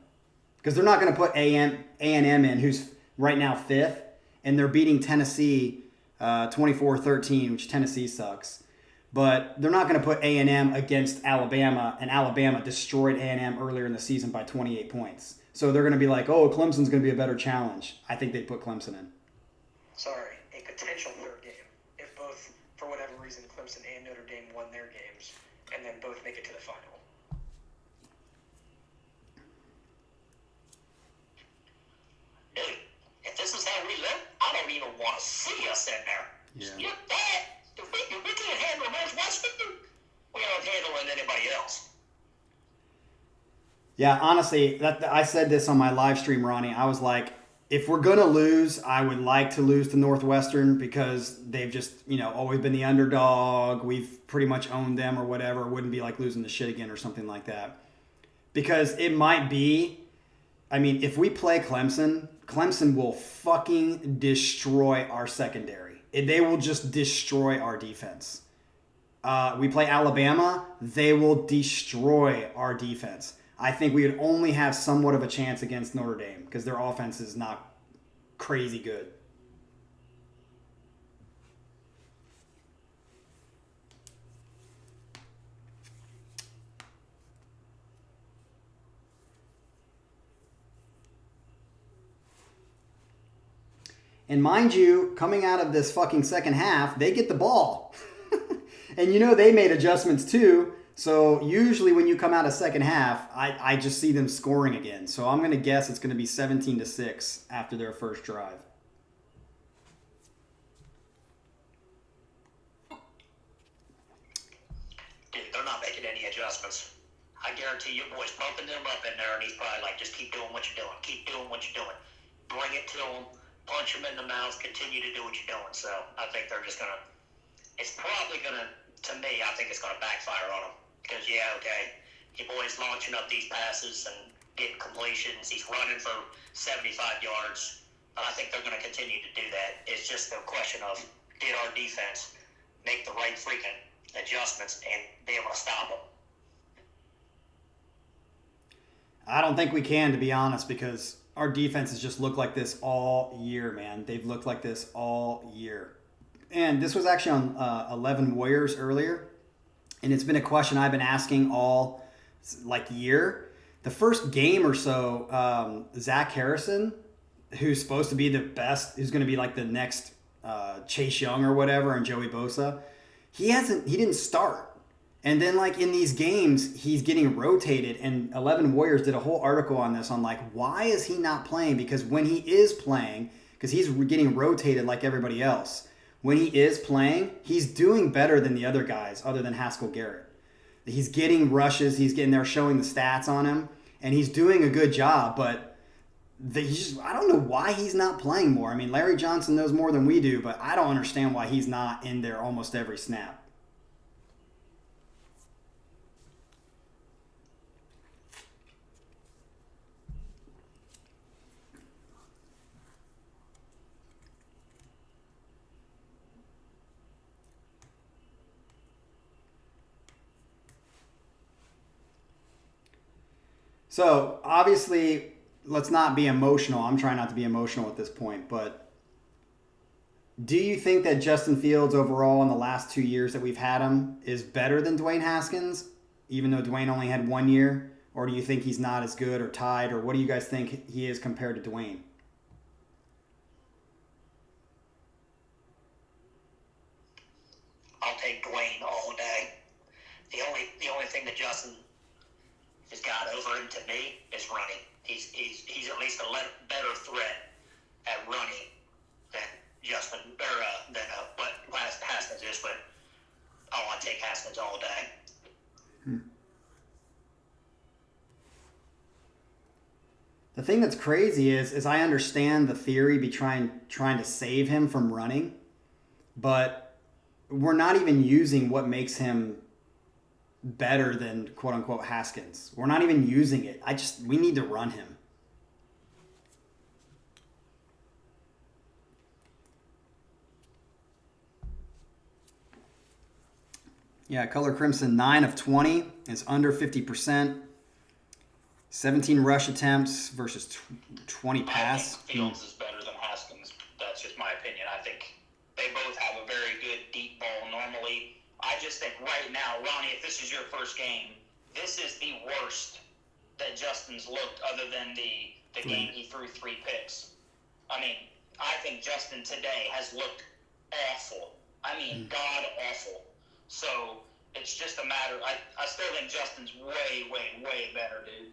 S1: Because they're not going to put A&M in, who's right now 5th, and they're beating Tennessee 24-13, which Tennessee sucks. But they're not going to put A&M against Alabama, and Alabama destroyed A&M earlier in the season by 28 points. So they're going to be like, oh, Clemson's going to be a better challenge. I think they'd put Clemson in.
S5: Sorry, a potential third game if both, for whatever reason, Clemson and Notre Dame won their games and then both make it to the final.
S4: Dude, if this is how we look, I don't even want to see us in there.
S1: Yeah.
S4: Look that. If we can't handle Northwestern, we aren't handling anybody else.
S1: Yeah, honestly, I said this on my live stream, Ronnie. I was like, if we're going to lose, I would like to lose to Northwestern because they've just, always been the underdog. We've pretty much owned them or whatever. It wouldn't be like losing the shit again or something like that. Because it might be, if we play Clemson, Clemson will fucking destroy our secondary. They will just destroy our defense. We play Alabama, they will destroy our defense. I think we would only have somewhat of a chance against Notre Dame because their offense is not crazy good. And mind you, coming out of this fucking second half, they get the ball. And they made adjustments too. So usually when you come out of second half, I just see them scoring again. So I'm going to guess it's going to be 17-6 after their first drive.
S4: Dude, they're not making any adjustments. I guarantee your boy's pumping them up in there, and he's probably like, just keep doing what you're doing. Keep doing what you're doing. Bring it to them. Punch them in the mouth. Continue to do what you're doing. So I think they're just going to – it's probably going to me, I think it's going to backfire on them. Because, your boy's launching up these passes and getting completions. He's running for 75 yards. And I think they're going to continue to do that. It's just a question of, did our defense make the right freaking adjustments and be able to stop them?
S1: I don't think we can, to be honest, because our defenses just look like this all year, man. They've looked like this all year. And this was actually on 11 Warriors earlier. And it's been a question I've been asking all year. The first game or so, Zach Harrison, who's supposed to be the best, who's going to be like the next Chase Young or whatever, and Joey Bosa, he didn't start. And then in these games, he's getting rotated. And 11 Warriors did a whole article on this on why is he not playing? Because when he is playing, because he's getting rotated like everybody else, when he is playing, he's doing better than the other guys other than Haskell Garrett. He's getting rushes. He's getting there showing the stats on him. And he's doing a good job. But I don't know why he's not playing more. Larry Johnson knows more than we do. But I don't understand why he's not in there almost every snap. So, obviously, let's not be emotional. I'm trying not to be emotional at this point, but do you think that Justin Fields overall in the last 2 years that we've had him is better than Dwayne Haskins? even though Dwayne only had 1 year? Or do you think he's not as good or tied? Or what do you guys think he is compared to Dwayne?
S4: I'll take Dwayne all day. The only thing that Justin has got over him to me is running. He's at least a better threat at running than Justin or what Haskins is. But I'll take Haskins all day.
S1: The thing that's crazy is I understand the theory be trying to save him from running, but we're not even using what makes him better than quote unquote Haskins. We're not even using it. We need to run him. Yeah, Color Crimson 9 of 20 is under 50%. 17 rush attempts versus 20 pass.
S2: I think Fields is better than Haskins. That's just my opinion. I think they both have a very good deep ball normally. I just think right now, Ronnie, if this is your first game, this is the worst that Justin's looked other than the game he threw 3 picks. I mean, I think Justin today has looked awful. I mean, god awful. So it's just a matter. I still think Justin's way, way, way better, dude.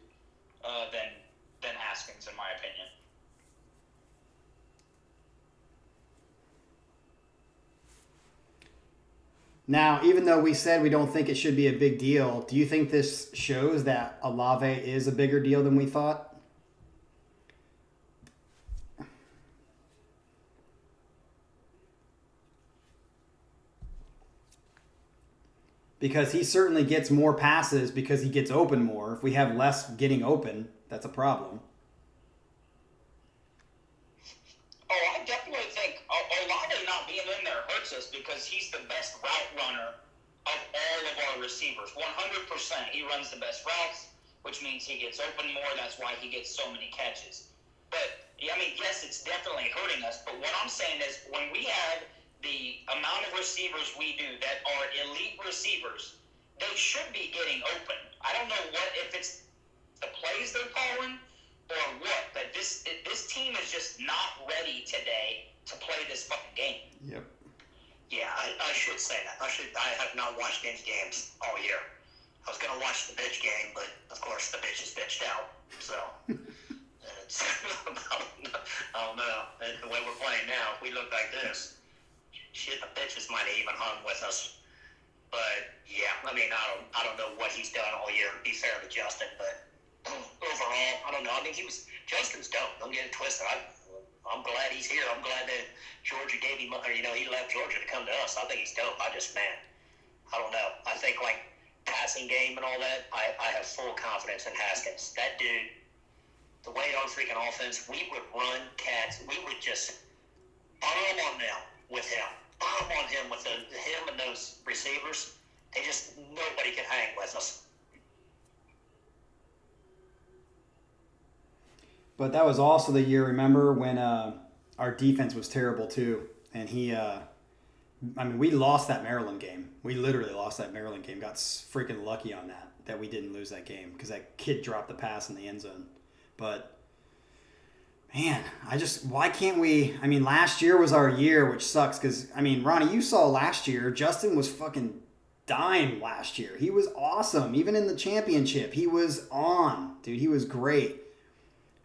S2: Than Haskins, in my opinion.
S1: Now, even though we said we don't think it should be a big deal, do you think this shows that Olave is a bigger deal than we thought? Because he certainly gets more passes because he gets open more. If we have less getting open, that's a problem.
S2: Oh, I definitely think Olave not being in there hurts us because he's the best route runner of all of our receivers. 100%. He runs the best routes, which means he gets open more. That's why he gets so many catches. But, I mean, yes, it's definitely hurting us. But what I'm saying is when we have the amount of receivers we do that are elite receivers, they should be getting open. I don't know if it's the plays they're calling or what, but this team is just not ready today to play this fucking game.
S1: Yep.
S4: Yeah, I should say that. I have not watched any games all year. I was going to watch the bitch game, but of course the bitch is bitched out. So, it's, I don't know. And the way we're playing now, if we look like this, shit, the bitches might have even hung with us. But yeah, I mean, I don't know what he's done all year. To be fair to Justin, but overall, I don't know. I mean, Justin's dope. Don't get it twisted. I'm glad he's here. I'm glad that Georgia gave him, or he left Georgia to come to us. I think he's dope. I don't know. I think like passing game and all that. I have full confidence in Haskins. That dude, the way our freaking offense, we would run cats. We would just bomb on them with him. Bomb on him with him and those receivers. Nobody can hang with us.
S1: But that was also the year, remember, when our defense was terrible too. And we lost that Maryland game. We literally lost that Maryland game. Got freaking lucky on that we didn't lose that game because that kid dropped the pass in the end zone. But man, why can't we? I mean, last year was our year, which sucks because, I mean, Ronnie, you saw last year, Justin was fucking dime last year. He was awesome. Even in the championship, he was on. Dude, he was great.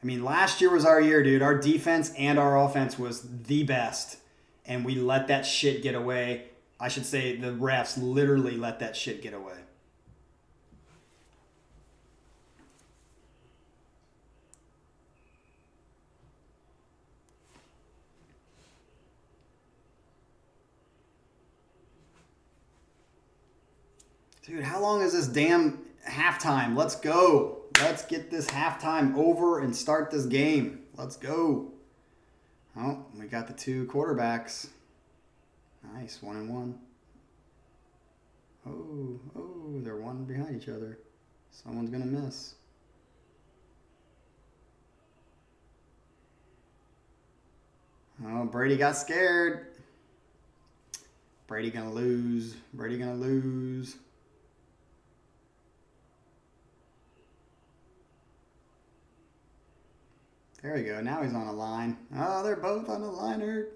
S1: I mean, last year was our year, dude. Our defense and our offense was the best, and we let that shit get away. I should say the refs literally let that shit get away. Dude, how long is this damn halftime? Let's go. Let's get this halftime over and start this game. Let's go. Oh, we got the 2 quarterbacks. Nice, 1-1. Oh, they're one behind each other. Someone's going to miss. Oh, Brady got scared. Brady going to lose. There we go. Now he's on a line. Oh, they're both on a liner.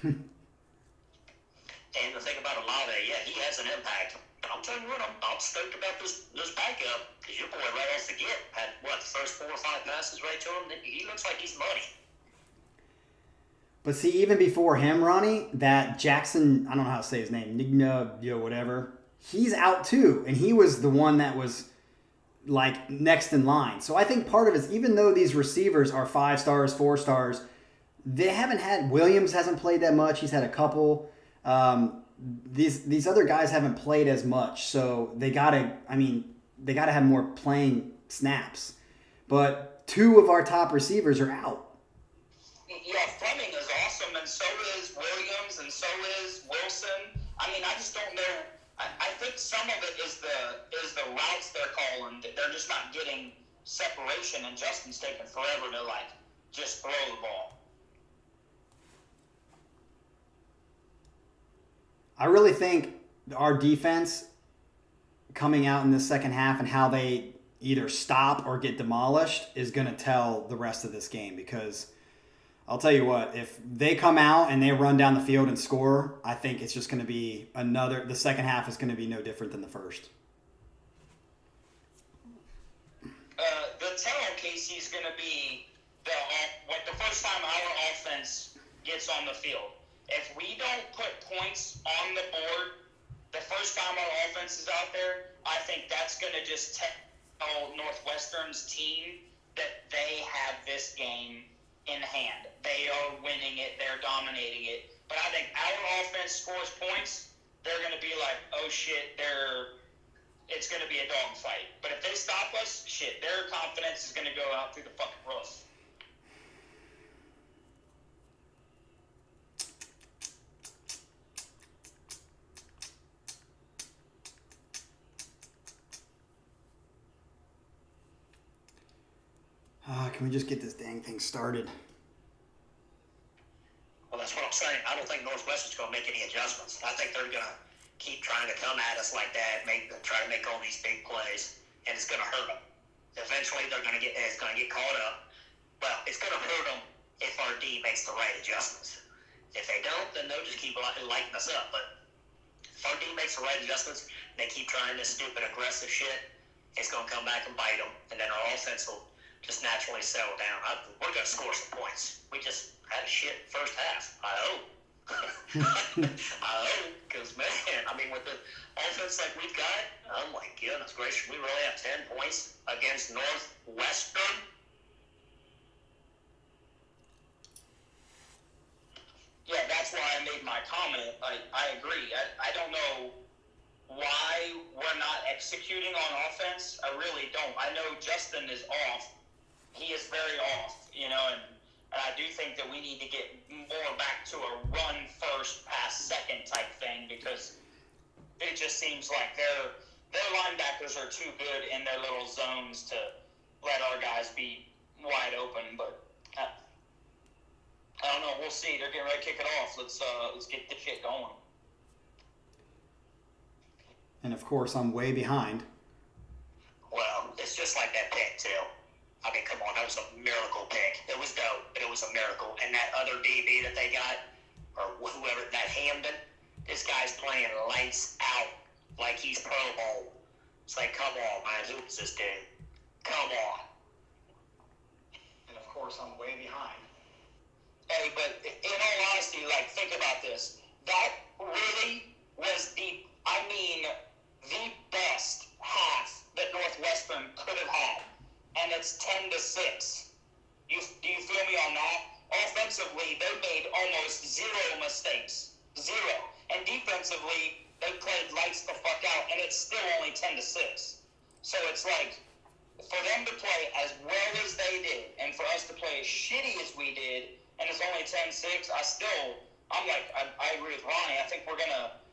S4: And the thing about Olave, yeah, he has an impact. But I'm telling you what, I'm stoked about this backup because your boy right off the get had what, the first 4 or 5 passes right to him. He looks like he's money.
S1: But see, even before him, Ronnie, that Jackson, I don't know how to say his name, Nigna, whatever, he's out too. And he was the one that was like next in line. So I think part of it is, even though these receivers are 5 stars, 4 stars, they haven't had, Williams hasn't played that much. He's had a couple. These other guys haven't played as much. So they gotta have more playing snaps. But 2 of our top receivers are out.
S2: Yeah, Fleming is awesome, and so is Williams, and so is Wilson. I mean, I just don't know. I think some of it is the routes they're calling. They're just not getting separation, and Justin's taking forever to like just throw the ball.
S1: I really think our defense coming out in the second half and how they either stop or get demolished is going to tell the rest of this game, because I'll tell you what, if they come out and they run down the field and score, I think it's just going to be the second half is going to be no different than the first.
S2: The tell on Casey is going to be the first time our offense gets on the field. If we don't put points on the board the first time our offense is out there, I think that's going to just tell Northwestern's team that they have this game in hand. They are winning it. They're dominating it. But I think our offense scores points, they're going to be like, oh, shit, it's going to be a dogfight. But if they stop us, shit, their confidence is going to go out through the fucking roof.
S1: Can we just get this dang thing started?
S4: Well, that's what I'm saying. I don't think Northwestern's going to make any adjustments. I think they're going to keep trying to come at us like that, try to make all these big plays, and it's going to hurt them. Eventually, it's going to get caught up. Well, it's going to hurt them if our D makes the right adjustments. If they don't, then they'll just keep lighting us up. But if our D makes the right adjustments, and they keep trying this stupid aggressive shit, it's going to come back and bite them, and then our offense will just naturally settle down. We're going to score some points. We just had a shit first half. I hope. I hope, because, man, I mean, with the offense like we've got, oh, my goodness gracious, we really have 10 points against Northwestern?
S2: Yeah, that's why I made my comment. I agree. I don't know why we're not executing on offense. I really don't. I know Justin is off. He is very off, and I do think that we need to get more back to a run first, pass second type thing, because it just seems like their linebackers are too good in their little zones to let our guys be wide open. But I don't know. We'll see. They're getting ready to kick it off. Let's get the shit going.
S1: And of course, I'm way behind.
S4: Well, it's just like that pick, too. I mean, come on, that was a miracle pick. It was dope, but it was a miracle. And that other DB that they got, or whoever, that Hamden, this guy's playing lights out like he's Pro Bowl. It's like, come on, man, who is this dude? Come on.
S5: And of course, I'm way behind.
S2: Hey, but in all honesty, think about this. That really was the best half that Northwestern could have had. And it's 10-6. Do you feel me on that? Offensively, they made almost 0 mistakes. 0. And defensively, they played lights the fuck out, and it's still only 10-6. So it's like, for them to play as well as they did, and for us to play as shitty as we did, and it's only 10-6, I agree with Ronnie.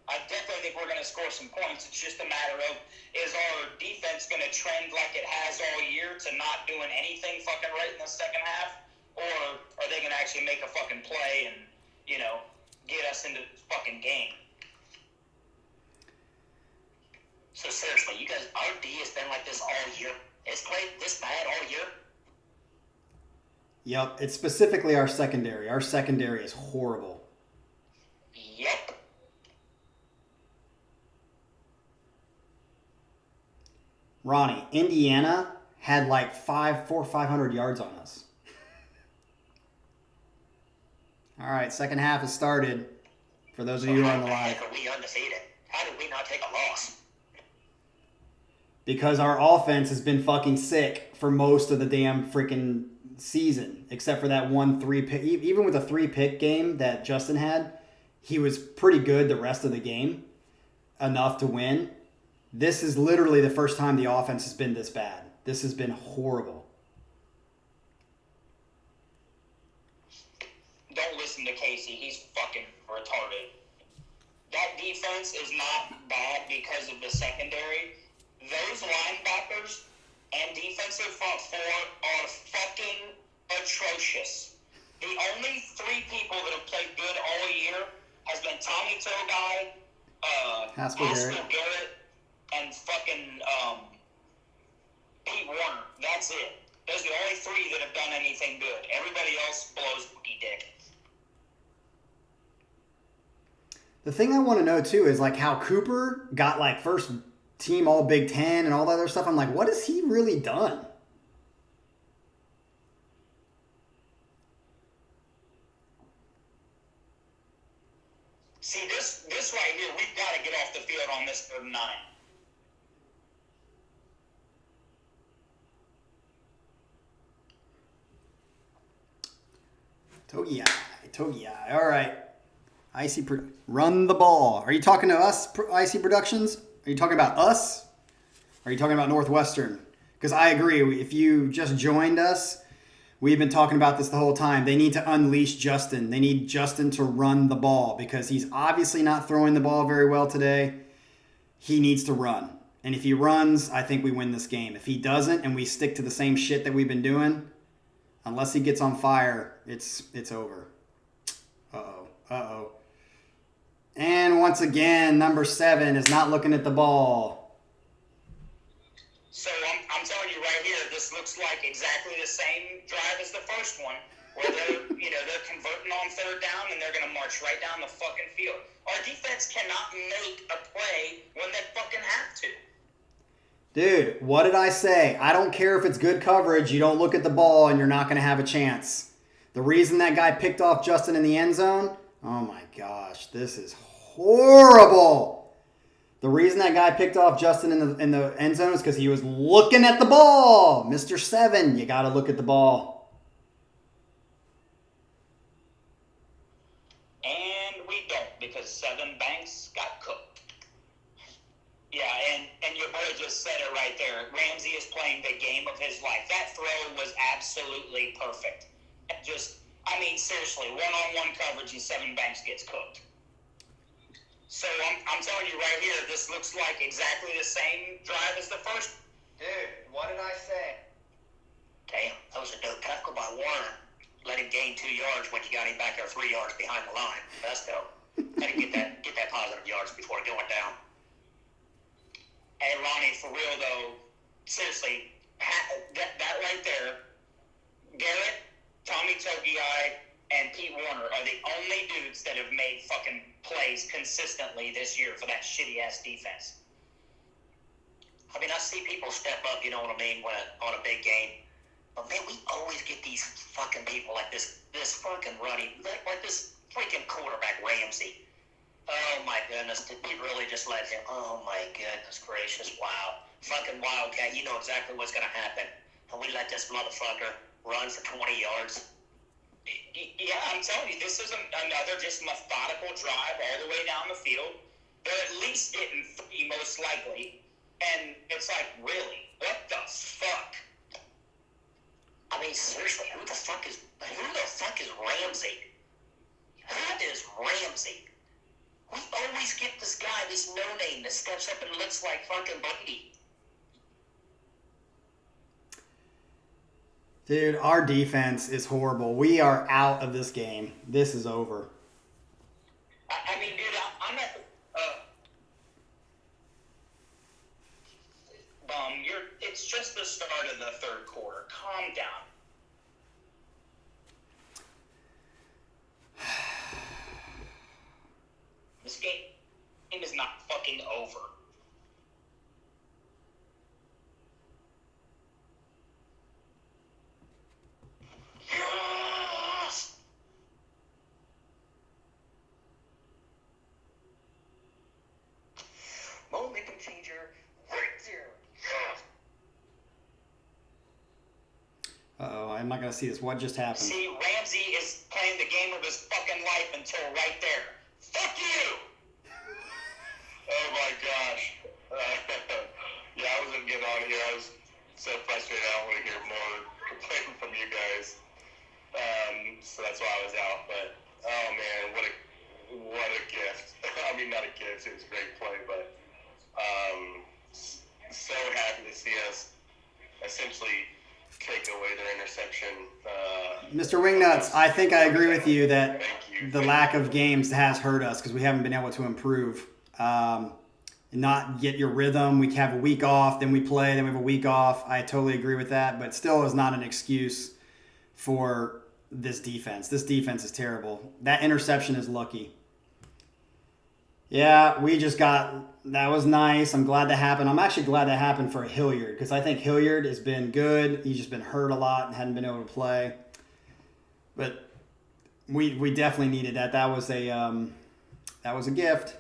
S2: I definitely think we're going to score some points. It's just a matter of, is our defense going to trend like it has all year to not doing anything fucking right in the second half? Or are they going to actually make a fucking play and, get us into the fucking game?
S4: So seriously, you guys, our D has been like this all year. It's played this bad all year.
S1: Yep, it's specifically our secondary. Our secondary is horrible.
S4: Yep.
S1: Ronnie, Indiana had like 500 yards on us. All right, second half has started. For those of you who are on the live.
S4: How are we undefeated? How did we not take a loss?
S1: Because our offense has been fucking sick for most of the damn freaking season, except for that 1-3 pick. Even with a 3-pick game that Justin had, he was pretty good the rest of the game, enough to win. This is literally the first time the offense has been this bad. This has been horrible.
S2: Don't listen to Casey. He's fucking retarded. That defense is not bad because of the secondary. Those linebackers and defensive front four are fucking atrocious. The only 3 people that have played good all year has been Tommy Togai,
S1: Haskell
S2: Garrett, and fucking Pete Warner. That's it. Those are the only 3 that have done anything good. Everybody else blows boogie dick.
S1: The thing I want to know, too, is like how Cooper got like first team all Big Ten and all that other stuff. I'm like, what has he really done?
S2: See, this right here, we've got to get off the field on this 3rd and 9.
S1: Togiai. All right. Run the ball. Are you talking to us, Icy Productions? Are you talking about us? Are you talking about Northwestern? Because I agree. If you just joined us, we've been talking about this the whole time. They need to unleash Justin. They need Justin to run the ball because he's obviously not throwing the ball very well today. He needs to run. And if he runs, I think we win this game. If he doesn't and we stick to the same shit that we've been doing, unless he gets on fire, it's over. Uh-oh. And once again, number 7 is not looking at the ball.
S2: So I'm telling you right here, this looks like exactly the same drive as the first one, where they're converting on 3rd down and they're going to march right down the fucking field. Our defense cannot make a play when they fucking have to.
S1: Dude, what did I say? I don't care if it's good coverage. You don't look at the ball and you're not going to have a chance. The reason that guy picked off Justin in the end zone, oh my gosh, this is horrible. The reason that guy picked off Justin in the end zone is because he was looking at the ball. Mr. 7, you got to look at the ball.
S2: And we don't, because 7 Banks got cooked. Yeah, and your boy just said it right there. Ramsey is playing the game of his life. That throw was absolutely perfect. Seriously, one-on-one coverage and 7 Banks gets cooked. So I'm telling you right here, this looks like exactly the same drive as the first.
S5: Dude, what did I say?
S4: Damn, that was a dope tackle by Warner. Let him gain 2 yards when you got him back there 3 yards behind the line. That's dope. Had to get that positive yards before going down.
S2: Hey, Ronnie, for real though, seriously, that right there, Garrett, Tommy Togiai, and Pete Warner are the only dudes that have made fucking plays consistently this year for that shitty-ass defense.
S4: I mean, I see people step up, you know what I mean, on a big game. But, man, we always get these fucking people like this fucking running, like this freaking quarterback, Ramsey. Oh, my goodness. Did we really just let him? Oh, my goodness gracious. Wow. Fucking Wildcat. You know exactly what's going to happen. And we let this motherfucker run for 20 yards.
S2: Yeah, I'm telling you, this is another just methodical drive all the way down the field. They're at least getting 3 most likely. And it's like, really? What the fuck?
S4: I mean, seriously, who the fuck is Ramsey? Who is Ramsey? We always get this guy, this no-name that steps up and looks like fucking Brady.
S1: Dude, our defense is horrible. We are out of this game. This is over.
S2: I mean, dude, I'm not. It's just the start of the third quarter. Calm down. This game is not fucking over. Yes!
S4: Momentum changer right there. Yes!
S1: Uh-oh, I'm not going to see this. What just happened?
S2: See, Ramsey is playing the game of his fucking life until right there. Fuck you!
S3: Oh my gosh. Yeah, I wasn't getting on here. I was so frustrated. I don't want to hear more complaining from you guys. So that's why I was out. But oh man, what a gift. I mean, not a gift. It was a great play, but so happy to see us essentially take away their interception.
S1: Mr. Wingnuts, I think I agree with you that
S3: Thank you.
S1: the lack of games has hurt us because we haven't been able to improve. Not get your rhythm. We have a week off, then we play, then we have a week off. I totally agree with that, but still is not an excuse for this defense. This defense is terrible. That interception is lucky. Yeah, that was nice. I'm glad that happened. I'm actually glad that happened for Hilliard because I think Hilliard has been good. He's just been hurt a lot and hadn't been able to play. But we definitely needed that. That was a gift.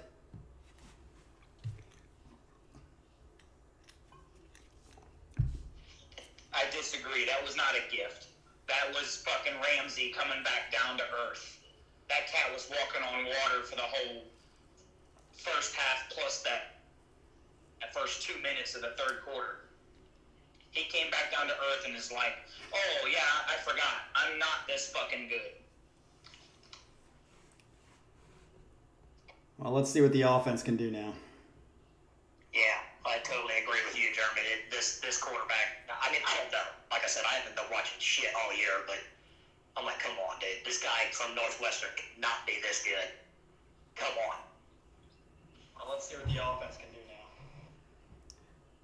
S2: I disagree. That was not a gift. That was fucking Ramsey coming back down to earth. That cat was walking on water for the whole first half plus that first 2 minutes of the third quarter. He came back down to earth and is like, oh yeah, I forgot. I'm not this fucking good.
S1: Well, let's see what the offense can do now.
S4: Yeah, I totally agree with you, Jeremy. This quarterback, I mean, I don't know. Like I said, I haven't been watching shit all year, but I'm like, come on, dude. This guy from Northwestern cannot be this good. Come on.
S5: Well, let's see what the offense can do now.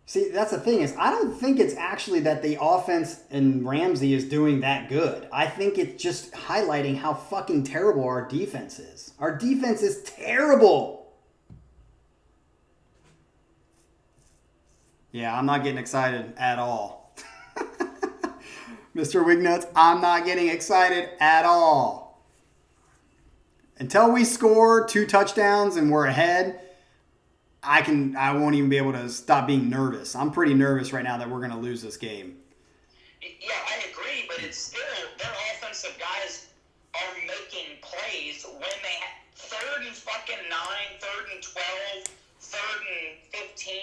S1: See, that's the thing is I don't think it's actually that the offense and Ramsey is doing that good. I think it's just highlighting how fucking terrible our defense is. Our defense is terrible. Yeah, I'm not getting excited at all. Mr. Wignuts, I'm not getting excited at all. Until we score 2 touchdowns and we're ahead, I won't even be able to stop being nervous. I'm pretty nervous right now that we're going to lose this game.
S2: Yeah, I agree, but it's still, their offensive guys are making plays when they have 3rd and fucking 9, 3rd and 12, 3rd and 15,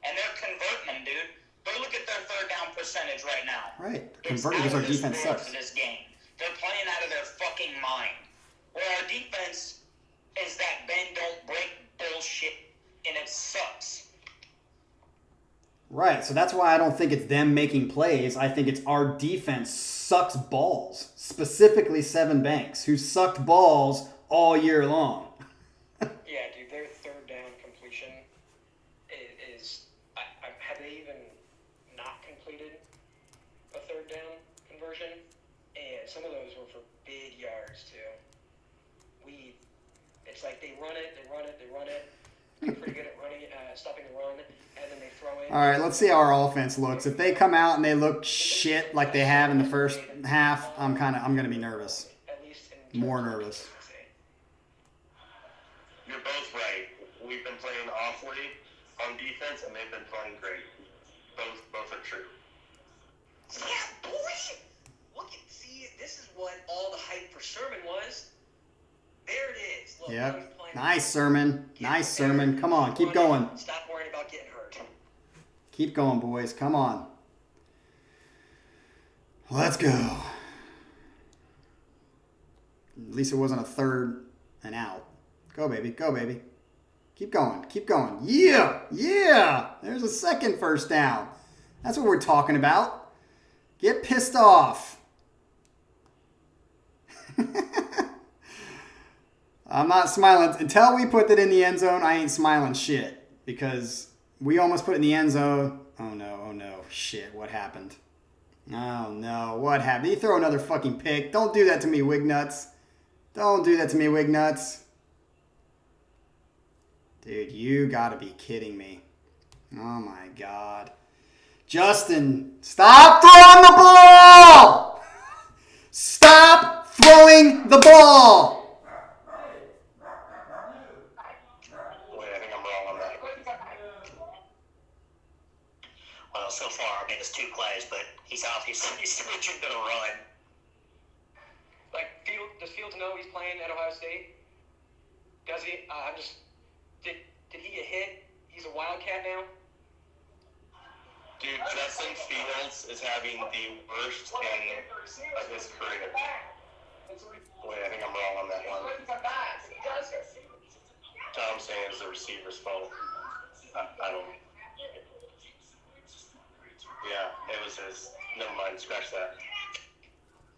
S2: and they're converting them, dude. Go look at their third down percentage right now.
S1: Right.
S2: It's
S1: Converting
S2: out
S1: because our
S2: of this
S1: defense
S2: world
S1: sucks.
S2: for this game. They're playing out of their fucking mind. Where our defense is that bend don't break bullshit, and it sucks.
S1: Right. So that's why I don't think it's them making plays. I think it's our defense sucks balls. Specifically Seven Banks, who sucked balls all year long.
S5: Yeah, dude, their third down completion is have they even not completed a third down conversion? And some of those were for big yards, too. It's like they run it. They're pretty good at running, stopping the run, and then they throw it.
S1: All right, let's see how our offense looks. If they come out and they look shit like they have in the first half, I'm going to be nervous.
S5: At least in
S1: More
S5: terms of
S1: nervous.
S5: consistency.
S3: You're both right. We've been playing awfully on defense, and they've been playing great. Both are true.
S4: Yeah, boy! Look at, see, this is what all the hype for Sermon was. There it is. Look, now he's
S1: Yep.
S4: playing.
S1: Nice sermon. Nice sermon. Come on, keep going.
S4: Stop worrying about getting hurt.
S1: Keep going, boys. Come on. Let's go. At least it wasn't a 3rd and out. Go, baby. Go, baby. Keep going. Keep going. Yeah. Yeah. There's a second first down. That's what we're talking about. Get pissed off. I'm not smiling. Until we put that in the end zone, I ain't smiling shit. Because We almost put it in the end zone. Oh no. Shit, what happened? Oh no, what happened? He throw another fucking pick. Don't do that to me, Wignuts. Don't do that to me, Wignuts. Dude, you gotta be kidding me. Oh my God. Justin, stop throwing the ball! Stop throwing the ball!
S3: Wait, I think I'm wrong on that.
S4: Well, so far, I mean, it's 2 plays, but he's obviously switching to the run.
S5: Like, does Fields know he's playing at Ohio State? Does he? Did he get hit? He's a Wildcat now?
S3: Dude, Justin Fields is having the worst game of his career. Wait, I think I'm wrong on that one. I'm saying it's the receiver's fault. I don't. Yeah, it was his. Never mind, scratch that.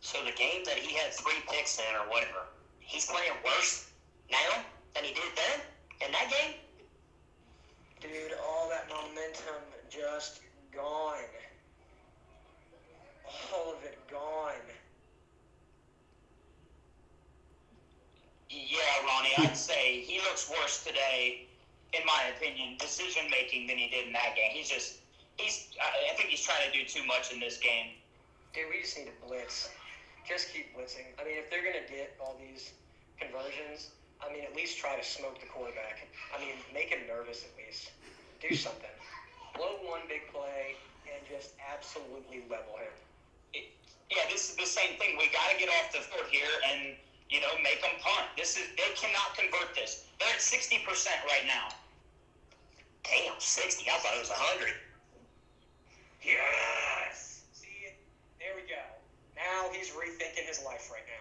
S4: So the game that he had 3 picks in or whatever, he's playing worse now than he did then in that game?
S5: Dude, all that momentum just gone. All of it gone.
S2: Yeah, Ronnie, I'd say he looks worse today, in my opinion, decision making than he did in that game. I think he's trying to do too much in this game.
S5: Dude, we just need to blitz. Just keep blitzing. I mean, if they're going to get all these conversions, I mean, at least try to smoke the quarterback. I mean, make him nervous at least. Do something. Blow one big play and just absolutely level him.
S2: Yeah, this is the same thing. We got to get off the foot here and, make them punt. They cannot convert this. They're at 60% right now.
S4: Damn, 60. I thought it was 100.
S5: Yes! See, there we go. Now he's rethinking his life right now.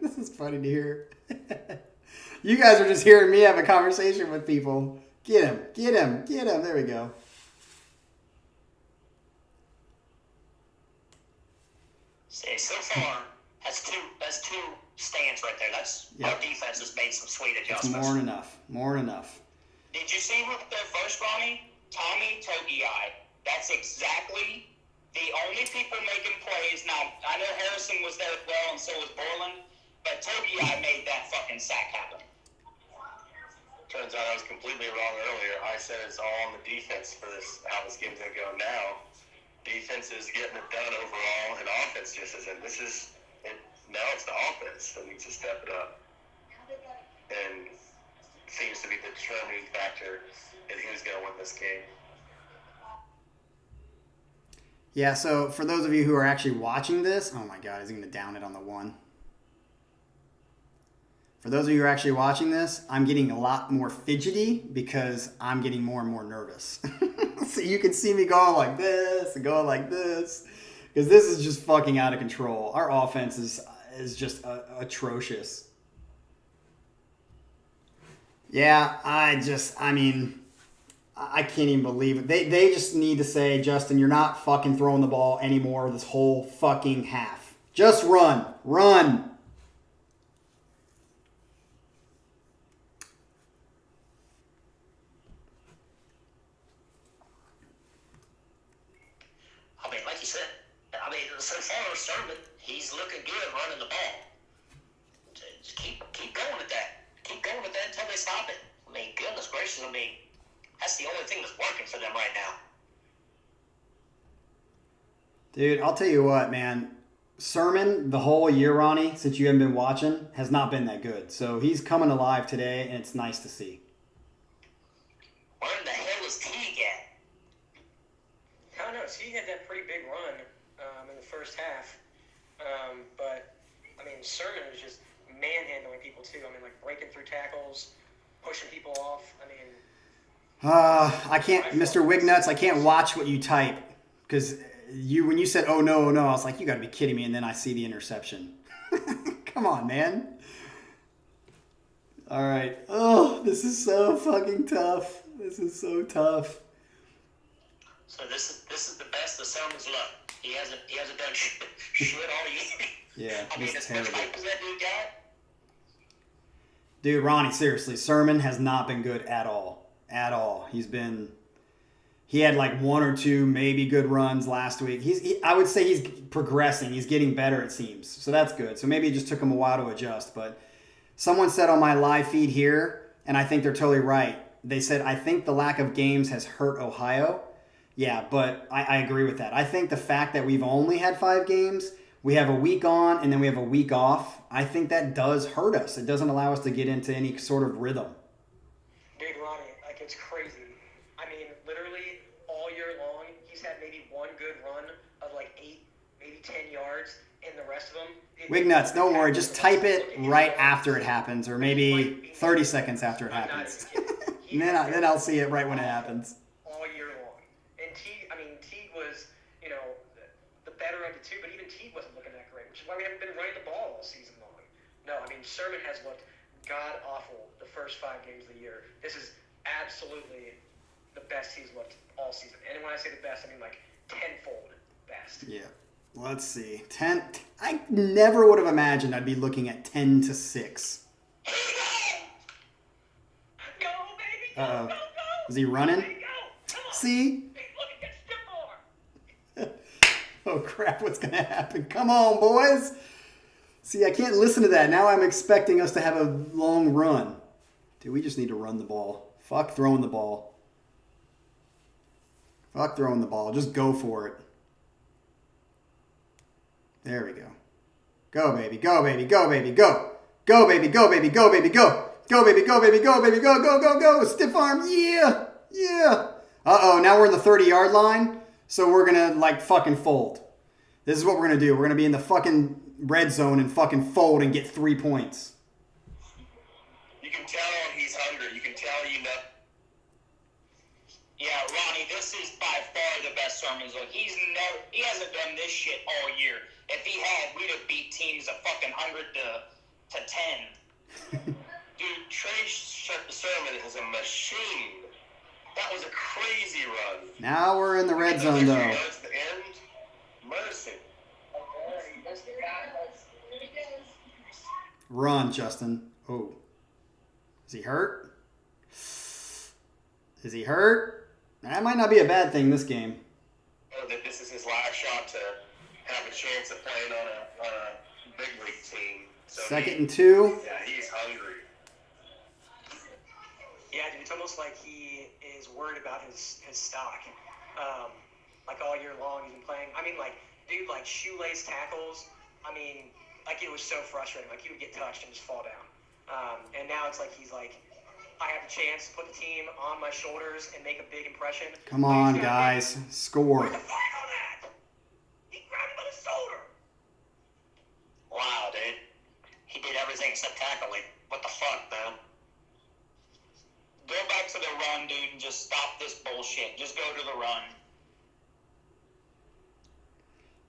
S1: This is funny to hear. You guys are just hearing me have a conversation with people. Get him. There we go.
S4: See, so far, that's two stands right there. Our defense has made some sweet adjustments.
S1: It's more than enough.
S2: Did you see with their first, Ronnie? Tommy Togiai. That's exactly the only people making plays. Now, I know Harrison was there as well, and so was Borland, but Togiai made that fucking sack happen.
S3: Turns out I was completely wrong earlier. I said it's all on the defense for this, how this game's going to go now. Defense is getting it done overall, and offense just isn't. Now it's the offense that needs to step it up. And seems to be the determining factor in who's going to win this game.
S1: Yeah, so for those of you who are actually watching this, oh my God, is he going to down it on the 1? For those of you who are actually watching this, I'm getting a lot more fidgety because I'm getting more and more nervous. So you can see me going like this and going like this because this is just fucking out of control. Our offense is just atrocious. Yeah, I can't even believe it. They just need to say, Justin, you're not fucking throwing the ball anymore this whole fucking half. Just run.
S4: I mean, like you said, so far, Sermon, he's looking good running the ball. Just keep going at that. Keep going at that until they stop it. I mean, goodness gracious, that's the only thing that's working for them right now.
S1: Dude, I'll tell you what, man. Sermon, the whole year, Ronnie, since you haven't been watching, has not been that good. So he's coming alive today, and it's nice to see.
S4: Where in the hell is Teague at?
S5: I don't know. Teague had that pretty big run in the first half. But, Sermon was just manhandling people, too. Like breaking through tackles, pushing people off.
S1: I can't, Mr. Wignuts, I can't watch what you type. Because when you said, oh no, I was like, you got to be kidding me. And then I see the interception. Come on, man. All right. Oh, this is so fucking tough. This is so tough.
S4: So this is the best of Sermon's luck. He hasn't done shit all year.
S1: Yeah,
S4: as much hype as that dude got.
S1: Dude, Ronnie, seriously, Sermon has not been good at all. at all. He had like one or two maybe good runs last week. I would say he's progressing. He's getting better, it seems. So that's good. So maybe it just took him a while to adjust. But someone said on my live feed here, and I think they're totally right. They said, I think the lack of games has hurt Ohio. Yeah, but I agree with that. I think the fact that we've only had 5 games, we have a week on, and then we have a week off, I think that does hurt us. It doesn't allow us to get into any sort of rhythm.
S5: Dude, Ronnie, like, it's crazy. I mean, literally all year long, he's had maybe one good run of like 8, maybe 10 yards, and the rest of them...
S1: Wignuts, don't worry. Just type it right after it happens, or maybe 30 seconds after it happens. And then I'll see it right when it happens.
S5: All year long. And Teague was, the better of the two, but even Teague wasn't looking that great, which is why we haven't been running the ball all season long. No, Sherman has looked god-awful the first 5 games of the year. This is absolutely the best he's looked all season. And when I say the best, I mean like tenfold best.
S1: Yeah. Let's see. 10. I never would have imagined I'd be looking at 10-6.
S5: Go, baby, go,
S1: Uh-oh.
S5: go, go.
S1: Is he running?
S5: Baby, go. Come on.
S1: See?
S5: Hey, look, it gets stiff arm.
S1: Oh, crap. What's going to happen? Come on, boys. See, I can't listen to that. Now I'm expecting us to have a long run. Dude, we just need to run the ball. Fuck throwing the ball. Fuck throwing the ball. Just go for it. There we go. Go, baby. Go, baby. Go, baby. Go. Go, baby. Go, baby. Go, baby. Go. Go, baby. Go, baby. Go, baby. Go, go, go, go. Stiff arm. Yeah. Yeah. Uh-oh. Now we're in the 30-yard line. So we're going to, like, fucking fold. This is what we're going to do. We're going to be in the fucking red zone and fucking fold and get 3 points.
S3: You can tell he's hungry. You can tell
S2: Yeah, Ronnie, this is by far the best sermons. Like, he hasn't done this shit all year. If he had, we'd have beat teams a fucking 100 to 10.
S3: Dude, Trey Sermon is a machine. That was a crazy run.
S1: Now we're in the red zone, though.
S3: That's the end. Mercy.
S1: Run, Justin. Oh. Is he hurt? Is he hurt? That might not be a bad thing this game.
S3: Oh, that this is his last shot to have a chance of playing on a big league team. So
S1: 2nd and 2.
S3: Yeah, he's hungry.
S5: Yeah, dude, it's almost like he is worried about his stock. Like all year long he's been playing. I mean, like, dude, like shoelace tackles. I mean, like it was so frustrating. Like he would get touched and just fall down. And now it's like he's like, I have the chance to put the team on my shoulders and make a big impression.
S1: Come on, guys. Score.
S5: Where's the flag on that? He grabbed him by the shoulder.
S4: Wow, dude. He did everything except tackling. What the fuck, man?
S2: Go back to the run, dude, and just stop this bullshit. Just go to the run.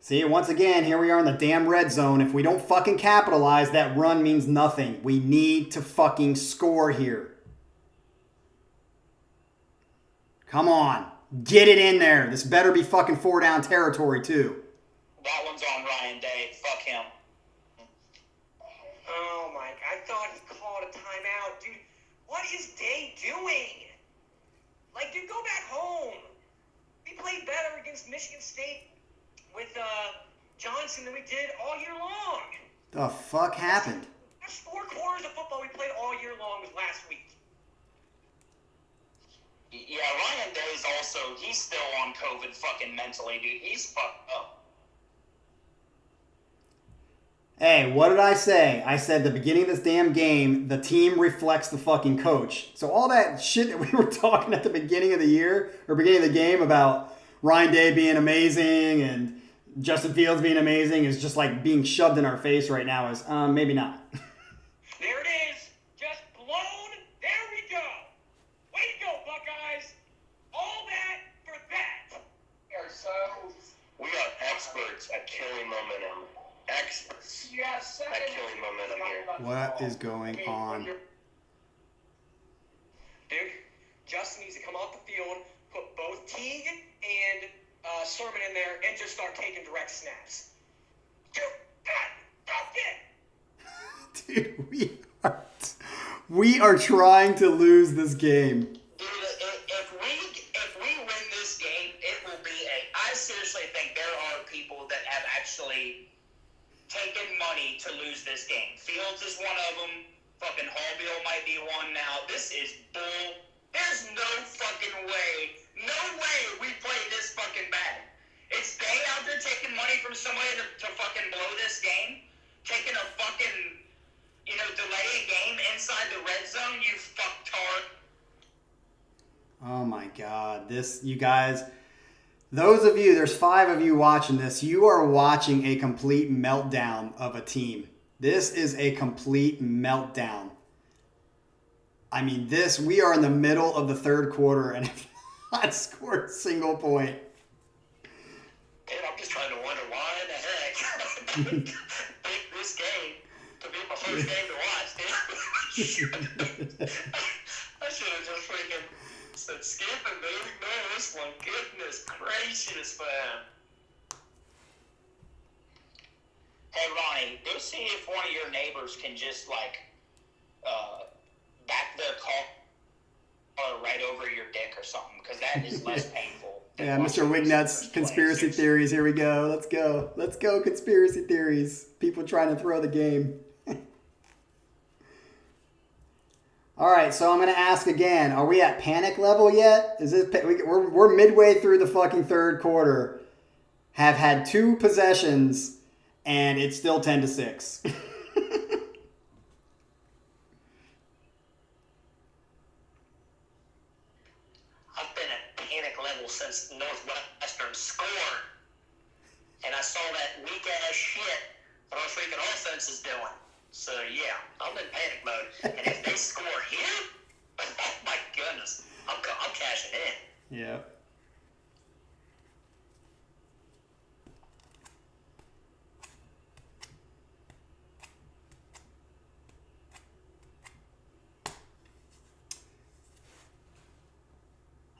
S1: See, once again, here we are in the damn red zone. If we don't fucking capitalize, that run means nothing. We need to fucking score here. Come on. Get it in there. This better be fucking 4-down territory, too.
S2: That one's on Ryan Day. Fuck him.
S5: Oh my! I thought he called a timeout, dude. What is Day doing? Like, dude, go back home. We played better against Michigan State with Johnson than we did all year long.
S1: The fuck happened?
S5: There's 4 quarters of football we played all year long was last week.
S2: Yeah, Ryan Day's also, he's still on COVID fucking mentally, dude. He's fucked up.
S1: Hey, what did I say? I said the beginning of this damn game, the team reflects the fucking coach. So all that shit that we were talking at the beginning of the year, or beginning of the game about Ryan Day being amazing and Justin Fields being amazing is just like being shoved in our face right now is, maybe not.
S5: There it is. Just blown. There we go. Way to go, Buckeyes. All that for that.
S3: We got experts at killing momentum. Experts at killing momentum here.
S1: What is going on?
S5: Dude, Justin needs to come off the field, put both Teague and Sermon in there, and just start taking direct snaps. Dude, God, that's it.
S1: Dude, we are trying to lose this game.
S2: Dude, Cincinnati taking money to lose this game. Fields is one of them. Fucking Hallbill might be one now. This is bull. There's no fucking way. No way we play this fucking bad. It's they out there taking money from somebody to fucking blow this game. Taking a fucking, delay a game inside the red zone, you fucktard.
S1: Oh my God. You guys, those of you, there's 5 of you watching this. You are watching a complete meltdown of a team. This is a complete meltdown. I mean, we are in the middle of the third quarter and have not scored a single point.
S4: And I'm just trying to wonder why in the heck pick this game to be my first game to watch. I should have just freaking said skip and baby, man, this one. Goodness gracious, man.
S2: Hey, Ronnie, go see if one of your neighbors can just, back their collar right over your dick or something, because that is less painful.
S1: Yeah, Mr. Wignut's conspiracy theories. Here we go. Let's go. Let's go, conspiracy theories. People trying to throw the game. All right, so I'm going to ask again. Are we at panic level yet? We're midway through the fucking third quarter. Have had 2 possessions, and it's still 10-6.
S4: I've been at panic level since Northwestern scored. And I saw that weak-ass shit that our freaking offense is doing. So, yeah, I'm in panic mode. And if they score here, oh my goodness, I'm cashing in.
S1: Yeah.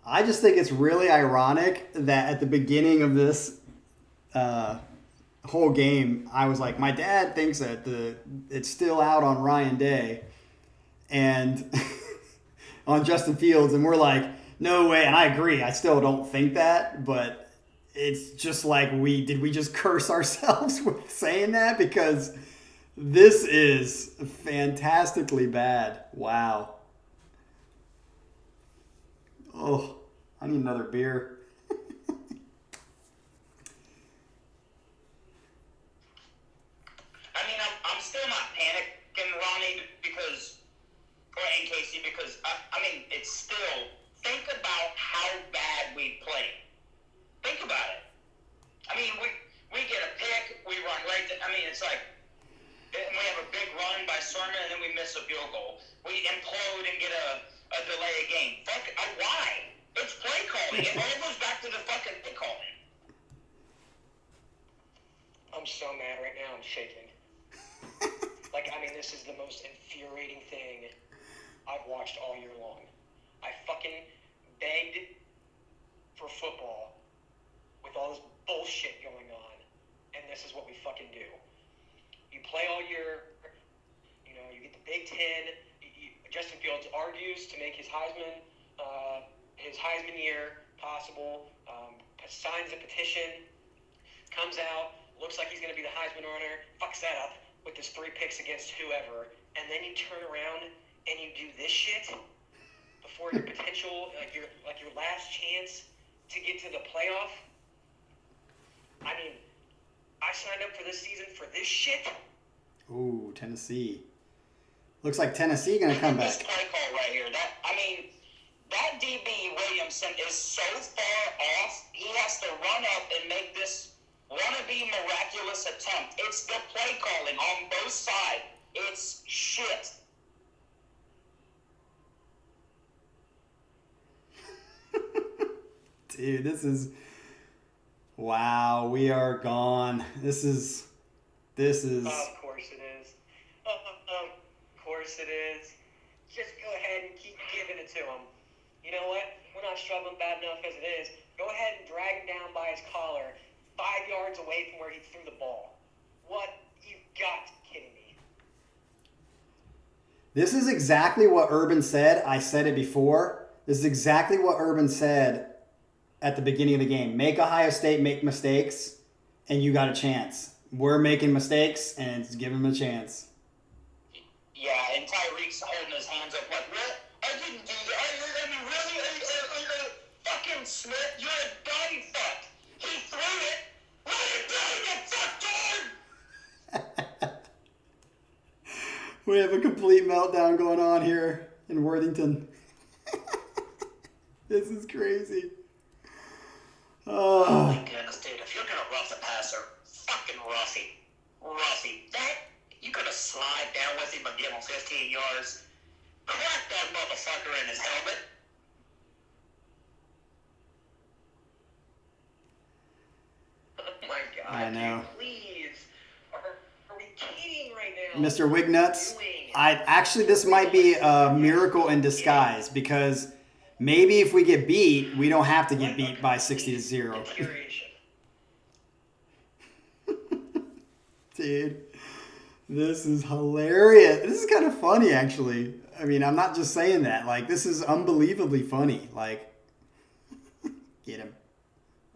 S1: I just think it's really ironic that at the beginning of this whole game, I was like, my dad thinks that it's still out on Ryan Day and on Justin Fields, and we're like, no way. And I agree. I still don't think that, but it's just like, did we just curse ourselves with saying that? Because this is fantastically bad. Wow. Oh, I need another beer.
S2: I mean, I'm still not panicking, Ronnie, in Casey, because, I mean, it's still, think about how bad we played. Think about it. I mean, we get a pick, we run right to, I mean, it's like, and we have a big run by Sermon, and then we miss a field goal. We implode and get a delay a game. Why? It's play calling. It all goes back to the fucking play calling.
S5: I'm so mad right now. I'm shaking. This is the most infuriating thing I've watched all year long. I fucking begged for football with all this bullshit going on, and this is what we fucking do. You play all year, you get the Big Ten. Justin Fields argues to make his Heisman year possible, signs a petition, comes out, looks like he's going to be the Heisman runner, fucks that up with his 3 picks against whoever, and then you turn around and you do this shit before your potential, your last chance to get to the playoff. I mean, I signed up for this season for this shit.
S1: Ooh, Tennessee. Looks like Tennessee going to come back.
S2: This play call right here, that DB Williamson is so far off, he has to run up and make this wannabe miraculous attempt. It's the play calling on both sides. It's shit.
S1: Dude, this is... Wow, we are gone. This is...
S5: Of course it is. Of course it is. Just go ahead and keep giving it to him. You know what? We're not struggling bad enough as it is. Go ahead and drag him down by his collar 5 yards away from where he threw the ball. What? You got to be kidding me.
S1: This is exactly what Urban said. I said it before. This is exactly what Urban said at the beginning of the game. Make Ohio State make mistakes, and you got a chance. we're making mistakes and give him a chance.
S2: Yeah, and Tyreek's holding his hands up like, what? I didn't do that. I mean, really? Fucking Smith, you're a dumb fuck. He threw it. Let it go, you fuck dog!
S1: We have a complete meltdown going on here in Worthington. This is crazy.
S4: Oh my goodness, dude. If you're going to rough the passer, fucking Ruffy. That, you're going to slide down with him and give him 15 yards. Crack that motherfucker in his helmet. Oh my God.
S1: I know.
S5: Dude, please. Are we kidding right now?
S1: Mr. Wignuts, this might be a miracle in disguise because maybe if we get beat, we don't have to get beat by 60-0. Dude, this is hilarious. This is kind of funny, actually. I mean, I'm not just saying that. Like, this is unbelievably funny. Like, get him.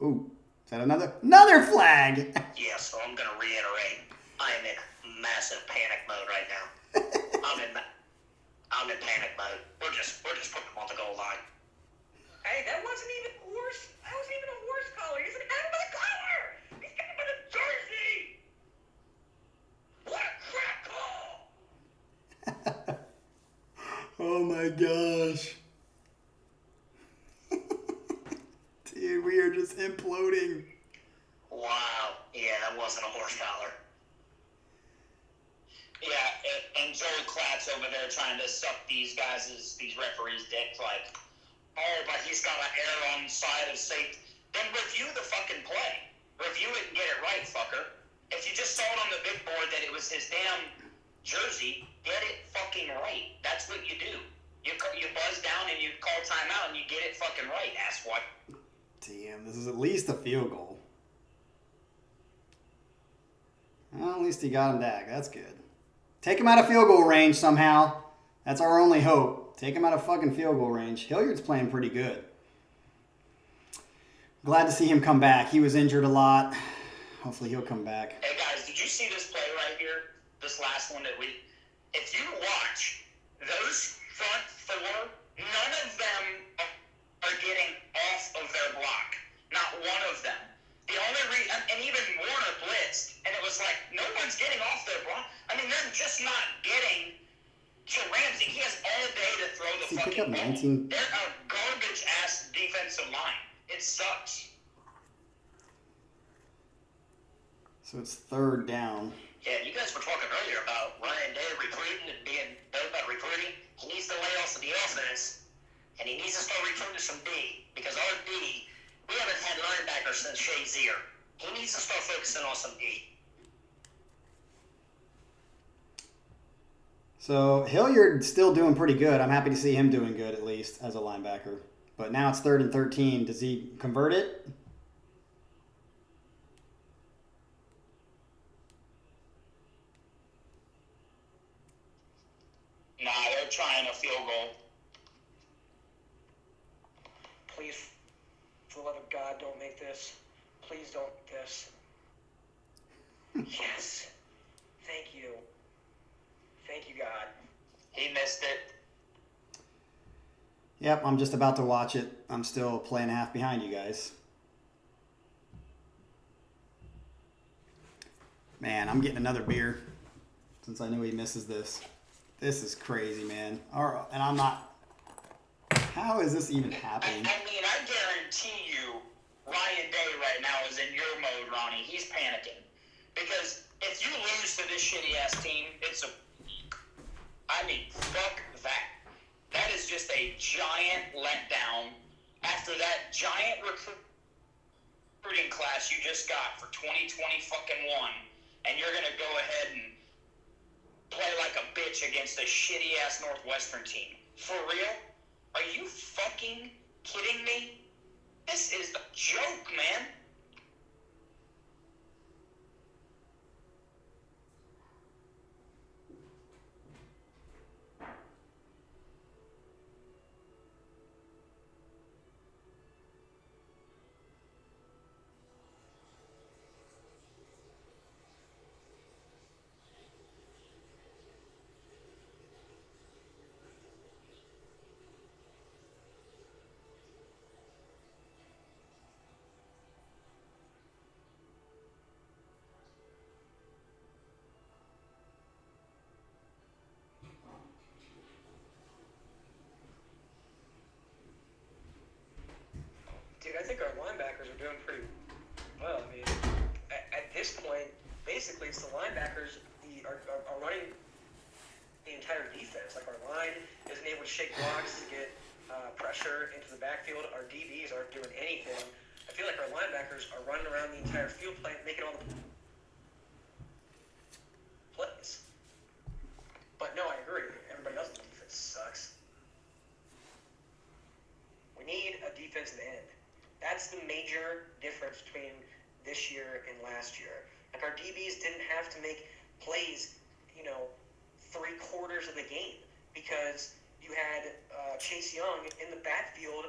S1: Ooh, is that another flag?
S4: Yeah, so I'm going to reiterate. I am in massive panic mode right now. I'm in panic mode. We're just putting him on the goal line.
S5: Hey, that wasn't even horse. That wasn't even a horse collar. He's an animal collar. He's got him in a jersey. What a crack call!
S1: Oh my gosh. Dude, we are just imploding.
S4: Wow. Yeah, that wasn't a horse collar.
S2: Yeah, and Joel Klatt's over there trying to suck these referees' dicks like, oh, but he's got an error on the side of safety. Then review the fucking play. Review it and get it right, fucker. If you just saw it on the big board that it was his damn jersey, get it fucking right. That's what you do. You buzz down and you call timeout and you get it fucking right, asswipe.
S1: Damn, this is at least a field goal. Well, at least he got him back. That's good. Take him out of field goal range somehow. That's our only hope. Take him out of fucking field goal range. Hilliard's playing pretty good. Glad to see him come back. He was injured a lot. Hopefully he'll come back.
S2: Hey guys, did you see this play right here? This last one if you watch those front four, none of them are getting off of their block. Not one of them. The only reason, and even Warner blitzed, and it was like, no one's getting off their block. I mean, they're just not getting to Ramsey. He has all day to throw the fucking ball. They're a garbage-ass defensive line. It sucks.
S1: So it's third down.
S4: Yeah, you guys were talking earlier about Ryan Day recruiting and being better about recruiting. He needs to lay off the offense, and he needs to start recruiting some D, because our D, we haven't had linebackers since Shazier. He needs to start focusing on some D.
S1: So Hilliard's still doing pretty good. I'm happy to see him doing good, at least, as a linebacker. But now it's 3rd and 13. Does he convert it?
S2: Nah, they're trying a field goal.
S5: Please, for the love of God, don't make this. Please don't make this. Yes. Thank you. Thank you, God.
S2: He missed it.
S1: Yep, I'm just about to watch it. I'm still a play and a half behind you guys. Man, I'm getting another beer since I know he misses this. This is crazy, man. And I'm not... How is this even happening?
S2: I mean, I guarantee you Ryan Day right now is in your mode, Ronnie. He's panicking. Because if you lose to this shitty-ass team, fuck that. That is just a giant letdown after that giant recruiting class you just got for 2020 fucking one, and you're going to go ahead and play like a bitch against a shitty-ass Northwestern team. For real? Are you fucking kidding me? This is a joke, man.
S5: I think our linebackers are doing pretty well. I mean, at this point, basically, it's the linebackers are running the entire defense. Like, our line isn't able to shake blocks to get pressure into the backfield. Our DBs aren't doing anything. I feel like our linebackers are running around the entire field, making all the plays. But no, I agree. Everybody else in the defense sucks. We need a defensive end. That's the major difference between this year and last year. Like, our DBs didn't have to make plays, 3/4 of the game because you had Chase Young in the backfield,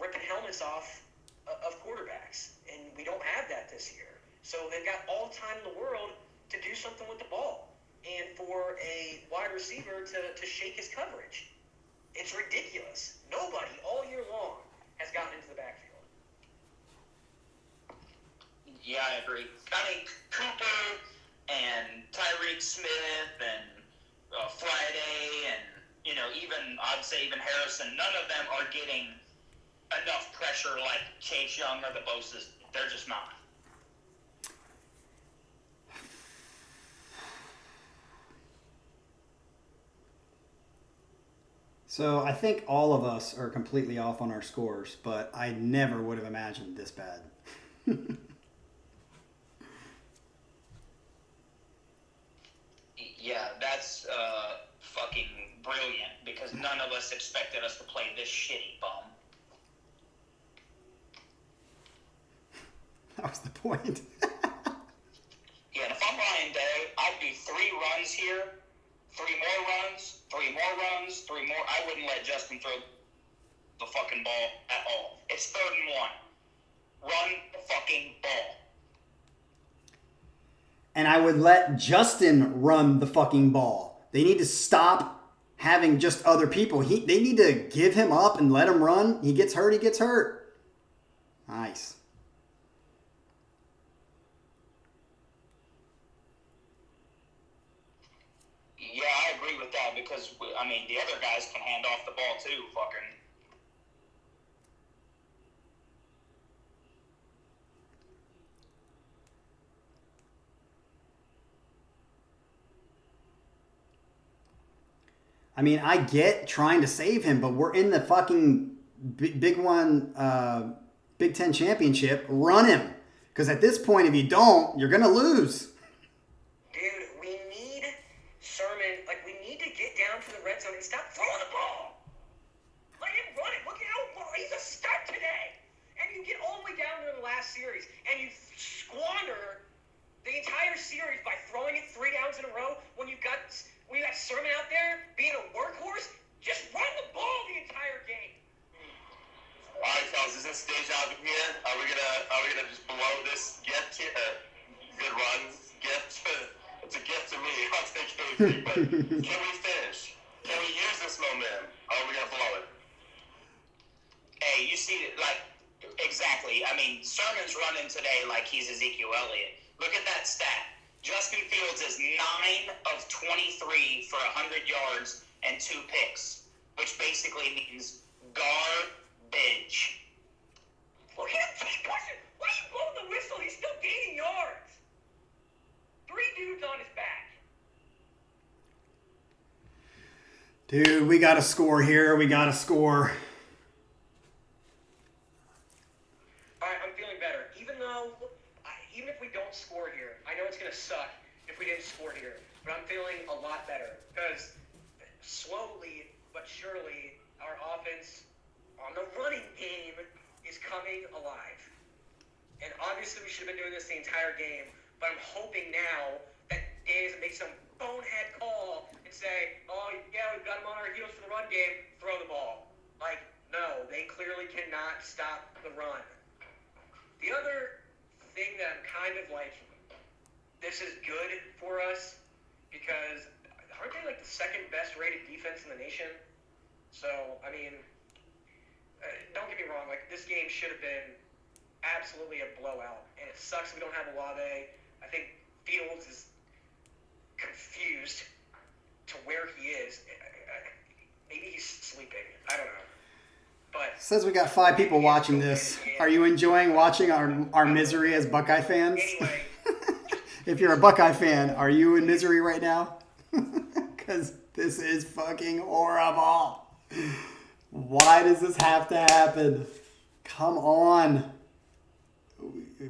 S5: ripping helmets off of quarterbacks. And we don't have that this year. So they've got all the time in the world to do something with the ball and for a wide receiver to shake his coverage. It's ridiculous. Nobody all year long has gotten into the backfield.
S2: Yeah, I agree. I mean, Cooper and Tyreek Smith and Friday and, even, I'd say even Harrison, none of them are getting enough pressure like Chase Young or the Bosa's. They're just not.
S1: So I think all of us are completely off on our scores, but I never would have imagined this bad.
S2: Yeah, that's fucking brilliant because none of us expected us to play this shitty bum.
S1: That was the point.
S2: Yeah, and if I'm Ryan Day, I'd do 3 runs here, 3 more runs, 3 more runs, 3 more. I wouldn't let Justin throw the fucking ball at all. It's 3rd and 1. Run the fucking ball.
S1: And I would let Justin run the fucking ball. They need to stop having just other people. They need to give him up and let him run. He gets hurt, he gets hurt. Nice.
S2: Yeah, I agree with that because, the other guys can hand off the ball too, fucking.
S1: I get trying to save him, but we're in the fucking Big Ten championship. Run him. Because at this point, if you don't, you're going to lose.
S5: Dude, we need Sermon. We need to get down to the red zone and stop throwing the ball. Let him run it. Look at how he's a stud today. And you get all the way down to the last series, and you squander the entire series by throwing it 3 downs in a row when you got Sermon out there being a workhorse. Just run the ball the entire game.
S3: All right, fellas, is this stage out here? Are we gonna just blow this gift here? Good runs gift. It's a gift to me. I'll take anything. But can we finish? Can we use this momentum? Or are we gonna blow it?
S2: Hey, you see it, exactly. Sermon's running today like he's Ezekiel Elliott. Look at that stat. Justin Fields is 9 of 23 for 100 yards and 2 picks, which basically means garbage.
S5: Look at him pushing. Why are you blowing the whistle? He's still gaining yards. 3 dudes on his back.
S1: Dude, we got to score here. We got to score.
S5: All right, I'm feeling better. Even if we don't score here, I know it's going to suck if we didn't score here, but I'm feeling a lot better because slowly but surely our offense on the running game is coming alive. And obviously we should have been doing this the entire game, but I'm hoping now that Danny doesn't make some bonehead call and say, oh, yeah, we've got him on our heels for the run game, throw the ball. No, they clearly cannot stop the run. The other thing that I'm kind of this is good for us because aren't they the 2nd best rated defense in the nation? So, don't get me wrong, this game should have been absolutely a blowout, and it sucks we don't have Olave. I think Fields is confused to where he is. Maybe he's sleeping. I don't know. But
S1: Says we got 5 people watching this. Are you enjoying watching our misery as Buckeye fans?
S5: anyway,
S1: If you're a Buckeye fan, are you in misery right now? Because this is fucking horrible. Why does this have to happen? Come on.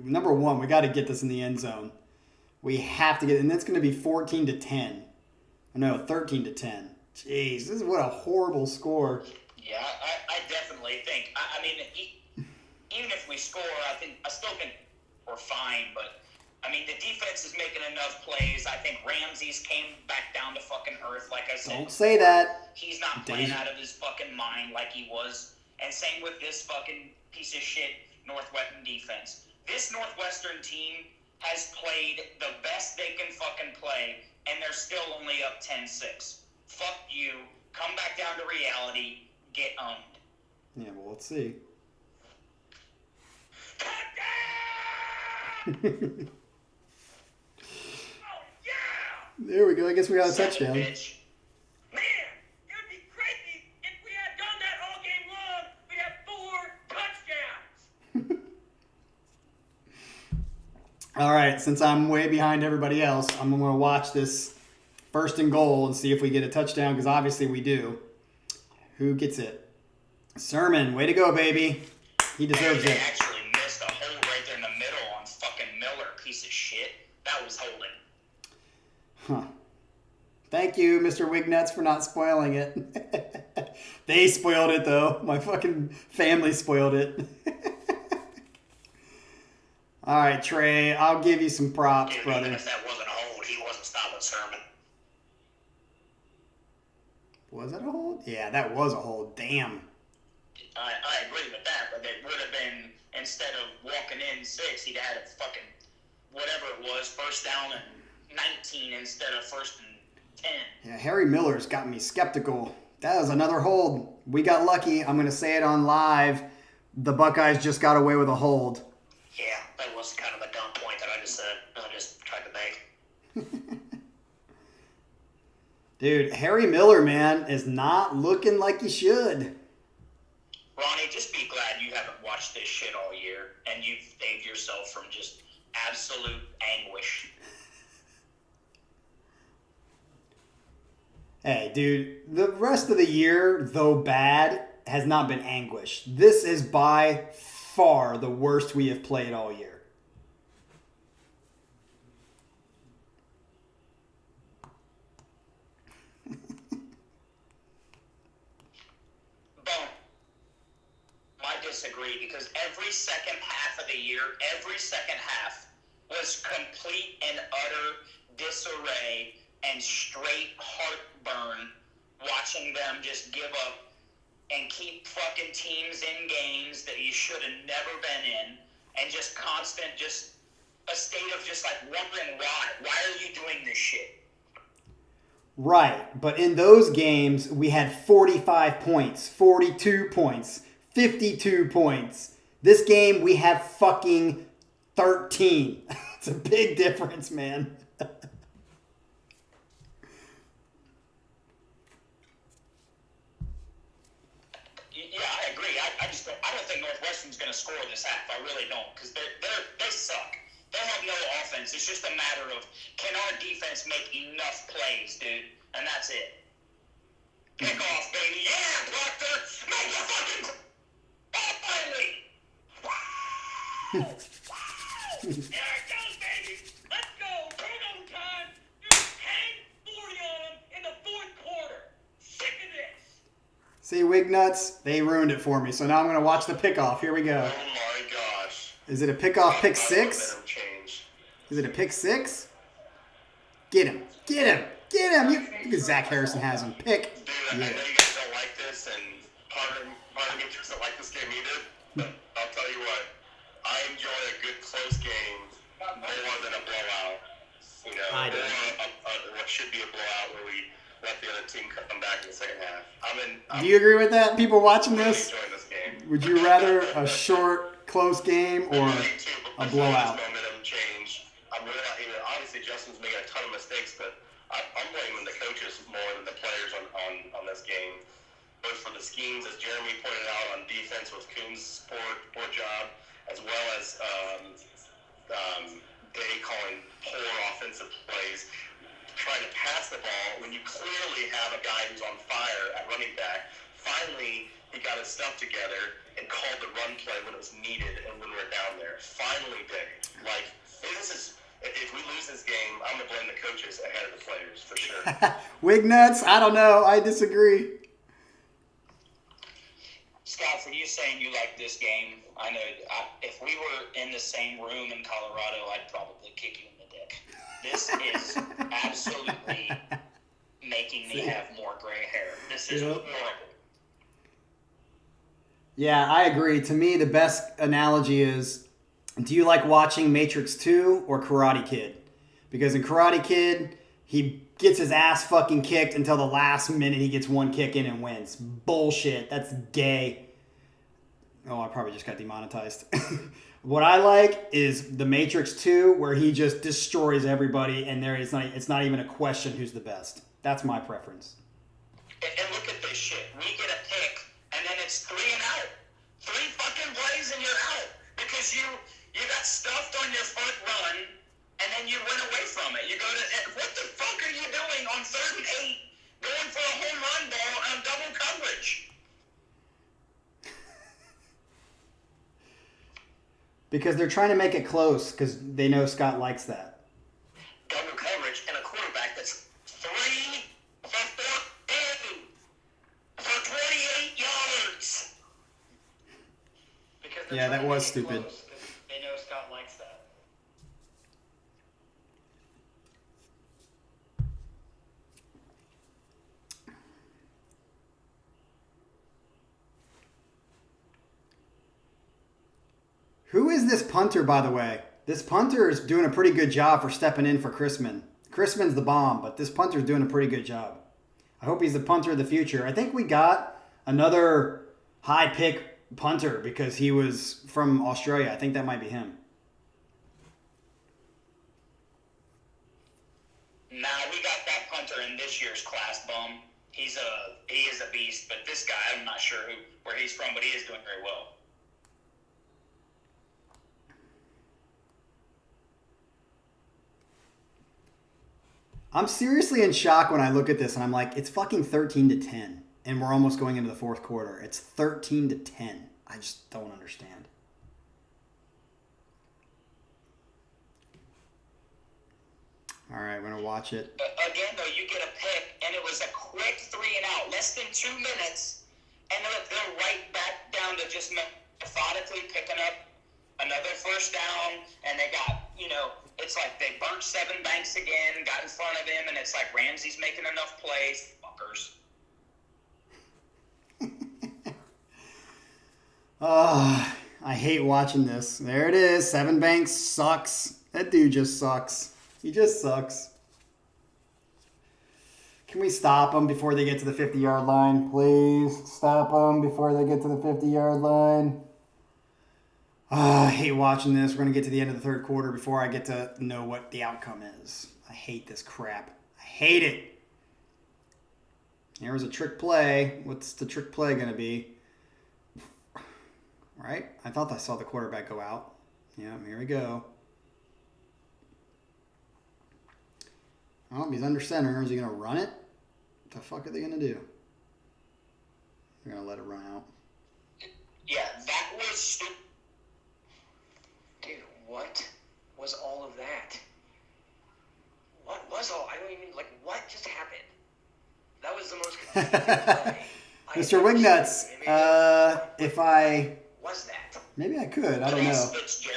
S1: Number one, we got to get this in the end zone. We have to get it. And it's going to be 14-10. No, 13-10. Jeez, this is what a horrible score.
S2: Yeah, I definitely think. I mean, even if we score, I still think we're fine. But I mean, the defense is making enough plays. I think Ramsey's came back down to fucking earth, like I said.
S1: Don't say that.
S2: He's not playing out of his fucking mind like he was. And same with this fucking piece of shit Northwestern defense. This Northwestern team has played the best they can fucking play, and they're still only up 10-6. Fuck you. Come back down to reality. Get owned.
S1: Yeah, well, let's see.
S5: oh yeah!
S1: There we go. I guess we got a
S2: Son of
S1: touchdown.
S2: bitch.
S5: Man, it would be crazy if we had done that all game long. We'd have 4 touchdowns.
S1: All right, since I'm way behind everybody else, I'm going to watch this 1st and goal and see if we get a touchdown, because obviously we do. Who gets it? Sermon, way to go, baby. He deserves
S2: They
S1: it.
S2: actually missed a hold right there in the middle on fucking Miller, piece of shit. That was holding.
S1: Huh. Thank you, Mr. Wignuts, for not spoiling it. They spoiled it, though. My fucking family spoiled it. All right, Trey, I'll give you some props,
S4: Dude,
S1: brother.
S4: even if that wasn't a hold, he wasn't stopping Sermon.
S1: Was that a hold? Yeah, that was a hold. Damn.
S2: I agree with that, but it would have been, instead of walking in 6, he'd had a fucking, whatever it was, 1st down and 19 instead of 1st and 10.
S1: Yeah, Harry Miller's got me skeptical. That was another hold. We got lucky. I'm going to say it on live. The Buckeyes just got away with a hold.
S4: Yeah, that was kind of a dumb point that I just said. I just tried to make.
S1: Dude, Harry Miller, man, is not looking like he should.
S2: Ronnie, just be glad you haven't watched this shit all year and you've saved yourself from just absolute anguish.
S1: Hey, dude, the rest of the year, though bad, has not been anguish. This is by far the worst we have played all year.
S2: Boom. I disagree because every second half of the year, every second half was complete and utter disarray and straight heartburn watching them just give up and keep fucking teams in games that you should have never been in, and just constant, just a state of just like wondering why. Why are you doing this shit?
S1: Right, but in those games, we had 45 points, 42 points, 52 points. This game, we have fucking 13. It's a big difference, man.
S2: Yeah, I agree. I don't think Northwestern's going to score this half. I really don't, because they suck. They have no offense. It's just a matter of, can our defense make enough plays, dude? And that's it. Pick off, baby. Yeah, Proctor. Make the fucking... Oh, finally. Wow. Wow. There it goes, baby. Let's go. We're in overtime. Dude, hang 40 on them in the 4th quarter. Sick of this.
S1: See, Wignuts, they ruined it for me. So now I'm going to watch the pickoff. Here we go.
S3: Oh my gosh.
S1: Is it a pickoff pick
S3: I
S1: 6?
S3: momentum change.
S1: Is it a pick 6? Get him. Get him. Get him. You Zach Harrison has him. Pick.
S3: Dude, I know
S1: Yeah.
S3: you guys don't like this, and part of me doesn't like this game either, but I'll tell you what, I enjoy a good close game more than a blowout. You know,
S1: I do.
S3: or what should be a blowout where we let the other team come back in the second half. I'm
S1: Do you agree with that, people watching
S3: really
S1: this?
S3: enjoying this game.
S1: Would you rather a short, close game or
S3: I do too, but
S1: a
S3: before
S1: blowout?
S3: this momentum change, I'm really not even, obviously Justin's making a ton of mistakes, but I'm blaming the coaches more than the players on this game. both for the schemes, as Jeremy pointed out, on defense with Coombs' poor job, as well as Day calling poor offensive plays, trying to pass the ball when you clearly have a guy who's on fire at running back. Finally, he got his stuff together and called the run play when it was needed and when we were down there. Finally, Day. Like, this is, if we lose this game, I'm going to blame the coaches ahead of the players, for sure.
S1: Wig nuts? I don't know. I disagree.
S2: Scott, for you saying you like this game, I know if we were in the same room in Colorado, I'd probably kick you in the dick. This is absolutely making me have more gray hair. This is horrible.
S1: Yeah, I agree. To me, the best analogy is, do you like watching Matrix 2 or Karate Kid? Because in Karate Kid, he gets his ass fucking kicked until the last minute he gets one kick in and wins. Bullshit. That's gay. Oh, I probably just got demonetized. What I like is the Matrix 2, where he just destroys everybody, and it's not even a question who's the best. That's my preference.
S2: And look at this shit. We get a pick, and then it's 3 and out. 3 fucking plays and you're out. Because you got stuffed on your front run, and then you went away from it. You go to, what the fuck are you doing on 3rd and 8, going for a home run ball on double coverage?
S1: Because they're trying to make it close, because they know Scott likes that.
S4: Double coverage and a quarterback that's 3 for 14 for 28 yards.
S5: Because they're
S1: Yeah,
S5: trying
S1: that
S5: to
S1: was
S5: make it
S1: stupid.
S5: close, 'cause they know Scott likes that.
S1: Who is this punter, by the way? This punter is doing a pretty good job for stepping in for Chrisman. Chrisman's the bomb, but this punter's doing a pretty good job. I hope he's the punter of the future. I think we got another high pick punter because he was from Australia. I think that might be him.
S2: Nah, we got that punter in this year's class, bum. He is a beast, but this guy, I'm not sure where he's from, but he is doing very well.
S1: I'm seriously in shock when I look at this and I'm like, it's fucking 13-10, and we're almost going into the fourth quarter. It's 13-10. I just don't understand. All right, we're gonna watch it.
S2: Again, though, you get a pick, and it was a quick 3 and out, less than 2 minutes, and they're right back down to just methodically picking up another first down, and they got, it's like they burnt 7 banks again, got in front of him, and it's like Ramsey's making enough plays. Fuckers.
S1: Oh, I hate watching this. There it is. 7 banks sucks. That dude just sucks. He just sucks. Can we stop them before they get to the 50-yard line? Please stop them before they get to the 50-yard line. I hate watching this. We're going to get to the end of the third quarter before I get to know what the outcome is. I hate this crap. I hate it. There was a trick play. What's the trick play going to be? Right? I thought I saw the quarterback go out. Yeah, here we go. Oh, he's under center. Is he going to run it? What the fuck are they going to do? They're going to let it run out.
S2: Yeah, that was stupid.
S5: Dude, what was all of that? What was all? I don't even, what just happened? That was the most confusing play.
S1: Mr. Wignuts, if I...
S5: Was that?
S1: Maybe I could. I don't know.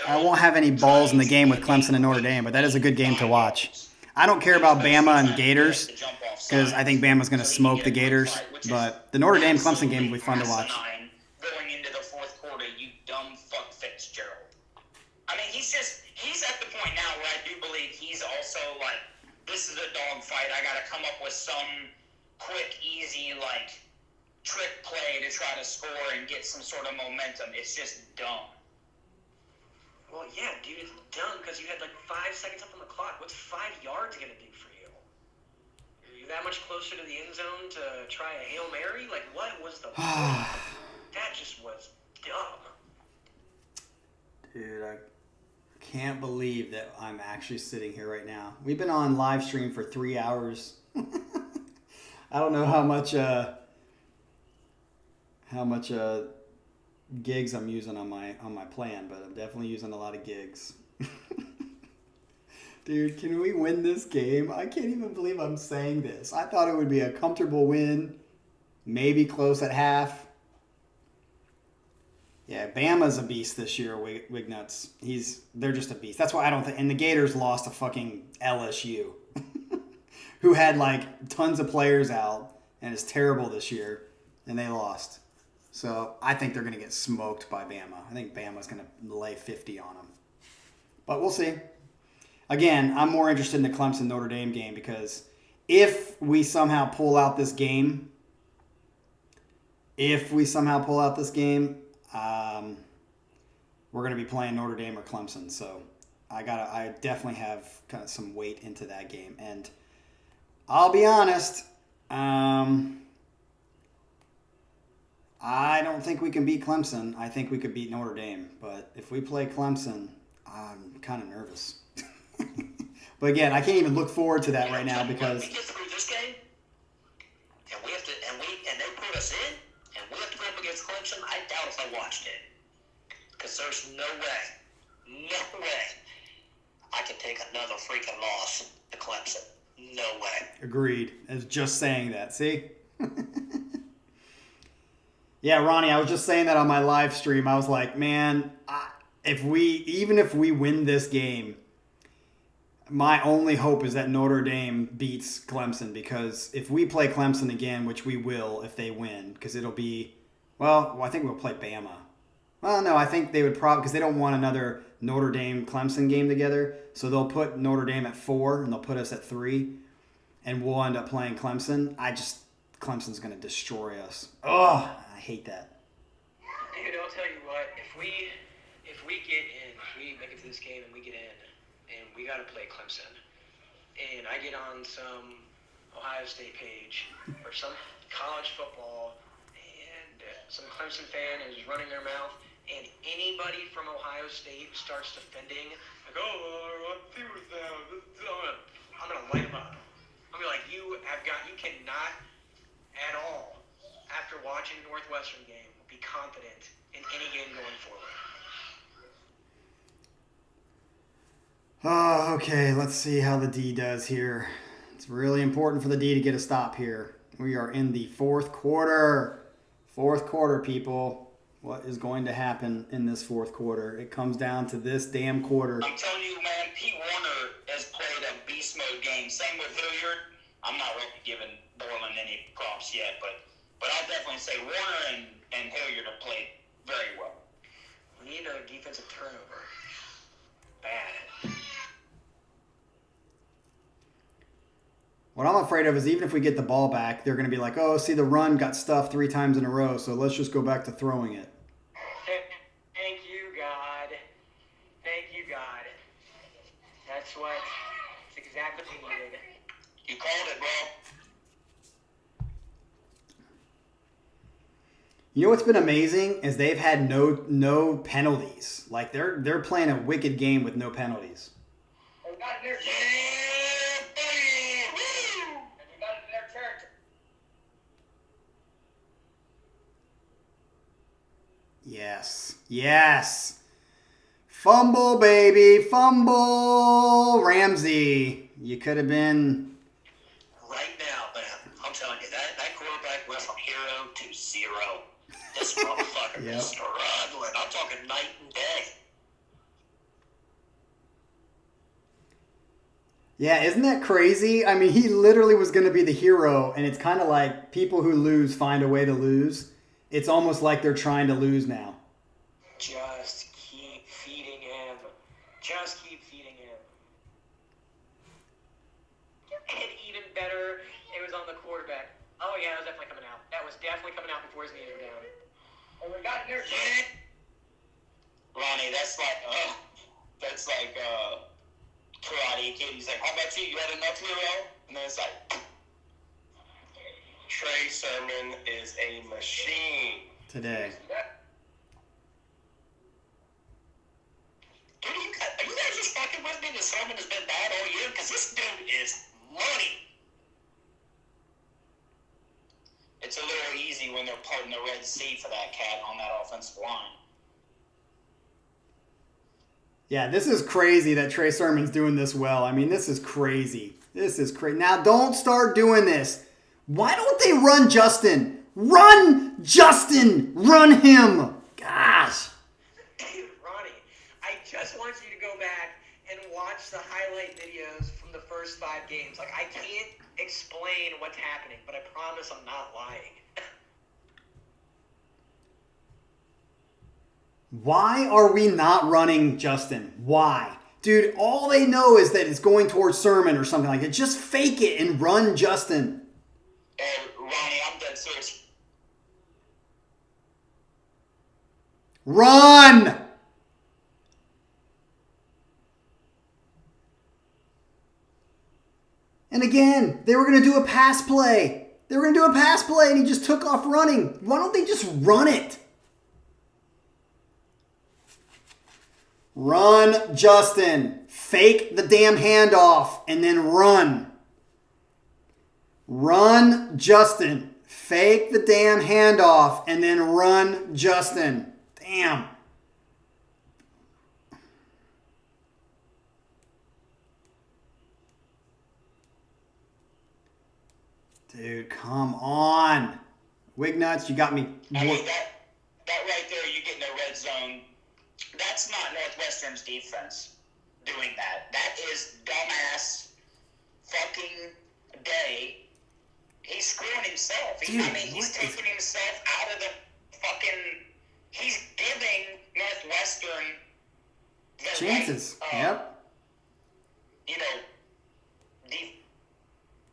S1: I won't have any balls in the game with Clemson and Notre Dame, but that is a good game to watch. I don't care about Bama and Gators because I think Bama's going to smoke the Gators, but the Notre Dame-Clemson game will be fun to watch.
S2: Going into the fourth quarter, you dumb fuck Fitzgerald. I mean, he's at the point now where I do believe he's also like, this is a dogfight. I got to come up with some quick, easy, trick play to try to score and get some sort of momentum. It's just dumb.
S5: Well, yeah, dude, it's dumb because you had 5 seconds up on the clock. What's 5 yards going to do for you? You're that much closer to the end zone to try a Hail Mary? Like, what was the point? That just was dumb.
S1: Dude, I can't believe that I'm actually sitting here right now. We've been on live stream for 3 hours. I don't know how much gigs I'm using on my plan, but I'm definitely using a lot of gigs. Dude, can we win this game? I can't even believe I'm saying this. I thought it would be a comfortable win, maybe close at half. Yeah, Bama's a beast this year, Wignuts. They're just a beast. That's why I don't think. And the Gators lost to fucking LSU, who had like tons of players out and is terrible this year, and they lost. So I think they're gonna get smoked by Bama. I think Bama's gonna lay 50 on them, but we'll see. Again, I'm more interested in the Clemson Notre Dame game because if we somehow pull out this game, we're going to be playing Notre Dame or Clemson. So I definitely have kind of some weight into that game. And I'll be honest, I don't think we can beat Clemson. I think we could beat Notre Dame. But if we play Clemson, I'm kind of nervous. But again, I can't even look forward to that right now because
S4: we get through this game, and we have to, and they put us in, and we have to go up against Clemson. I doubt if I watched it, because there's no way I can take another freaking loss to Clemson. No way.
S1: Agreed. I was just saying that. See? Yeah, Ronnie, I was just saying that on my live stream. I was like, man, even if we win this game, my only hope is that Notre Dame beats Clemson, because if we play Clemson again, which we will if they win, because it'll be, well, I think we'll play Bama. Well, no, I think they would probably, because they don't want another Notre Dame-Clemson game together, so they'll put Notre Dame at 4, and they'll put us at 3, and we'll end up playing Clemson. Clemson's going to destroy us. Oh, I hate that.
S5: Dude, I'll tell you what, if we get in, if we make it to this game and we get in, and we got to play Clemson, and I get on some Ohio State page or some college football, and some Clemson fan is running their mouth, and anybody from Ohio State starts defending, like, oh, I feel with them, I'm gonna light them up. I'm gonna be like, you cannot at all, after watching the Northwestern game, be confident in any game going forward.
S1: Oh, okay, let's see how the D does here. It's really important for the D to get a stop here. We are in the fourth quarter. Fourth quarter, people. What is going to happen in this fourth quarter? It comes down to this damn quarter.
S2: I'm telling you, man, Pete Warner has played a beast mode game. Same with Hilliard. I'm not really giving Borland any props yet, but I'll definitely say Warner and Hilliard have played very well.
S5: We need a defensive turnover. Bad.
S1: What I'm afraid of is even if we get the ball back, they're going to be like, oh, see, the run got stuffed 3 times in a row, so let's just go back to throwing it.
S5: Thank you, God. Thank you, God. That's exactly what we needed.
S2: You called it, bro.
S1: You know what's been amazing is they've had no penalties. Like they're playing a wicked game with no penalties.
S5: We got it in their territory.
S1: Yes. Fumble, baby, fumble. Ramsey, you could have been.
S4: Right now, man, I'm telling you, that quarterback went from hero to 0. This motherfucker is struggling. I'm talking night and day.
S1: Yeah, isn't that crazy? I mean, he literally was going to be the hero, and it's kind of like people who lose find a way to lose. It's almost like they're trying to lose now.
S5: Just keep feeding him. And even better, it was on the quarterback. Oh, yeah, that was definitely coming out. That was definitely coming out before his knees were down. And we got near
S2: Ronnie, that's like karate kid. He's like, how about you? You had enough hero? And then it's like,
S3: Sermon is a machine.
S1: today.
S4: Dude, are you guys just fucking with me? The Sermon has been bad all year? Because this dude is money.
S2: It's a little easy when they're parting the Red Sea for that cat on that offensive line.
S1: Yeah, this is crazy that Trey Sermon's doing this well. I mean, this is crazy. This is crazy. Now, don't start doing this. Why don't they run Justin? Run Justin! Run him! Gosh.
S5: Dude, Ronnie, I just want you to go back and watch the highlight videos from the first 5 games. Like, I can't explain what's happening, but I promise I'm not lying.
S1: Why are we not running Justin? Why? Dude, all they know is that it's going towards Sermon or something like that. Just fake it and run Justin.
S2: Ronnie, I'm dead serious.
S1: Run! And again, they were going to do a pass play. They were going to do a pass play and he just took off running. Why don't they just run it? Run, Justin. Fake the damn handoff and then run. Run, Justin. Fake the damn handoff and then run, Justin. Damn. Dude, come on. Wignuts, you got me.
S2: I mean, that right there, you get in the red zone. That's not Northwestern's defense doing that. That is dumbass fucking Day. He's screwing himself.
S1: Dude,
S2: He's taking himself out of the fucking... He's giving Northwestern the
S1: chances.
S2: right,
S1: Yep.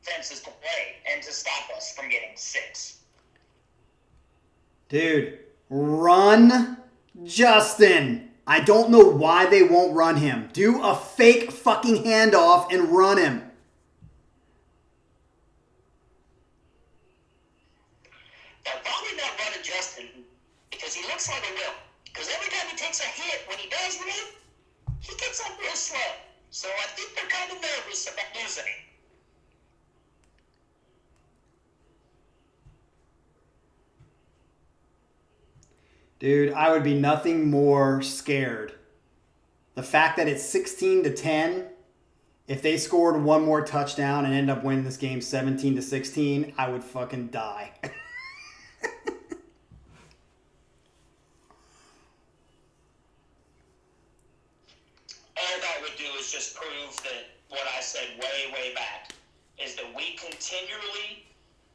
S2: Defenses to play and to stop us from getting 6.
S1: Dude, run Justin. I don't know why they won't run him. Do a fake fucking handoff and run him.
S4: They're probably not running Justin because he looks like a will. Because every time he takes a hit, when he does run, he gets up real slow. So I think they're kind of nervous about losing him.
S1: Dude, I would be nothing more scared. The fact that it's 16-10, if they scored one more touchdown and end up winning this game 17-16, I would fucking die.
S2: All that would do is just prove that what I said way back is that we continually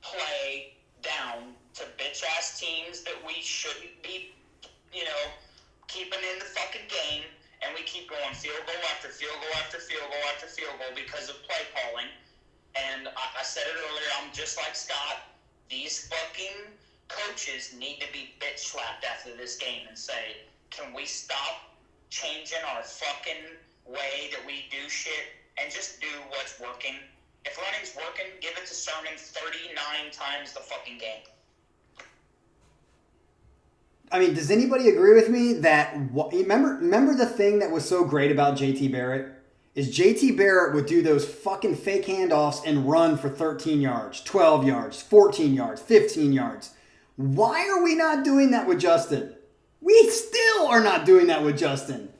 S2: play down to bitch-ass teams that we shouldn't be, keeping in the fucking game, and we keep going field goal after field goal after field goal after field goal because of play calling. And I said it earlier, I'm just like Scott. These fucking coaches need to be bitch slapped after this game and say, can we stop changing our fucking way that we do shit and just do what's working? If running's working, give it to Sermon 39 times the fucking game.
S1: I mean, does anybody agree with me that remember the thing that was so great about JT Barrett is JT Barrett would do those fucking fake handoffs and run for 13 yards, 12 yards, 14 yards, 15 yards. Why are we not doing that with Justin? We still are not doing that with Justin.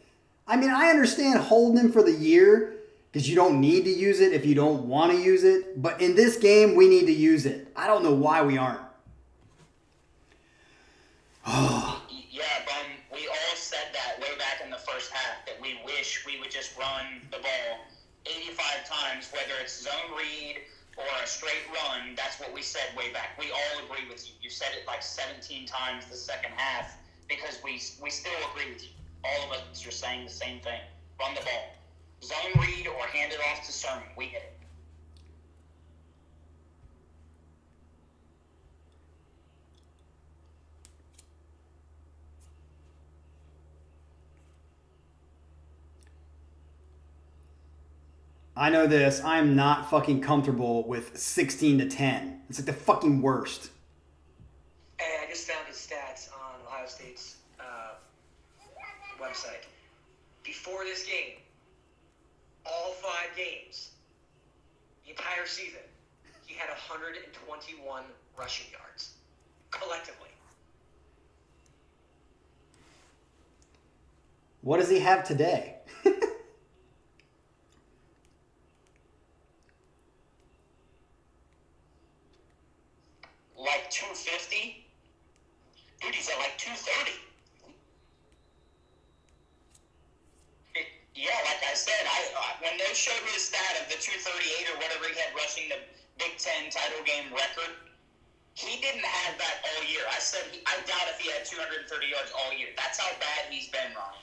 S1: I mean, I understand holding him for the year because you don't need to use it if you don't want to use it. But in this game, we need to use it. I don't know why we aren't.
S2: Yeah, Bum, we all said that way back in the first half, that we wish we would just run the ball 85 times, whether it's zone read or a straight run. That's what we said way back. We all agree with you. You said it like 17 times the second half because we still agree with you. All of us are saying the same thing. Run the ball. Zone read or hand it off to Sermon. We get it.
S1: I know this. I'm not fucking comfortable with 16-10. It's like the fucking worst.
S5: website. Before this game, all 5 games, the entire season, he had 121 rushing yards collectively.
S1: What does he have today?
S4: Like 250? Dude, he's at like 230. Yeah, like I said, when they showed me the stat of the 238 or whatever he had rushing the Big Ten title game record, he didn't have that all year. I said I doubt if he had 230 yards all year. That's how bad he's been, Ronnie.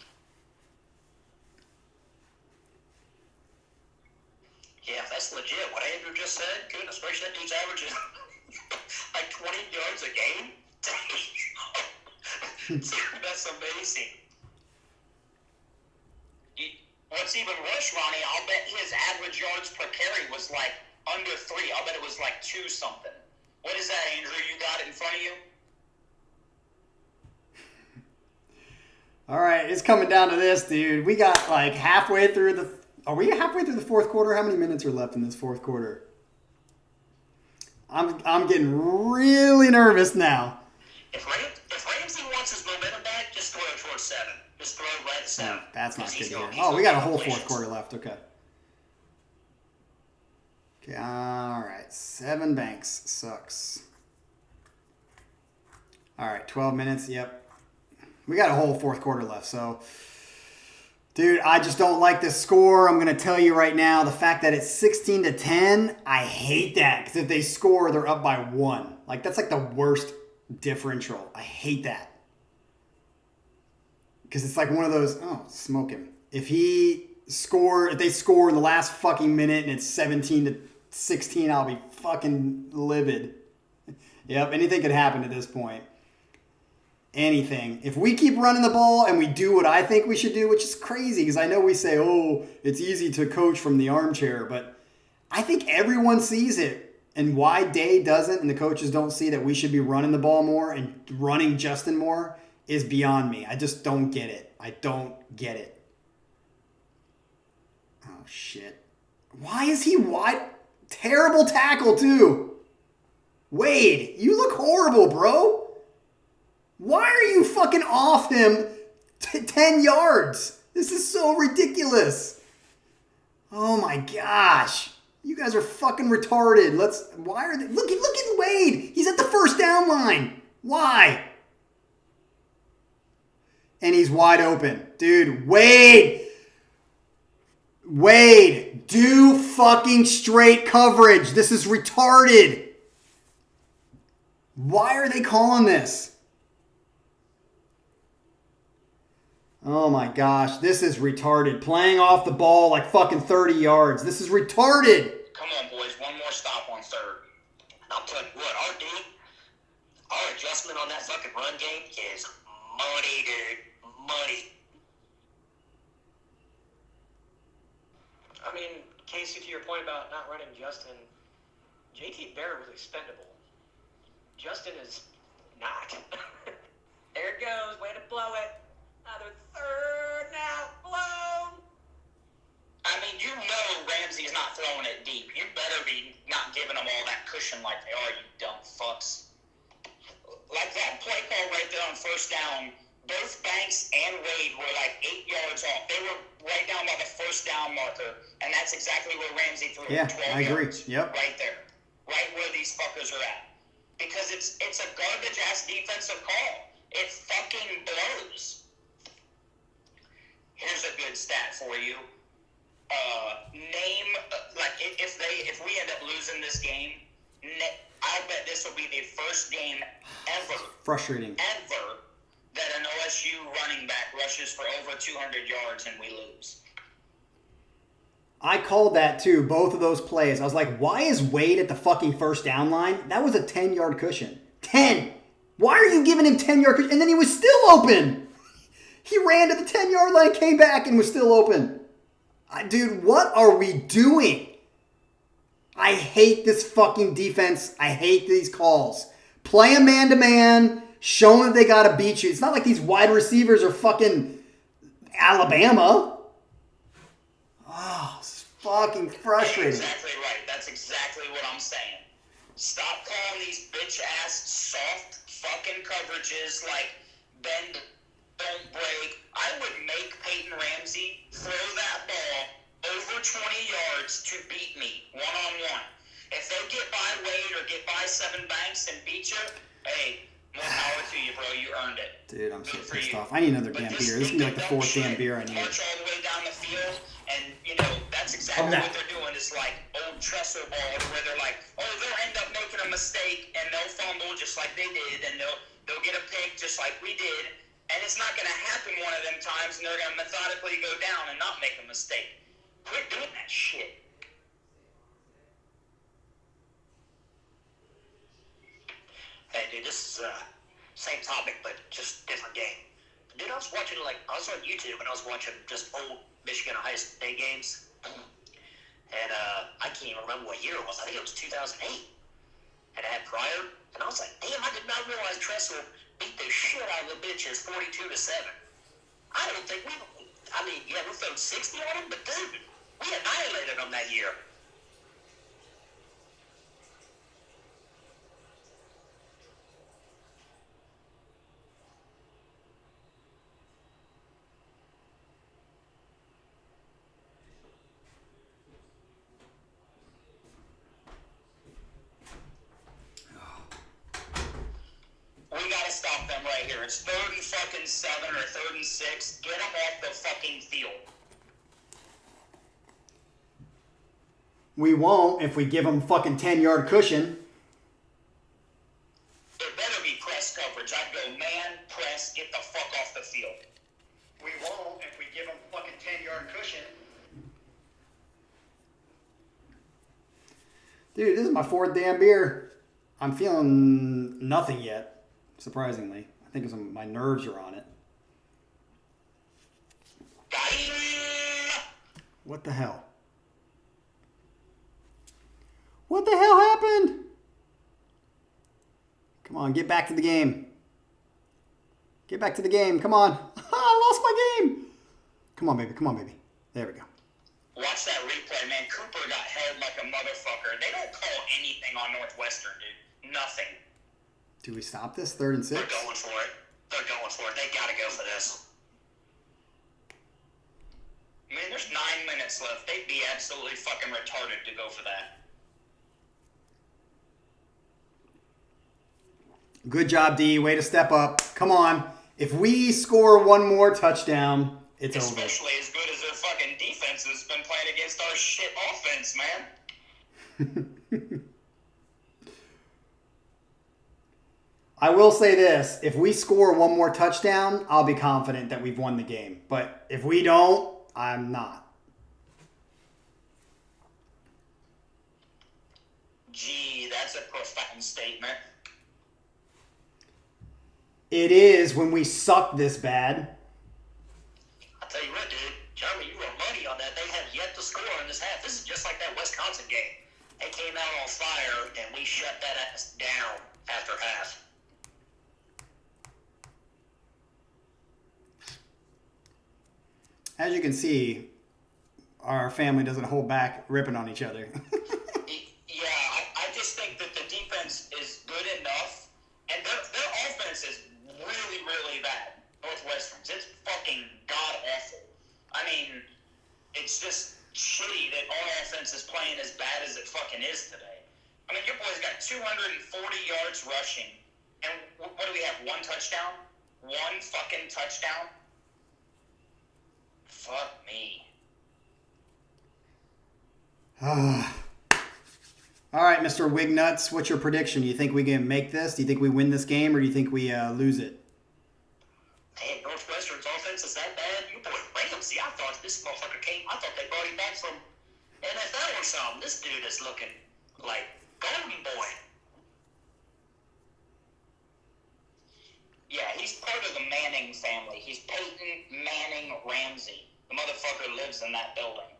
S4: Yeah, if that's legit. What Andrew just said, goodness gracious, that dude's averaging like 20 yards a game. Dude, that's amazing. What's even worse, Ronnie, I'll bet his average yards per carry was like under 3. I'll bet it was like 2 something. What is that, Andrew? You got it in front of you?
S1: All right, it's coming down to this, dude. We got like halfway through the... Are we halfway through the fourth quarter? How many minutes are left in this fourth quarter? I'm getting really nervous now.
S4: If Ramsey wants his momentum back, just throw it towards 7. Just throw it right at 7.
S1: That's not good to hear.
S4: He's
S1: Oh, we got a whole
S4: completions.
S1: fourth quarter left. Okay. Okay, all right. 7 banks. Sucks. All right, 12 minutes. Yep. We got a whole fourth quarter left, so... Dude, I just don't like this score. I'm going to tell you right now, the fact that it's 16-10, I hate that. Because if they score, they're up by 1. Like, that's like the worst differential. I hate that. Because it's like one of those, oh, smoke him. If they score in the last fucking minute and it's 17-16, I'll be fucking livid. Yep, anything could happen at this point. Anything. If we keep running the ball and we do what I think we should do, which is crazy because I know we say, oh, it's easy to coach from the armchair, but I think everyone sees it. And why Day doesn't and the coaches don't see that we should be running the ball more and running Justin more is beyond me. I just don't get it. I don't get it. Oh, shit. Why is he wide? Terrible tackle, too. Wade, you look horrible, bro. Why are you fucking off him 10 yards? This is so ridiculous. Oh my gosh. You guys are fucking retarded. Why are they? Look at Wade. He's at the first down line. Why? And he's wide open. Dude, Wade, do fucking straight coverage. This is retarded. Why are they calling this? Oh my gosh, this is retarded. Playing off the ball like fucking 30 yards. This is retarded.
S4: Come on, boys. One more stop on 3rd. I'll tell you what, our adjustment on that fucking run game is money, dude. Money.
S5: I mean, Casey, to your point about not running Justin, JT Barrett was expendable. Justin is not. There it goes. Way to blow it. Another 3rd now. Blown.
S4: I mean, you know Ramsey's not throwing it deep. You better be not giving them all that cushion like they are, you dumb fucks. Like that play call right there on 1st down, both Banks and Wade were like 8 yards off. They were right down by the 1st down marker, and that's exactly where Ramsey threw it. 12
S1: I agree.
S4: yards.
S1: Yep.
S4: Right there. Right where these fuckers are at. Because it's a garbage-ass defensive call. It fucking blows. Here's a good stat for you. If we end up losing this game, I bet this will be the first game ever.
S1: Frustrating.
S4: Ever that an OSU running back rushes for over 200 yards and we lose.
S1: I called that too, both of those plays. I was like, why is Wade at the fucking 1st down line? That was a 10-yard cushion. 10! Why are you giving him 10-yard cushion? And then he was still open! He ran to the 10-yard line, came back, and was still open. Dude, what are we doing? I hate this fucking defense. I hate these calls. Play a man-to-man. Show them that they got to beat you. It's not like these wide receivers are fucking Alabama. Oh, it's fucking frustrating.
S2: Exactly right. That's exactly what I'm saying. Stop calling these bitch-ass soft fucking coverages like bend, don't break. I would make Peyton Ramsey throw that ball over 20 yards to beat me one-on-one. If they get by Wade or get by Seven Banks and beat you, hey, more power to you, bro. You earned it.
S1: Dude, I'm so
S2: Good for
S1: pissed
S2: you.
S1: off. I need another
S2: But
S1: damn
S2: this
S1: beer. This is going to be like the
S2: dumb
S1: fourth damn
S2: shit,
S1: beer I need.
S2: March all the way down the field, and, you know, that's exactly what they're doing. It's like old Tressor ball where they're like, oh, they'll end up making a mistake, and they'll fumble just like they did, and they'll get a pick just like we did, and it's not going to happen one of them times, and they're going to methodically go down and not make a mistake. Quit doing that shit.
S4: Hey, dude, this is same topic, but just different game. Dude, I was watching, I was on YouTube, and I was watching just old Michigan Ohio State games. And I can't even remember what year it was. I think it was 2008. And I had Pryor, and I was like, damn, I did not realize Tressel beat the shit out of the bitches 42-7. I don't think we threw 60 on them, but dude, we annihilated them that year.
S2: We gotta stop them right here. It's 3rd and fucking 7 or 3rd and 6. Get them off the fucking field.
S1: We won't if we give them fucking 10-yard cushion.
S2: It better be press coverage. I'd go man, press, get the fuck off the field.
S1: We won't if we give them fucking 10-yard cushion. Dude, this is my 4th damn beer. I'm feeling nothing yet, surprisingly. I think it's my nerves are on it.
S2: Got him!
S1: What the hell? What the hell happened? Come on, get back to the game. Get back to the game. Come on. I lost my game. Come on, baby. Come on, baby. There we go.
S2: Watch that replay, man. Cooper got held like a motherfucker. They don't call anything on Northwestern, dude. Nothing.
S1: Do we stop this 3rd and 6?
S4: They're going for it. They gotta go for this.
S2: I mean, there's 9 minutes left. They'd be absolutely fucking retarded to go for that.
S1: Good job, D. Way to step up. Come on. If we score one more touchdown, it's over.
S2: Especially as good as their fucking defense has been playing against our shit offense, man.
S1: I will say this. If we score one more touchdown, I'll be confident that we've won the game. But if we don't, I'm not.
S2: Gee, that's a profound statement.
S1: It is when we suck this bad.
S4: I'll tell you what, dude. Jeremy, you wrote money on that. They have yet to score in this half. This is just like that Wisconsin game. They came out on fire, and we shut that ass down after half.
S1: As you can see, our family doesn't hold back ripping on each other.
S2: Yeah, I just think that the defense is good enough, and their offense is really, really bad. Northwestern's. It's fucking god-awful. I mean, it's just shitty that our offense is playing as bad as it fucking is today. I mean, your boys got 240 yards rushing, and what do we have, 1 touchdown? 1 fucking touchdown? Fuck me.
S1: All right, Mr. Wignuts, what's your prediction? Do you think we can make this? Do you think we win this game, or do you think we lose it?
S4: Hey, Northwestern's offense is that bad? You boy Ramsey, I thought this motherfucker I thought they brought him back from NFL or something. This dude is looking like golden boy.
S2: Yeah, he's part of the Manning family. He's Peyton Manning Ramsey. The motherfucker lives in that building.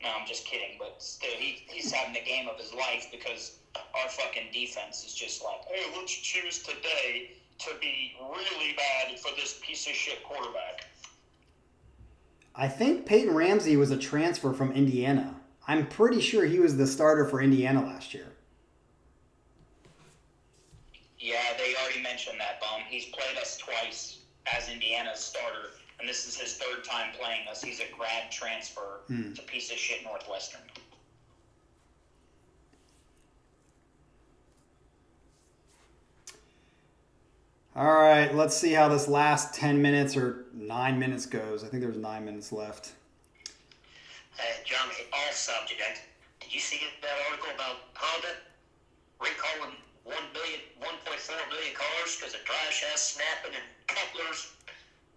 S2: No, I'm just kidding, but still, he's having the game of his life because our fucking defense is just like, hey, let's choose today to be really bad for this piece of shit quarterback.
S1: I think Peyton Ramsey was a transfer from Indiana. I'm pretty sure he was the starter for Indiana last year.
S2: Yeah, they already mentioned that, Bum. He's played us twice as Indiana's starter, and this is his third time playing us. He's a grad transfer to piece of shit Northwestern.
S1: All right, let's see how this last 10 minutes or 9 minutes goes. I think there's 9 minutes left.
S4: John, off subject. Did you see that article about Honda recalling 1.4 million cars because of drive shafts snapping and couplers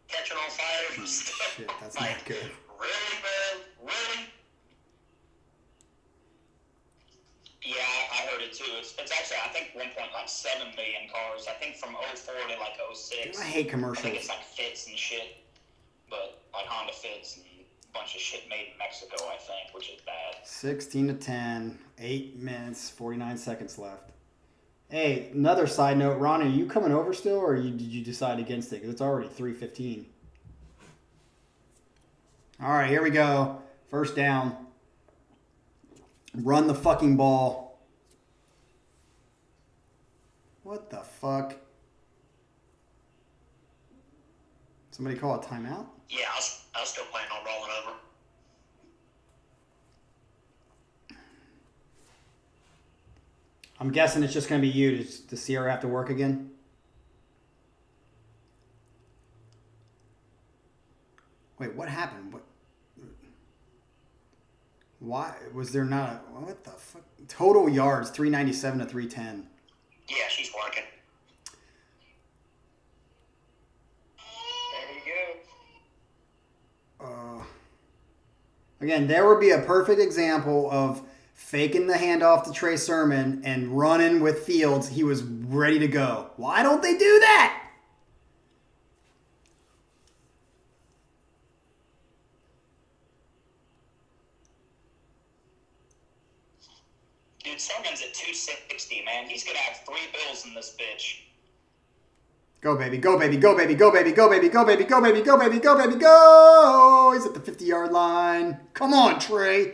S4: catching on fire and stuff?
S1: Shit, that's not good.
S4: Really, man? Really?
S2: Yeah, I heard it too. It's actually, I think, 1.7 million cars. I think from 04 to like 06.
S1: I hate
S2: I
S1: commercials.
S2: think it's like Fits and shit. But like Honda Fits and a bunch of shit made in Mexico, I think, which is bad.
S1: 16 to 10, 8 minutes, 49 seconds left. Hey, another side note, Ronnie, are you coming over still, or did you decide against it? Because it's already 3:15. All right, here we go. First down. Run the fucking ball. What the fuck? Somebody call a timeout?
S4: Yeah, I was still planning on rolling over.
S1: I'm guessing it's just going to be you. Does Sierra have to work again? Wait, what happened? What? Why was there not a... What the fuck? Total yards, 397 to 310.
S4: Yeah, she's working.
S5: There you go.
S1: Again, there would be a perfect example of faking the handoff to Trey Sermon and running with Fields. He was ready to go. Why don't they do that?
S2: Dude, Sermon's at 260, man. He's going to have 3 bills in this bitch.
S1: Go, baby, go, baby, go, baby, go, baby, go, baby, go, baby, go, baby, go, baby, go, baby, go. He's at the 50-yard line. Come on, Trey.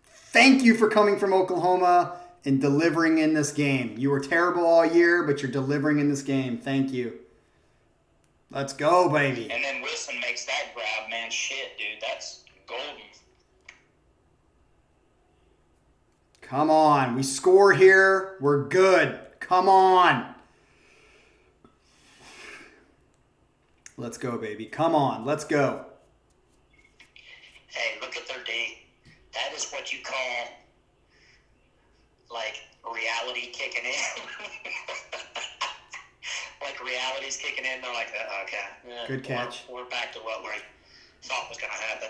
S1: Thank you for coming from Oklahoma and delivering in this game. You were terrible all year, but you're delivering in this game. Thank you. Let's go, baby.
S2: And then Wilson makes that grab, man. Shit, dude. That's golden.
S1: Come on. We score here. We're good. Come on. Let's go, baby. Come on. Let's go.
S4: Hey, look at their D. That is what you call, like, reality kicking in. Like, reality's kicking in. They're like, okay. Yeah,
S1: Good catch.
S4: We're back to what we thought was going to happen.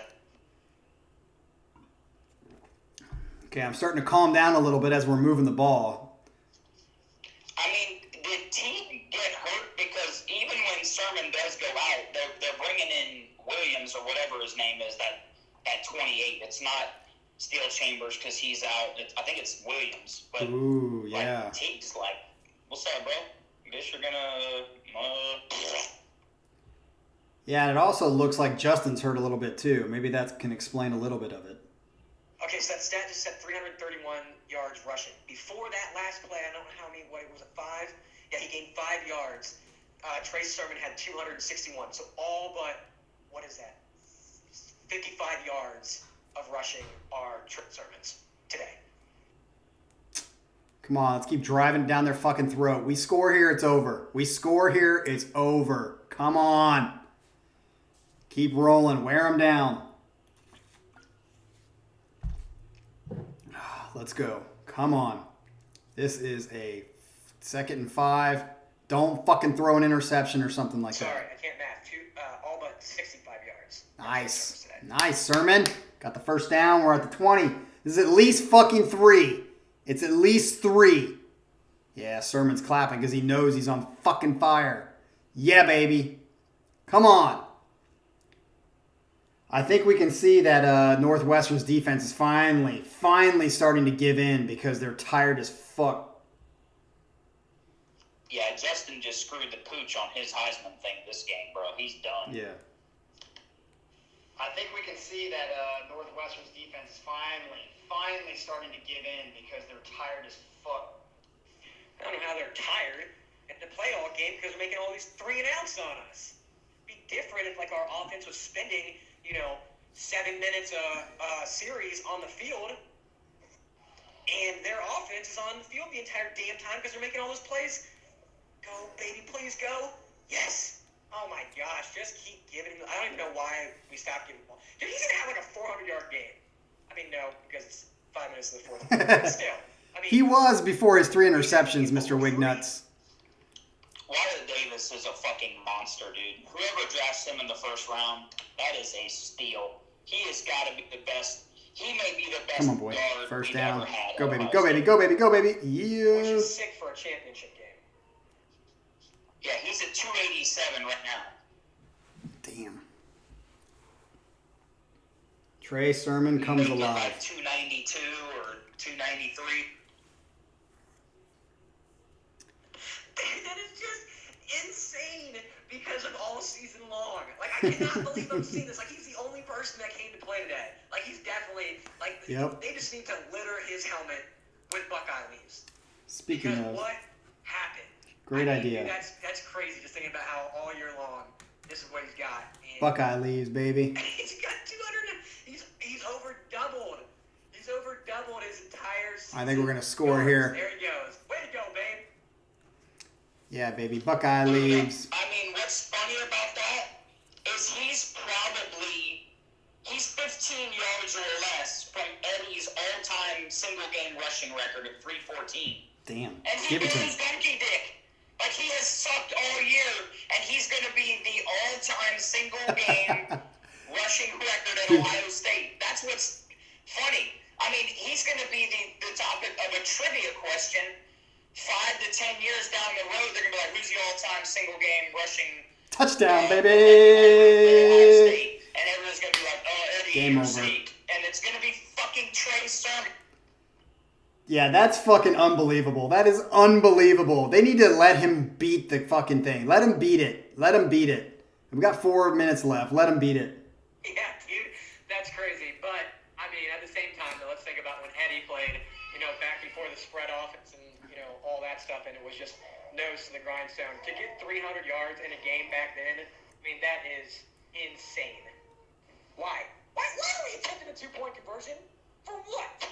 S1: Okay, I'm starting to calm down a little bit as we're moving the ball.
S2: I mean, did Teague get hurt? Because even when Sermon does go out, they're bringing in Williams or whatever his name is at 28. It's not Steel Chambers because he's out. I think it's Williams. But
S1: Ooh, yeah.
S2: like, Teague's like, what's up, bro? Guess you're gonna...
S1: Yeah, and it also looks like Justin's hurt a little bit too. Maybe that can explain a little bit of it.
S5: Okay, so that stat just said 331 yards rushing. Before that last play, I don't know how many, what was it, 5? Yeah, he gained 5 yards. Trey Sermon had 261. So all but, what is that? 55 yards of rushing are Trey Sermon's today.
S1: Come on, let's keep driving down their fucking throat. We score here, it's over. We score here, it's over. Come on. Keep rolling. Wear them down. Let's go. Come on. This is a 2nd and 5. Don't fucking throw an interception or something like
S5: Sorry,
S1: that.
S5: I can't math. All but 65 yards.
S1: Nice. Nice, Sermon. Got the first down. We're at the 20. This is at least fucking 3. It's at least 3. Yeah, Sermon's clapping because he knows he's on fucking fire. Yeah, baby. Come on. I think we can see that Northwestern's defense is finally starting to give in because they're tired as fuck.
S2: Yeah, Justin just screwed the pooch on his Heisman thing this game, bro. He's done.
S1: Yeah.
S4: I
S6: think we can see that Northwestern's defense is finally starting to give in because they're tired as fuck.
S5: I don't know how they're tired at the playoff game because they're making all these 3 and outs on us. It'd be different if like our offense was spending, 7 minutes a series on the field, and their offense is on the field the entire damn time because they're making all those plays. Go, baby, please go. Yes. Oh my gosh, just keep giving him. I don't even know why we stopped giving the ball. Dude, he's gonna have like a 400-yard game. I mean, no, because it's 5 minutes of the fourth quarter. But still, I mean,
S1: He was before his 3 interceptions, Mr. Wignuts.
S2: Wyatt Davis is a fucking monster, dude. Whoever drafts him in the first round, that is a steal. He has got to be the best. He may be the best
S1: Come on, boy.
S2: guard
S1: First
S2: we've
S1: down.
S2: ever had.
S1: Go,
S2: at
S1: baby.
S2: Ohio
S1: Go, baby.
S2: State.
S1: Go, baby. Go, baby.
S5: which
S1: Yeah.
S5: is sick for a championship game.
S2: Yeah, he's at 287 right now.
S1: Damn. Trey Sermon comes
S2: Maybe
S1: alive.
S2: like 292 or 293.
S5: That is just insane because of all season long. Like, I cannot believe I'm seeing this. Like, he's the only person that came to play today. Like, he's definitely, like,
S1: Yep.
S5: they just need to litter his helmet with Buckeye leaves.
S1: Speaking
S5: Because
S1: of,
S5: what happened?
S1: great
S5: I mean,
S1: idea.
S5: dude, that's crazy just thinking about how all year long this is what he's got. And
S1: Buckeye leaves, baby.
S5: he's got 200. He's over doubled. He's over doubled his entire season.
S1: I think we're gonna score
S5: yards.
S1: here.
S5: There he goes. Way to go, babe.
S1: Yeah, baby. Buckeye leaves.
S2: I mean, what's funny about that is he's 15 yards or less from Eddie's all-time single-game rushing record of 314.
S1: Damn.
S2: And he
S1: Give it to
S2: is
S1: him.
S2: donkey dick. Like, he has sucked all year, and he's going to be the all-time single-game rushing record at Ohio State. That's what's funny. I mean, he's going to be the topic of a trivia question 5 to 10 years down the road. They're going to be like, who's the all-time single-game rushing
S1: Touchdown,
S2: Ohio
S1: baby.
S2: State? And everyone's going to be like, oh, Eddie,
S1: Game
S2: you're
S1: over.
S2: Zeke. And it's going to be fucking Trey Sermon.
S1: Yeah, that's fucking unbelievable. That is unbelievable. They need to let him beat the fucking thing. Let him beat it. Let him beat it. We got 4 minutes left. Let him beat it.
S5: Yeah, dude, that's crazy. But, I mean, at the same time, though, let's think about when Eddie played, back before the spread offense and, all that stuff, and it was just nose to the grindstone. To get 300 yards in a game back then, I mean, that is insane. Why? Why are we attempting a 2-point conversion? For what?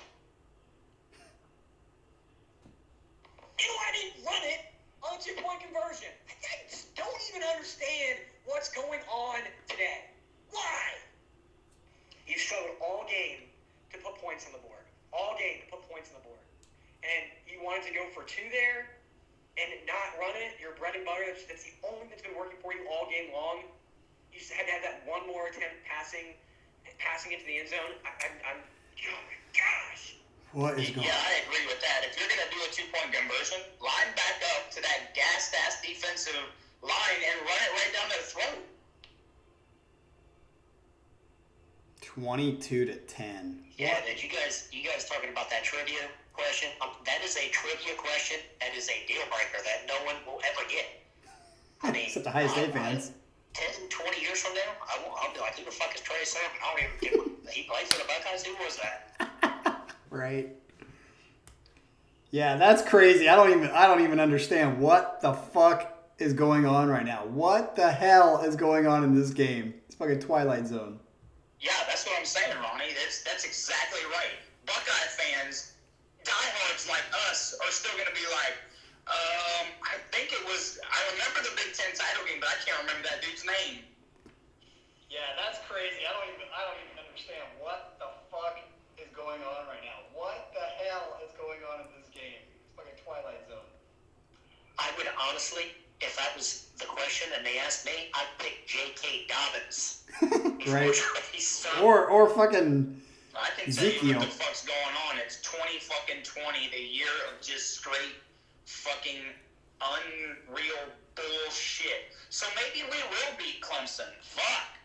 S5: And why didn't run it on a 2-point conversion? I just don't even understand what's going on today. Why? You struggled all game to put points on the board. All game to put points on the board. And you wanted to go for 2 there and not run it. Your bread and butter, that's the only thing that's been working for you all game long. You just had to have that one more attempt passing into the end zone. I'm oh my gosh.
S1: What is going
S2: Yeah,
S1: on?
S2: I agree with that. If you're going to do a 2-point conversion, line back up to that gassed-ass defensive line and run it right down their throat.
S1: 22-10.
S4: Yeah, did you guys talking about that trivia question? That is a trivia question. That is a deal breaker that no one will ever get. I mean,
S1: Except the Ohio State fans.
S4: 10, 20 years from now, I'll be like, who the fuck is Trey Sermon? I don't even get he played for the Buckeyes. Who was that?
S1: Right. Yeah, that's crazy. I don't even understand what the fuck is going on right now. What the hell is going on in this game? It's fucking Twilight Zone.
S2: Yeah, that's what I'm saying, Ronnie. That's exactly right. Buckeye fans, diehards like us, are still going to be like, I remember the Big Ten title game, but I can't remember that dude's name.
S6: Yeah, that's crazy. I don't even understand what the fuck is going on right now. What the hell is going on in this game? It's fucking Twilight Zone.
S4: I would honestly, if that was the question and they asked me, I'd pick J.K. Dobbins.
S1: Right.
S4: Trey Sermon.
S1: Or fucking
S2: I can tell you
S1: Ezekiel.
S2: what the fuck's going on. It's 2020, the year of just straight fucking unreal bullshit. So maybe we will beat Clemson. Fuck.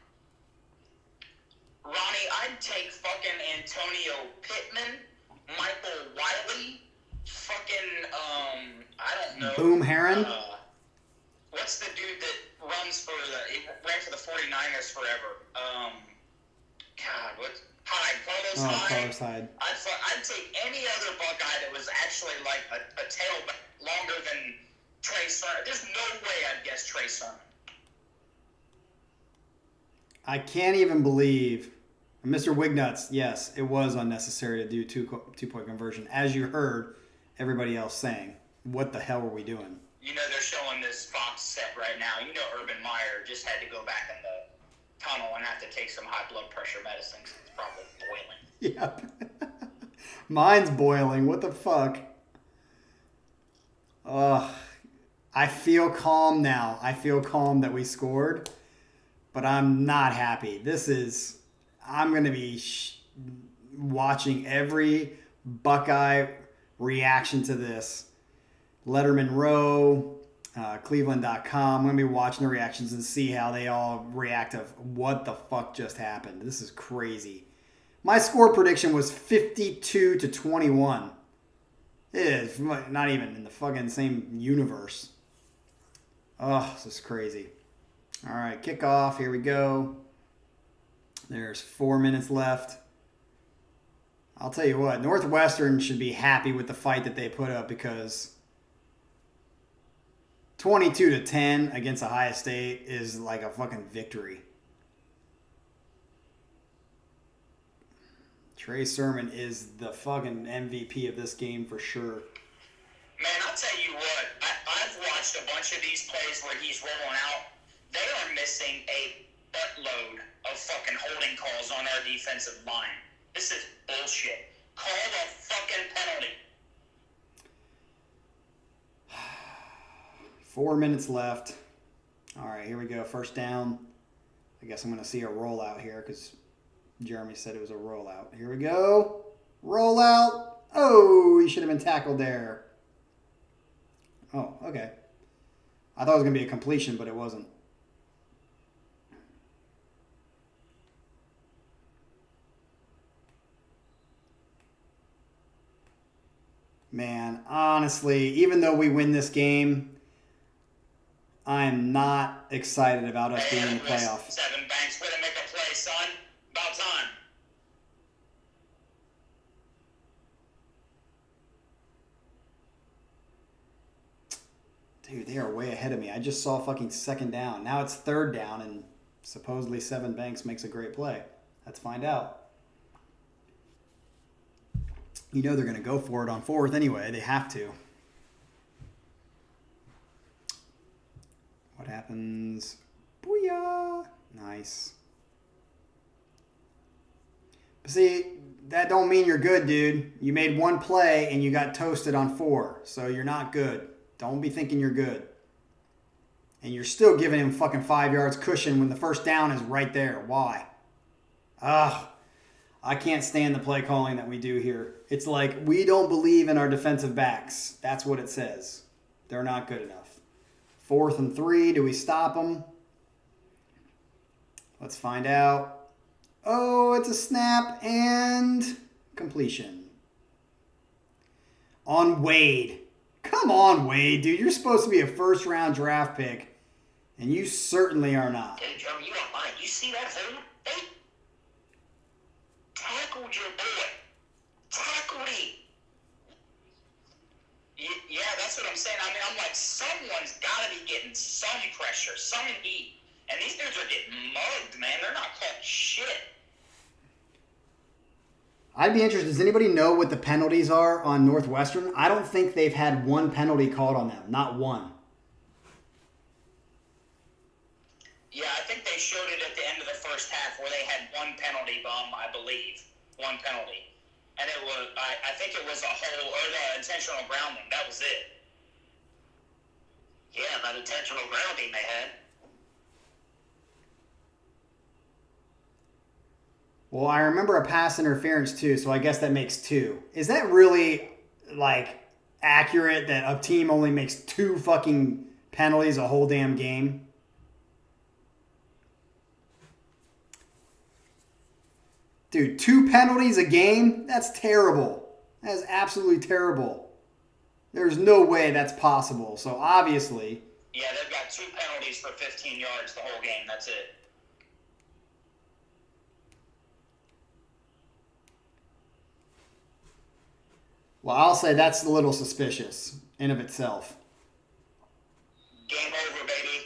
S2: Ronnie, I'd take fucking Antonio Pittman, Michael Wiley, fucking, I don't know.
S1: Boom Heron.
S2: What's the dude that he ran for the 49ers forever?
S1: Oh,
S2: high.
S1: Carlos Hyde.
S2: I'd take any other Buckeye that was actually like a tailback longer than Trey Sermon. There's no way I'd guess Trey Sermon.
S1: I can't even believe, Mr. Wignuts, yes, it was unnecessary to do two-point conversion. As you heard everybody else saying, what the hell were we doing?
S2: You know they're showing this Fox set right now. You know Urban Meyer just had to go back in the tunnel and have to take some high blood pressure medicine because it's probably boiling.
S1: Yep. Mine's boiling. What the fuck? Ugh. I feel calm now. I feel calm that we scored, but I'm not happy. I'm going to be watching every Buckeye reaction to this. Letterman Row, Cleveland.com. I'm going to be watching the reactions and see how they all react of what the fuck just happened. This is crazy. My score prediction was 52-21. It is not even in the fucking same universe. Oh, this is crazy. All right, kickoff. Here we go. There's 4 minutes left. I'll tell you what, Northwestern should be happy with the fight that they put up because 22-10 against Ohio State is like a fucking victory. Trey Sermon is the fucking MVP of this game for sure.
S2: Man, I'll tell you what, I've watched a bunch of these plays where he's rolling out. They are missing a buttload of fucking holding calls on our defensive line. This is bullshit. Call the fucking penalty.
S1: 4 minutes left. All right, here we go. First down. I guess I'm going to see a rollout here because Jeremy said it was a rollout. Here we go. Rollout. Oh, he should have been tackled there. Oh, okay. I thought it was going to be a completion, but it wasn't. Man, honestly, even though we win this game, I'm not excited about us being in the playoff.
S2: Seven Banks, way to make a play, son. About time.
S1: Dude, they are way ahead of me. I just saw fucking second down. Now it's third down, and supposedly Seven Banks makes a great play. Let's find out. You know they're going to go for it on fourth anyway. They have to. What happens? Booyah! Nice. But see, that don't mean you're good, dude. You made one play and you got toasted on 4. So you're not good. Don't be thinking you're good. And you're still giving him fucking 5 yards cushion when the first down is right there. Why? Ugh. I can't stand the play calling that we do here. It's like we don't believe in our defensive backs. That's what it says. They're not good enough. 4th and 3. Do we stop them? Let's find out. Oh, it's a snap and completion. On Wade. Come on, Wade, dude. You're supposed to be a first-round draft pick, and you certainly are not.
S4: Hey, Jeremy, you don't mind. You see that hold? They tackled your boy. Tackled him.
S2: Yeah, that's what I'm saying. I mean, I'm like, someone's got to be getting some pressure, some heat. And these dudes are getting mugged, man. They're not called shit.
S1: I'd be interested. Does anybody know what the penalties are on Northwestern? I don't think they've had one penalty called on them. Not one.
S2: Yeah, I think they showed it at the end of the first half where they had one penalty bum, I believe. One penalty. And it was, I think it was a whole, or the intentional grounding. That was it.
S4: Yeah, that intentional grounding they had.
S1: Well, I remember a pass interference too, so I guess that makes 2. Is that really, like, accurate that a team only makes 2 fucking penalties a whole damn game? Dude, 2 penalties a game? That's terrible. That is absolutely terrible. There's no way that's possible. So obviously...
S2: Yeah, they've got 2 penalties for 15 yards the whole game. That's it.
S1: Well, I'll say that's a little suspicious in of itself.
S4: Game over, baby.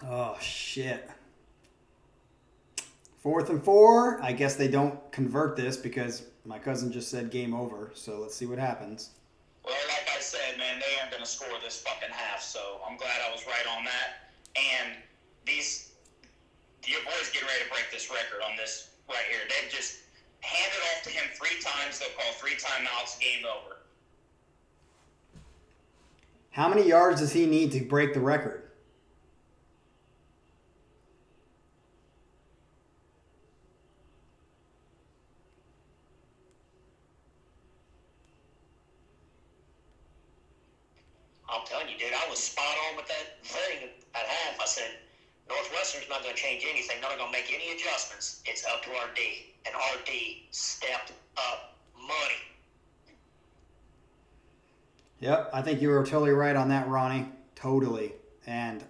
S1: Oh, shit. 4th and 4. I guess they don't convert this because my cousin just said game over. So let's see what happens.
S2: Well, like I said, man, they aren't going to score this fucking half, so I'm glad I was right on that. And your boys getting ready to break this record on this right here. They've just handed off to him 3 times. They'll call 3 timeouts, game over.
S1: How many yards does he need to break the record?
S4: I'm telling you, dude, I was spot on with that thing at half. I said, Northwestern's not going to change anything. They're not going to make any adjustments. It's up to RD. And RD stepped up money.
S1: Yep, I think you were totally right on that, Ronnie. Totally. And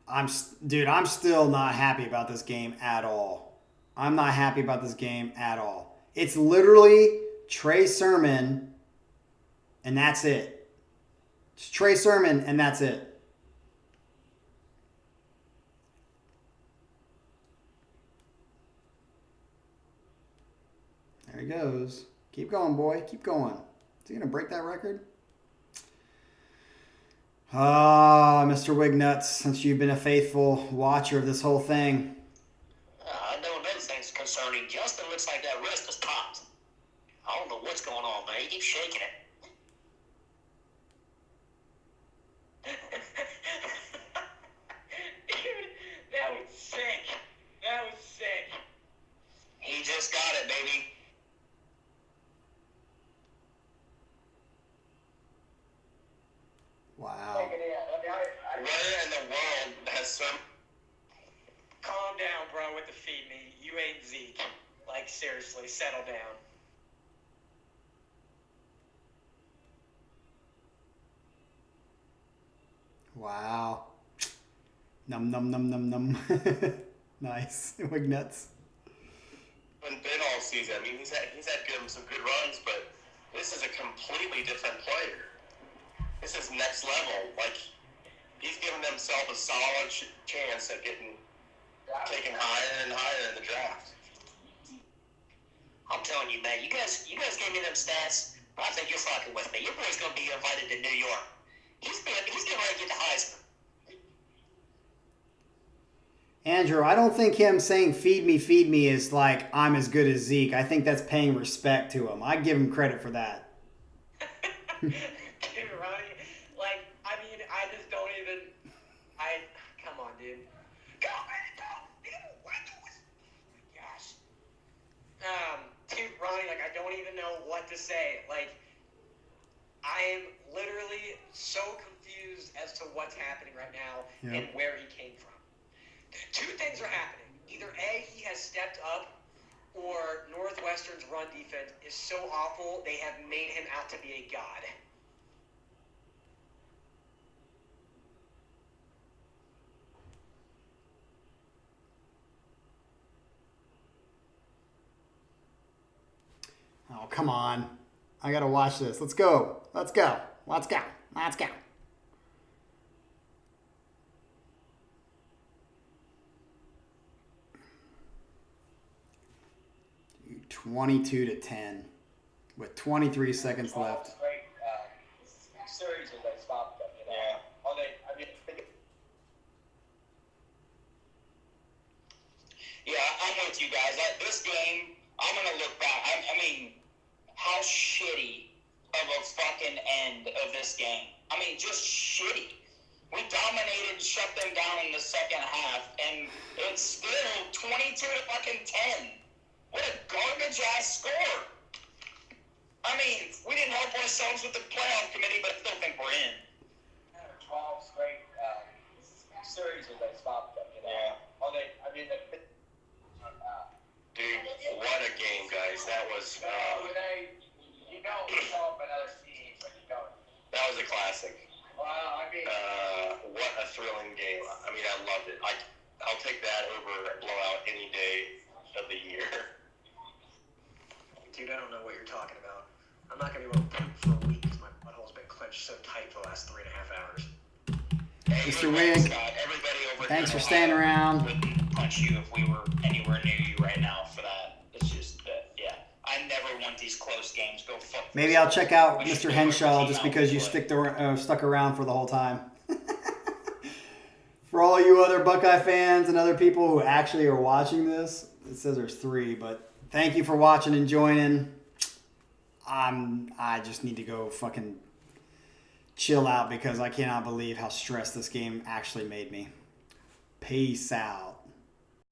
S1: I'm still not happy about this game at all. I'm not happy about this game at all. It's literally Trey Sermon, and that's it. It's Trey Sermon, and that's it. There he goes. Keep going, boy. Keep going. Is he going to break that record? Ah, Mr. Wignuts, since you've been a faithful watcher of this whole thing.
S4: I know another thing's concerning. Justin looks like that wrist is popped. I don't know what's going on, man. He keeps shaking it.
S5: Dude, that was sick. That was sick.
S2: He just got it, baby.
S1: Wow.
S3: Where in the world has some?
S5: Calm down, bro, with the feed me. You ain't Zeke. Like, seriously, settle down.
S1: Wow. Num num num num num. Nice. Wignuts.
S3: Been all season. I mean, he's had some good runs, but this is a completely different player. This is next level. Like, he's given himself a solid chance at getting taken higher and higher in the draft.
S4: I'm telling you, man, you guys gave me them stats. I think you're fucking with me. Your boy's gonna be invited to New York. He's getting ready to get the Heisman.
S1: Andrew, I don't think him saying feed me is like I'm as good as Zeke. I think that's paying respect to him. I give him credit for that.
S5: Dude, Ronnie, like, I mean, I just don't even, come on, dude. Go, man, go. Gosh. Dude, Ronnie, like, I don't even know what to say. Like, I am literally so confused as to what's happening right now and where he came from. 2 things are happening. Either A, he has stepped up, or Northwestern's run defense is so awful they have made him out to be a god.
S1: Oh, come on. I got to watch this. Let's go. Let's go. Let's go. Let's go. 22-10 with 23 seconds left.
S6: Great series as they stopped them, you know.
S3: Yeah.
S6: Oh, I mean,
S2: Yeah, I'm with you guys. This game, I'm going to look back. I mean, how shitty of a fucking end of this game. I mean, just shitty. We dominated and shut them down in the second half, and it's still 22-10. What a garbage-ass score. I mean, we didn't help ourselves with the playoff committee, but I still think we're in.
S6: 12 straight series as they stopped them, you know.
S3: Yeah.
S6: Oh, I mean,
S3: Dude, what a game, guys. That was
S6: you don't show up another team, but you don't.
S3: that was a classic.
S6: Well, I mean,
S3: What a thrilling game. I mean, I loved it. I'll take that over a blowout any day of the year.
S5: Dude, I don't know what you're talking about. I'm not going to be able to poop for a week because my butthole's been clenched so tight for the last 3.5 hours.
S2: Hey,
S1: Mr.
S2: you're
S1: Wig,
S2: right, Scott. Everybody over
S1: thanks
S2: here
S1: for
S2: in
S1: staying
S2: Ohio
S1: around.
S2: Wouldn't punch you if we were anywhere near you right now for that. It's just that, yeah. I never want these close games. Go fuck.
S1: Maybe I'll check out
S2: We should
S1: Mr.
S2: go over
S1: Henshaw
S2: Team
S1: just because you
S2: Alpha.
S1: stuck around for the whole time. For all you other Buckeye fans and other people who actually are watching this, it says there's 3, but thank you for watching and joining. I just need to go fucking chill out because I cannot believe how stressed this game actually made me. Peace out.